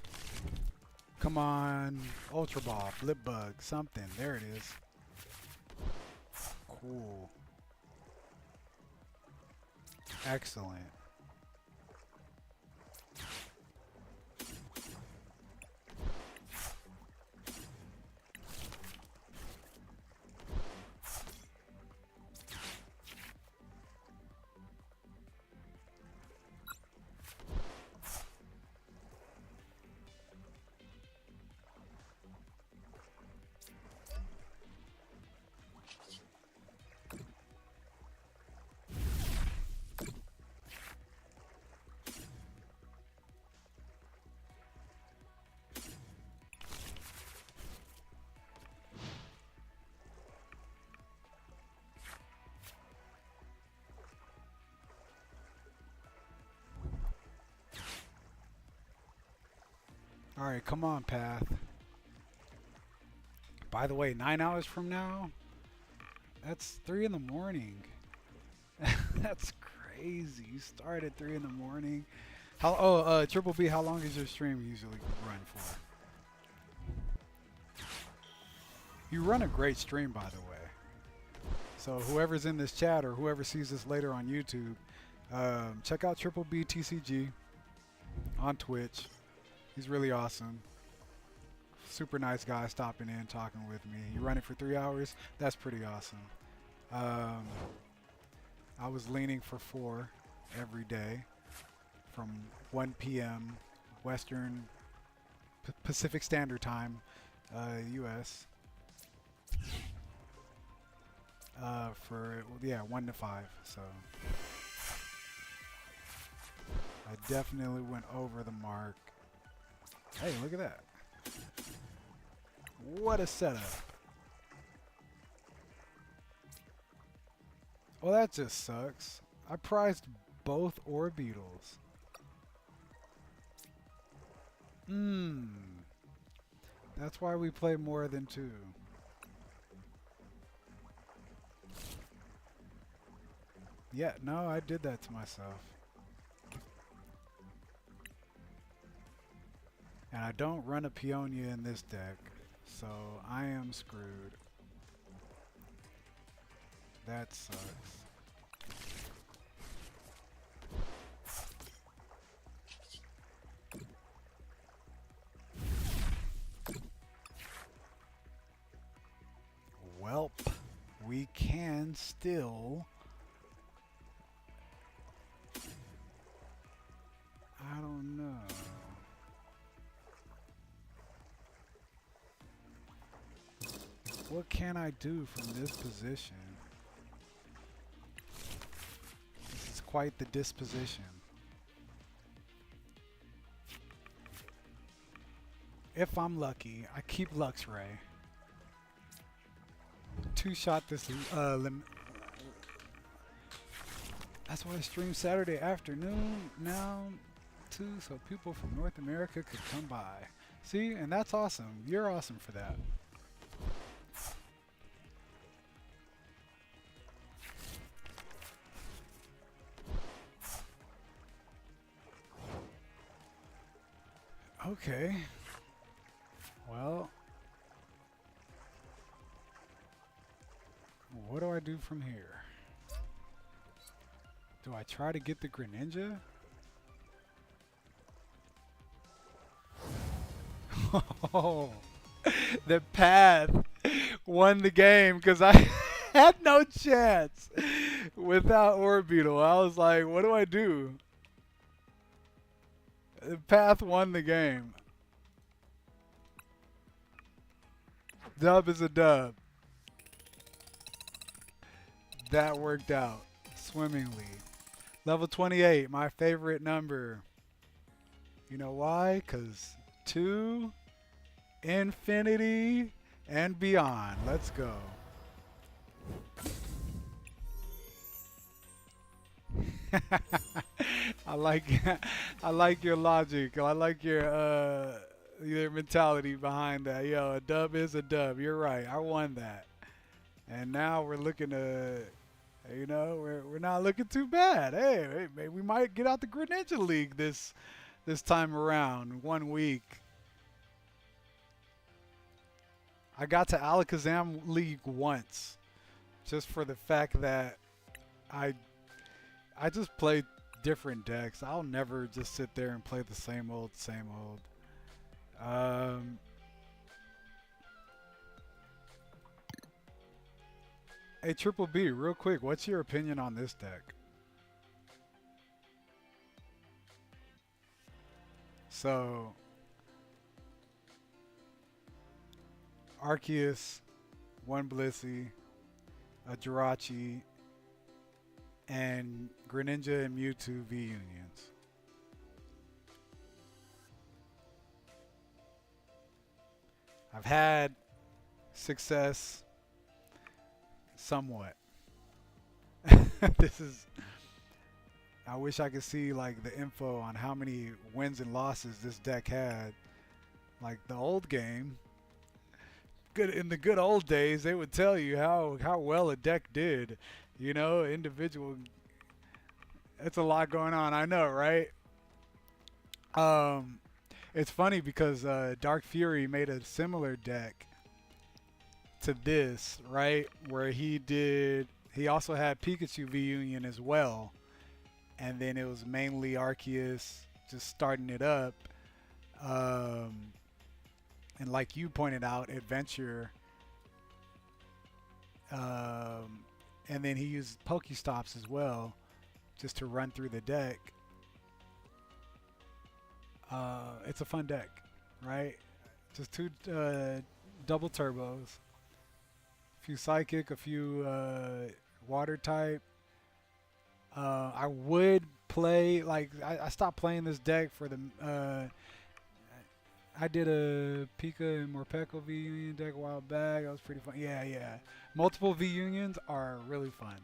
Come on. Ultra Ball, Flip Bug, something. There it is. Cool. Excellent. All right, come on, Path. By the way, 9 hours from now, that's 3 in the morning. That's crazy. You start at 3 in the morning. Triple B, how long does your stream usually run for? You run a great stream, by the way. So whoever's in this chat or whoever sees this later on YouTube, check out Triple B TCG on Twitch. He's really awesome. Super nice guy stopping in, talking with me. You run it for 3 hours? That's pretty awesome. I was leaning for 4 every day from 1 p.m. Western Pacific Standard Time, U.S. for yeah 1 to 5. So I definitely went over the mark. Hey, look at that! What a setup! Well, that just sucks. I prized both Orbettles. That's why we play more than two. Yeah, no, I did that to myself. And I don't run a Peonia in this deck, so I am screwed. That sucks. Welp, we can still... I don't know. What can I do from this position? This is quite the disposition. If I'm lucky, I keep Luxray. Two-shot this that's why I stream Saturday afternoon now too, so people from North America could come by. See, and that's awesome. You're awesome for that. Okay. Well, what do I do from here? Do I try to get the Greninja? Oh, the path won the game because I had no chance without Orbeetle. I was like, what do I do? The path won the game. Dub is a dub. That worked out swimmingly. Level 28, my favorite number. You know why? Because 2, infinity, and beyond. Let's go. I like your logic. I like your mentality behind that. Yo, a dub is a dub. You're right. I won that. And now we're looking to, you know, we're not looking too bad. Hey, maybe we might get out the Greninja League this time around. 1 week. I got to Alakazam League once, just for the fact that I just play different decks. I'll never just sit there and play the same old, same old. Hey, Triple B, real quick, what's your opinion on this deck? So, Arceus, 1 Blissey, a Jirachi, and Greninja and Mewtwo V Unions. I've had success somewhat. This is... I wish I could see like the info on how many wins and losses this deck had. Like the old game, good in the good old days, they would tell you how well a deck did. You know, individual. It's a lot going on. I know, right? It's funny because Dark Fury made a similar deck to this, right? Where he also had Pikachu V Union as well. And then it was mainly Arceus just starting it up. And like you pointed out, Adventure. And then he used Pokestops as well, just to run through the deck. It's a fun deck, right? Just 2 double turbos. few psychic, a few water type. I would play like I stopped playing this deck for the. I did a Pika and Morpeko V Union deck a while back. That was pretty fun. Yeah, yeah. Multiple V Unions are really fun.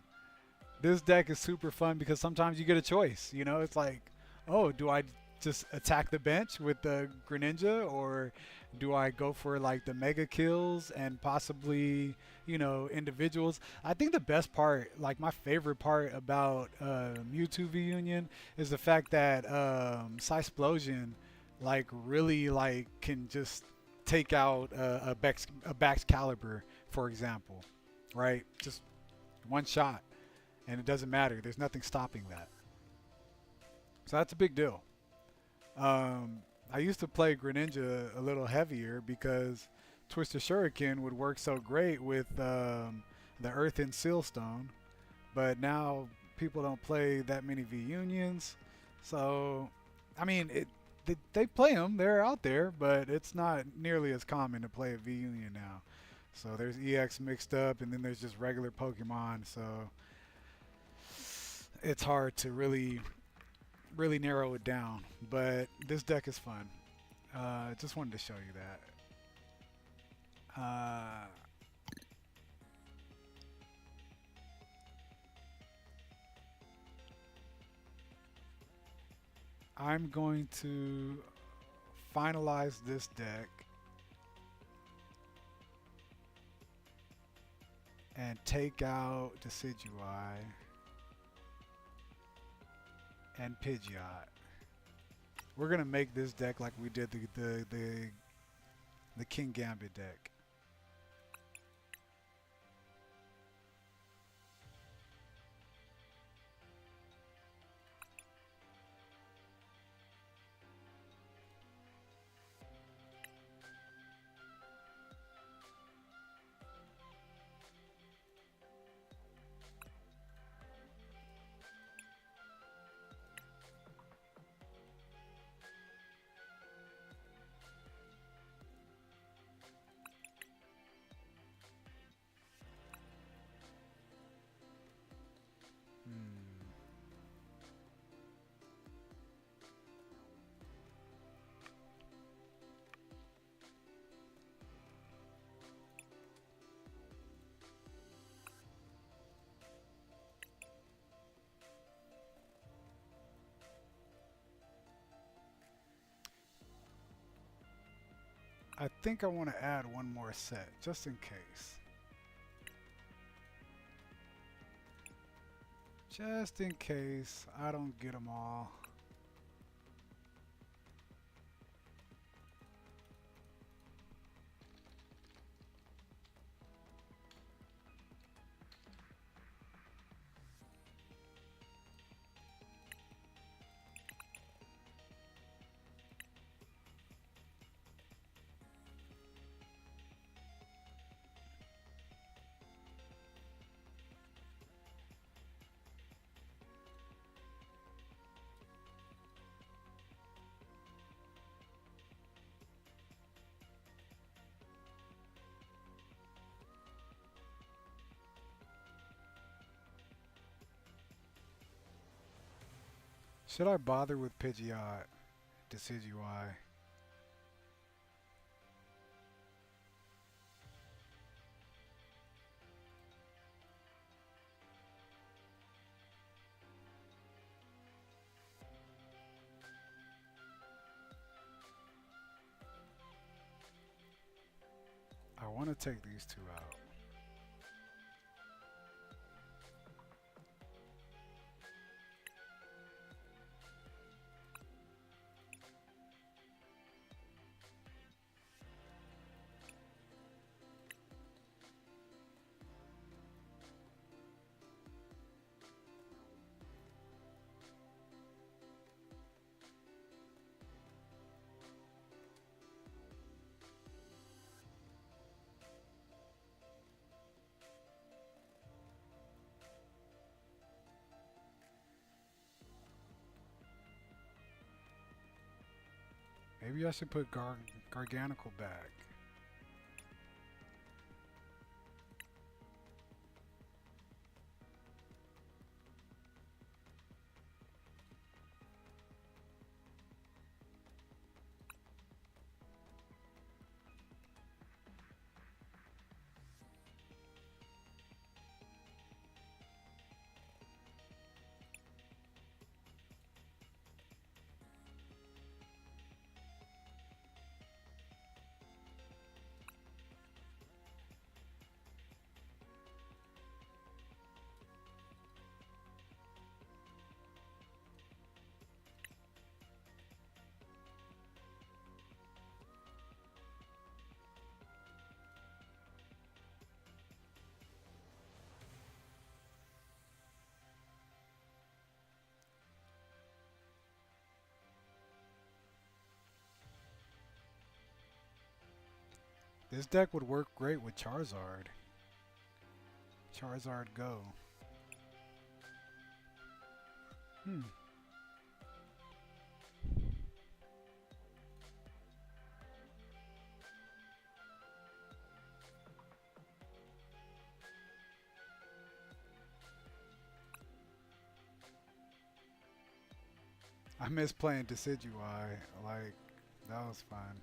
This deck is super fun because sometimes you get a choice. You know, it's like, oh, do I just attack the bench with the Greninja, or do I go for like the mega kills and possibly, you know, individuals? I think the best part, like my favorite part about Mewtwo V Union, is the fact that Cysplosion, like really like can just take out a Bax Caliber, for example, right? Just one shot, and it doesn't matter. There's nothing stopping that. So that's a big deal. I used to play Greninja a little heavier because Twister Shuriken would work so great with the Earth and Sealstone, but now people don't play that many V Unions. So, I mean, they play them, they're out there, but it's not nearly as common to play a V Union now. So there's EX mixed up, and then there's just regular Pokemon. So it's hard to really narrow it down, but this deck is fun. Just wanted to show you that. I'm going to finalize this deck and take out Decidueye and Pidgeot. We're gonna make this deck like we did the King Gambit deck. I think I want to add one more set, just in case. Just in case I don't get them all. Should I bother with Pidgeot, Decidueye? I want to take these two out. Maybe I should put Garganical back. This deck would work great with Charizard. Charizard Go. Hmm. I miss playing Decidueye. Like, that was fun.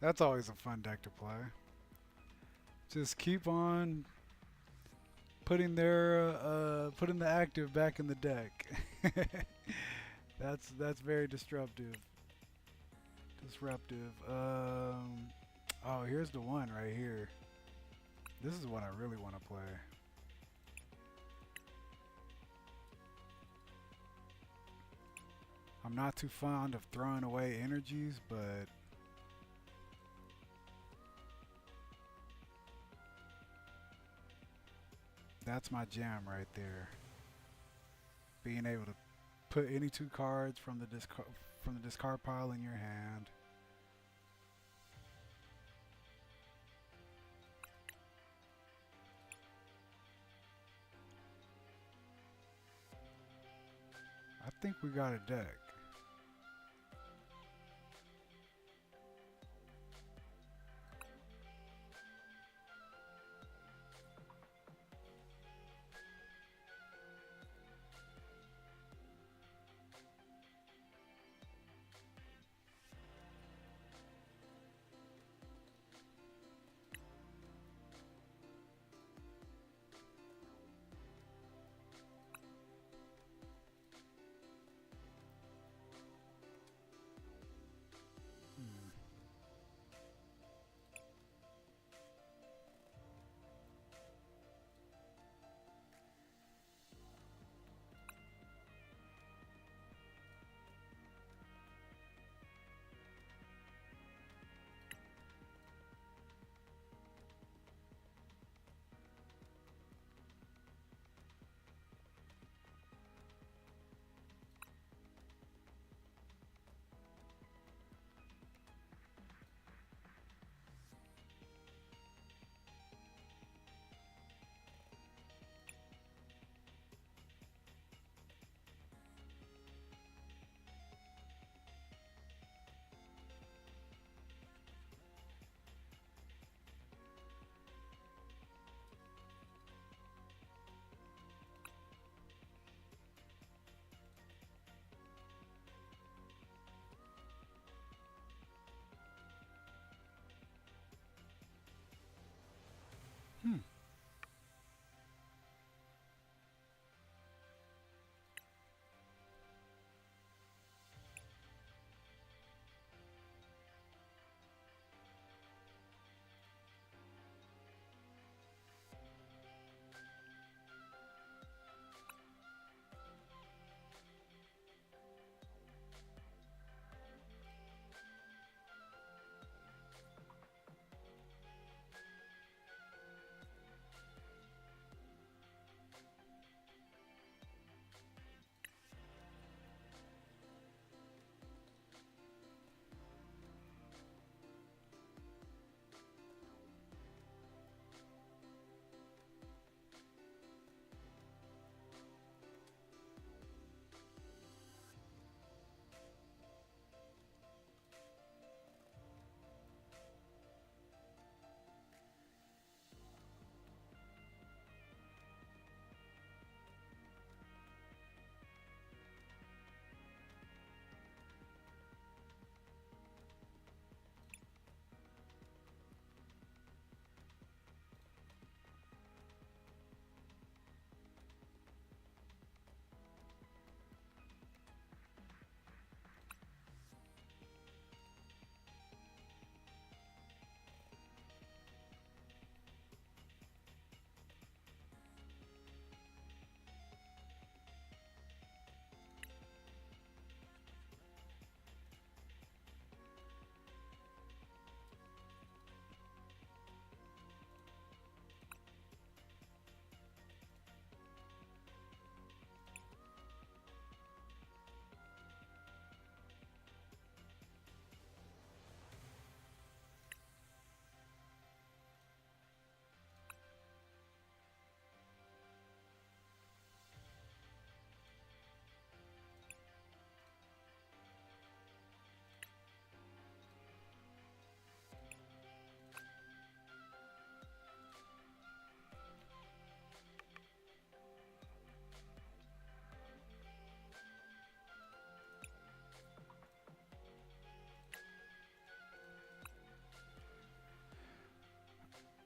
That's always a fun deck to play. Just keep on putting the active back in the deck. That's very disruptive. Disruptive. Oh, here's the one right here. This is what I really want to play. I'm not too fond of throwing away energies, but that's my jam right there. Being able to put any two cards from the discard pile in your hand. I think we got a deck.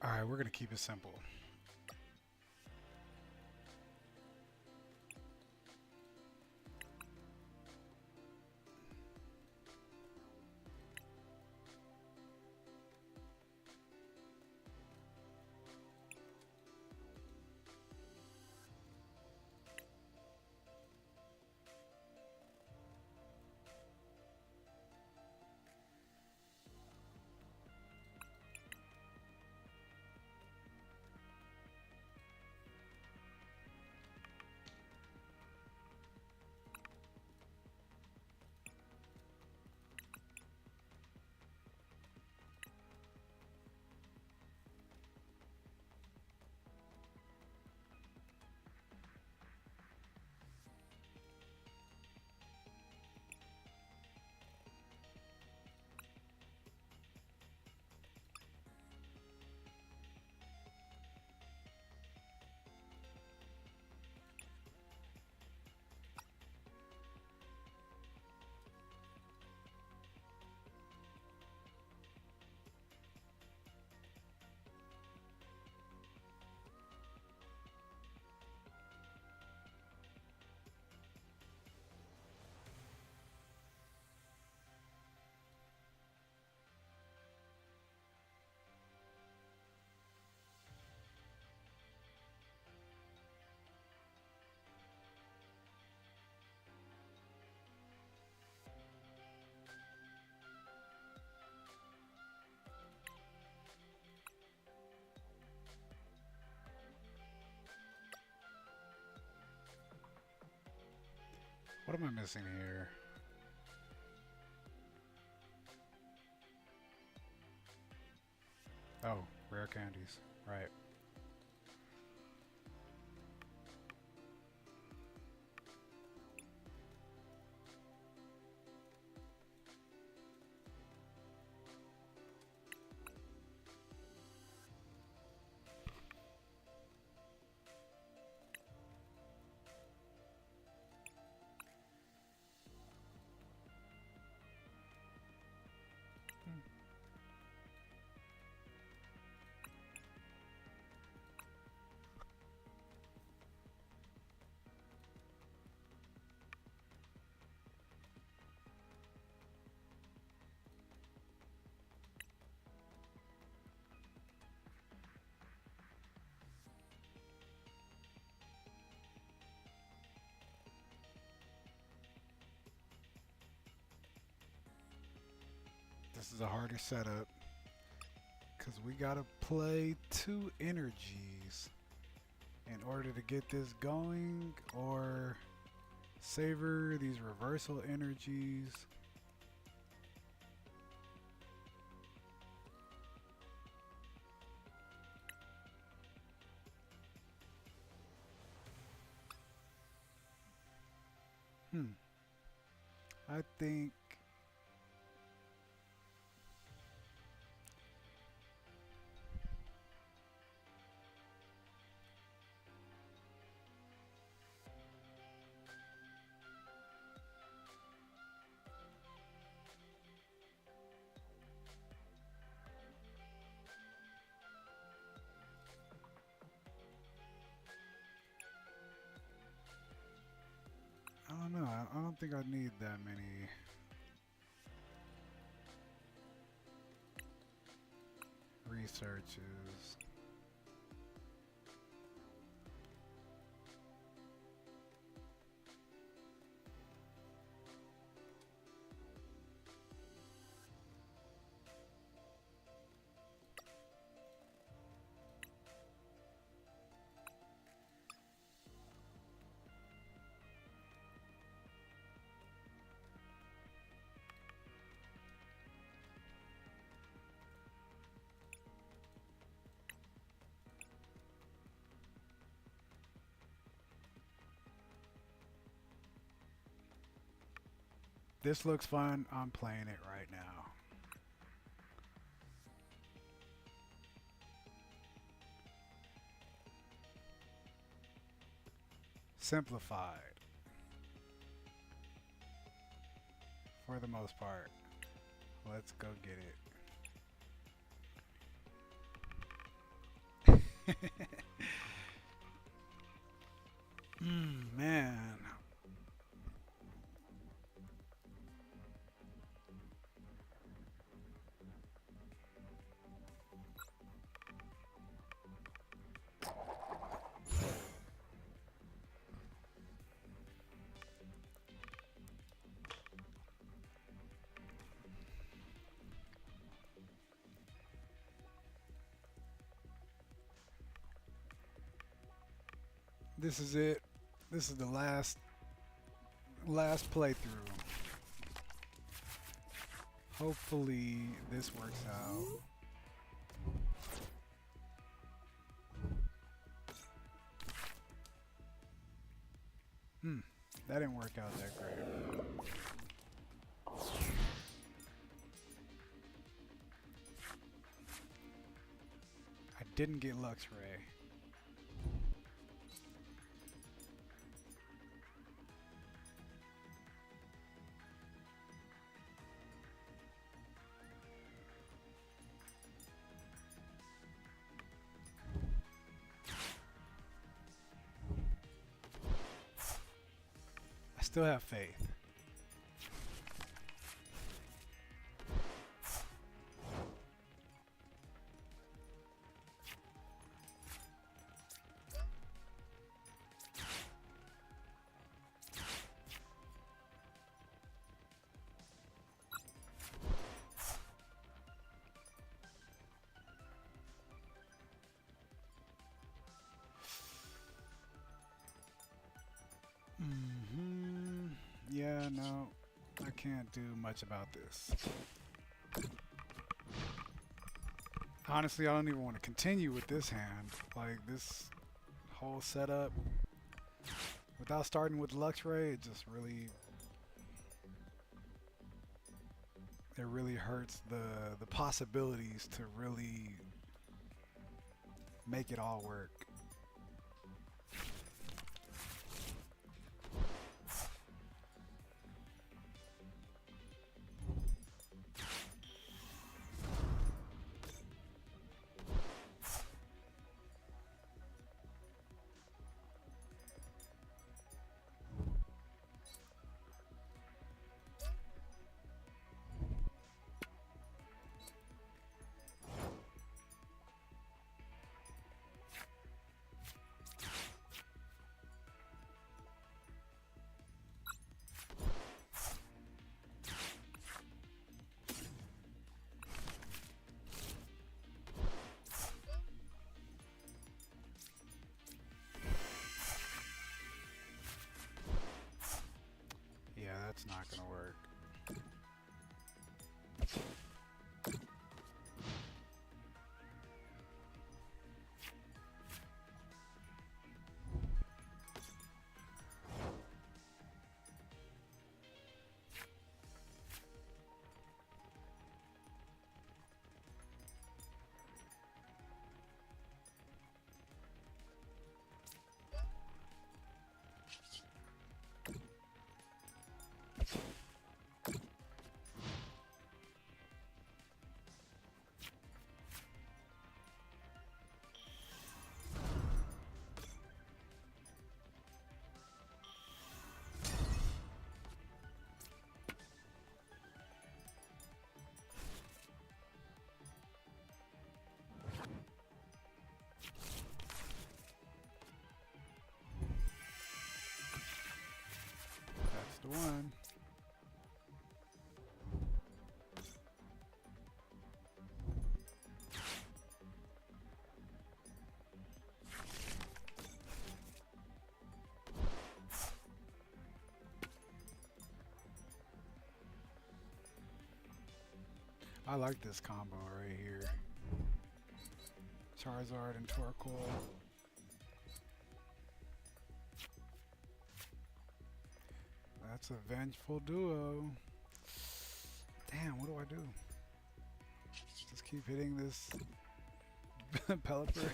Alright, we're gonna keep it simple. What am I missing here? Oh, rare candies. Right. This is a harder setup because we gotta play 2 energies in order to get this going, or savor these reversal energies. I think I don't know. I don't think I need that many researches. This looks fun. I'm playing it right now. Simplified. For the most part. Let's go get it. Man. This is it. This is the last playthrough. Hopefully this works out. That didn't work out that great. I didn't get Lux Ray. I still have faith. Yeah, no, I can't do much about this. Honestly, I don't even want to continue with this hand. Like, this whole setup, without starting with Luxray, it just really... It really hurts the possibilities to really make it all work. Yeah, that's not gonna work. That's the one. I like this combo right here. Charizard and Torkoal. That's a vengeful duo. Damn, what do I do? Just keep hitting this Pelipper.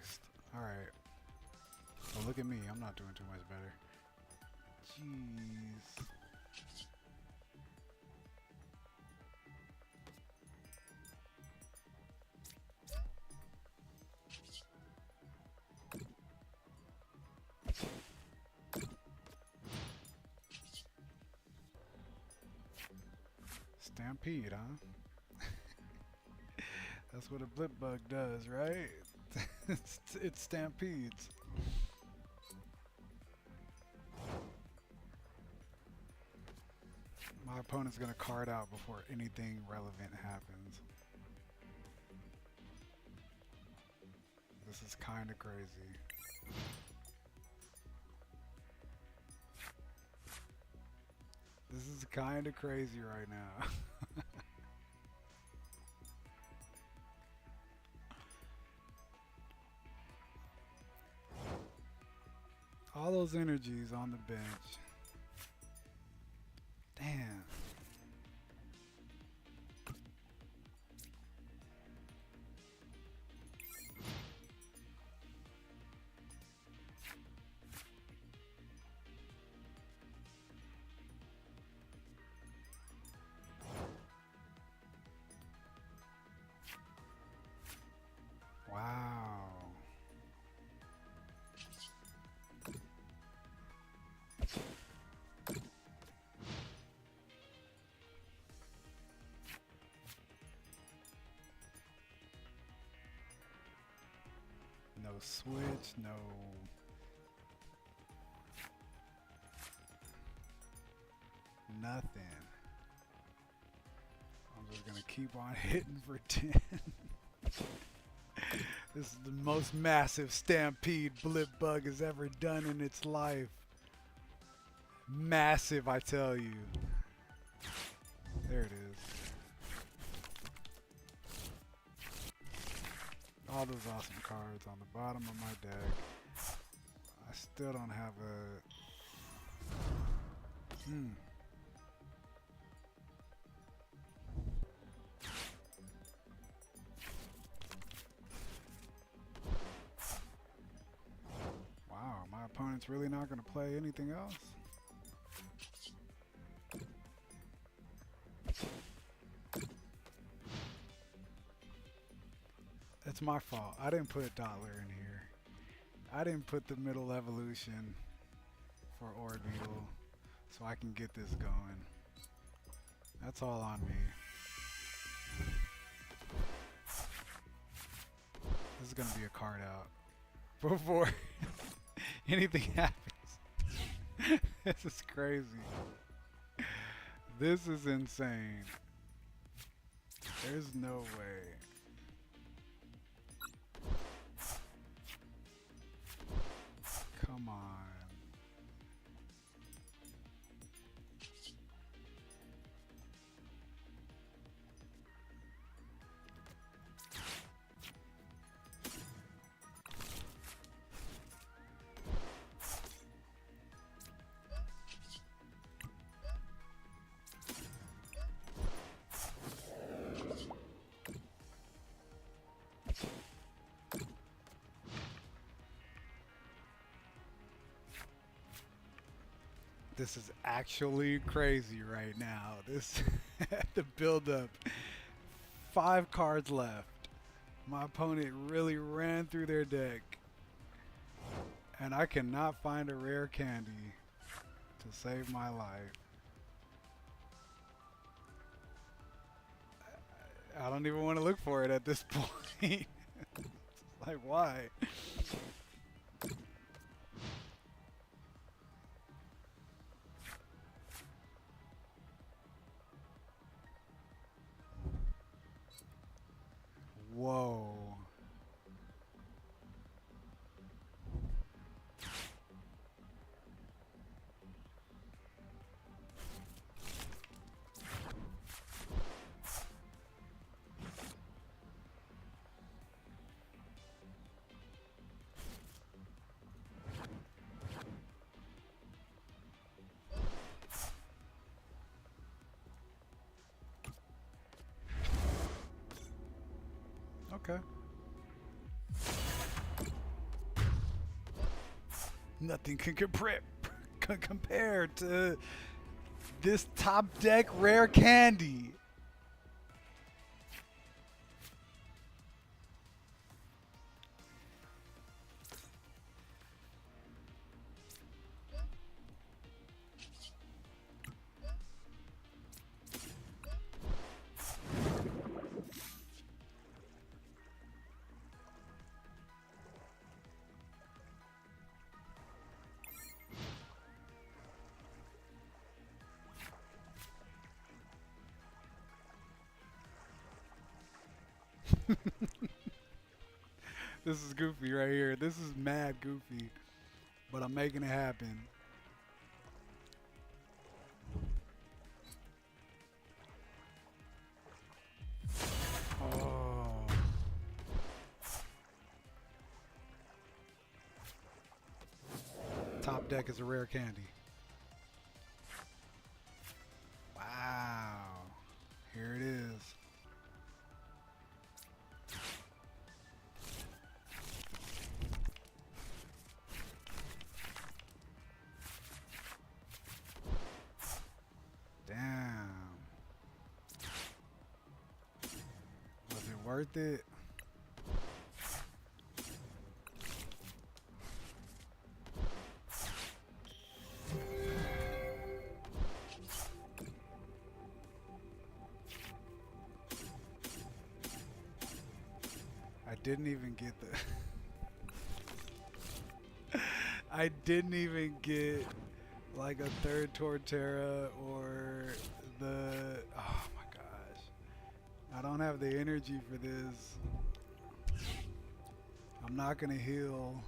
Christ. Alright. Well, look at me. I'm not doing too much better. Jeez. Stampede, huh? That's what a blip bug does, right? It stampedes. My opponent's gonna card out before anything relevant happens. This is kind of crazy. This is kind of crazy right now. All those energies on the bench. Damn. Wow. No switch, no. Nothing. I'm just gonna keep on hitting for 10. This is the most massive stampede blip bug has ever done in its life. Massive, I tell you. There it is. All those awesome cards on the bottom of my deck. I still don't have a... Wow, my opponent's really not going to play anything else? It's my fault. I didn't put Dottler in here. I didn't put the middle evolution for Orbettle so I can get this going. That's all on me. This is going to be a card out before anything happens. This is crazy. This is insane. There's no way. Come on. This is actually crazy right now. This the build up. 5 cards left. My opponent really ran through their deck. And I cannot find a rare candy to save my life. I don't even want to look for it at this point. Like, why? Whoa. Okay. Nothing can compare to this top deck rare candy. This is goofy right here. This is mad goofy, but I'm making it happen. Oh. Top deck is a rare candy. Wow. Here it is. Damn. Was it worth it? I didn't even get the I didn't even get like a third Torterra or the, oh my gosh. I don't have the energy for this. I'm not gonna heal.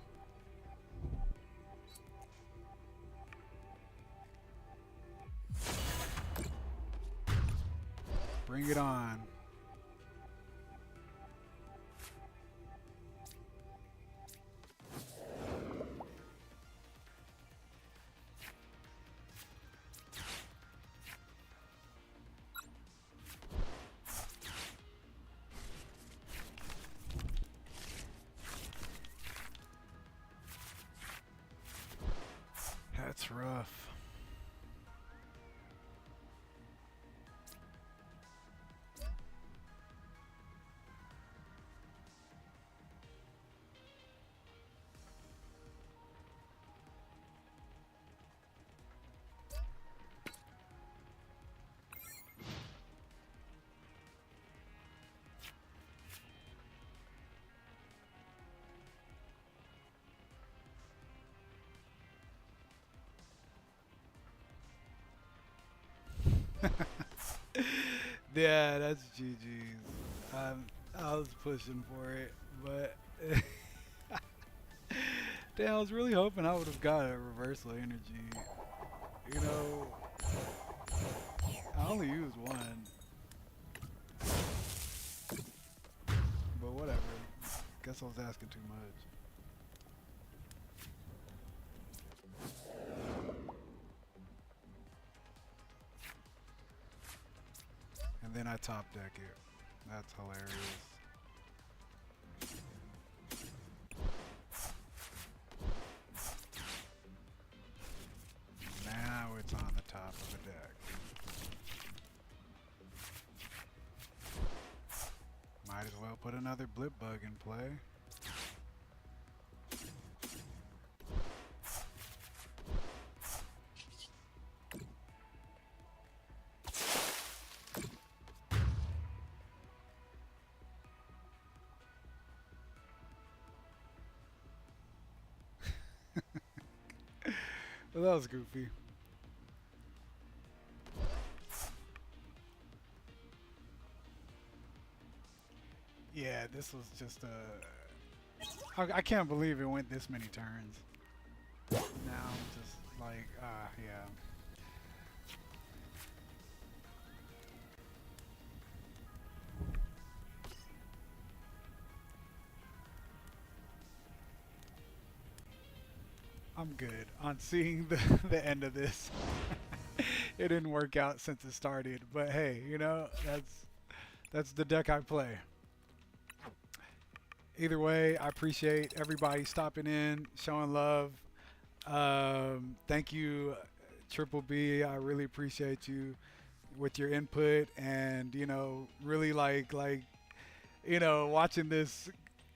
Bring it on. That's rough. Yeah, that's GG's. I was pushing for it, but damn, I was really hoping I would have got a reversal energy. You know, I only used one, but whatever. Guess I was asking too much. And then I top deck it. That's hilarious. Now it's on the top of the deck. Might as well put another blip bug in play. Well, that was goofy. Yeah, this was just a... I can't believe it went this many turns. Now I'm just like, yeah. I'm good on seeing the end of this. It didn't work out since it started, but hey, you know, that's the deck I play. Either way, I appreciate everybody stopping in, showing love. Thank you, Triple B. I really appreciate you with your input, and really watching this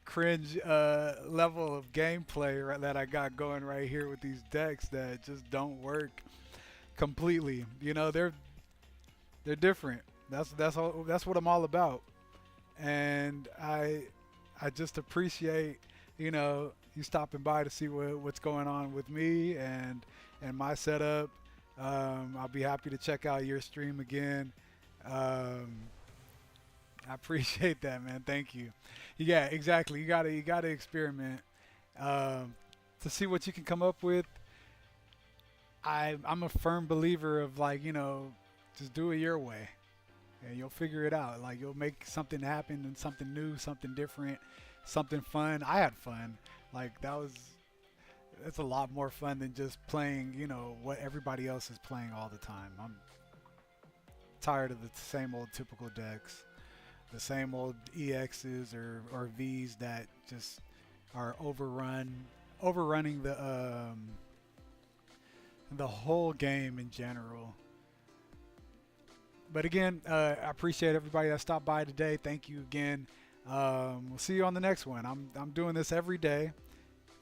cringe level of gameplay that I got going right here with these decks that just don't work completely. They're different. That's what I'm all about, and I just appreciate you stopping by to see what's going on with me and my setup. I'll be happy to check out your stream again. Um, I appreciate that, man. Thank you. Yeah, exactly. You gotta experiment um, to see what you can come up with. I'm a firm believer of just do it your way, and you'll figure it out. Like you'll make something happen and something new, something different, something fun. I had fun. Like that's a lot more fun than just playing, what everybody else is playing all the time. I'm tired of the same old typical decks, the same old EXs or Vs that just are overrunning the whole game in general. But again, I appreciate everybody that stopped by today. Thank you again. We'll see you on the next one. I'm doing this every day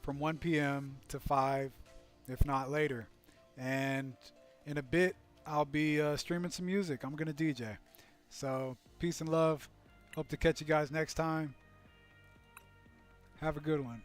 from 1 p.m. to 5, if not later. And in a bit, I'll be streaming some music. I'm going to DJ. So peace and love. Hope to catch you guys next time. Have a good one.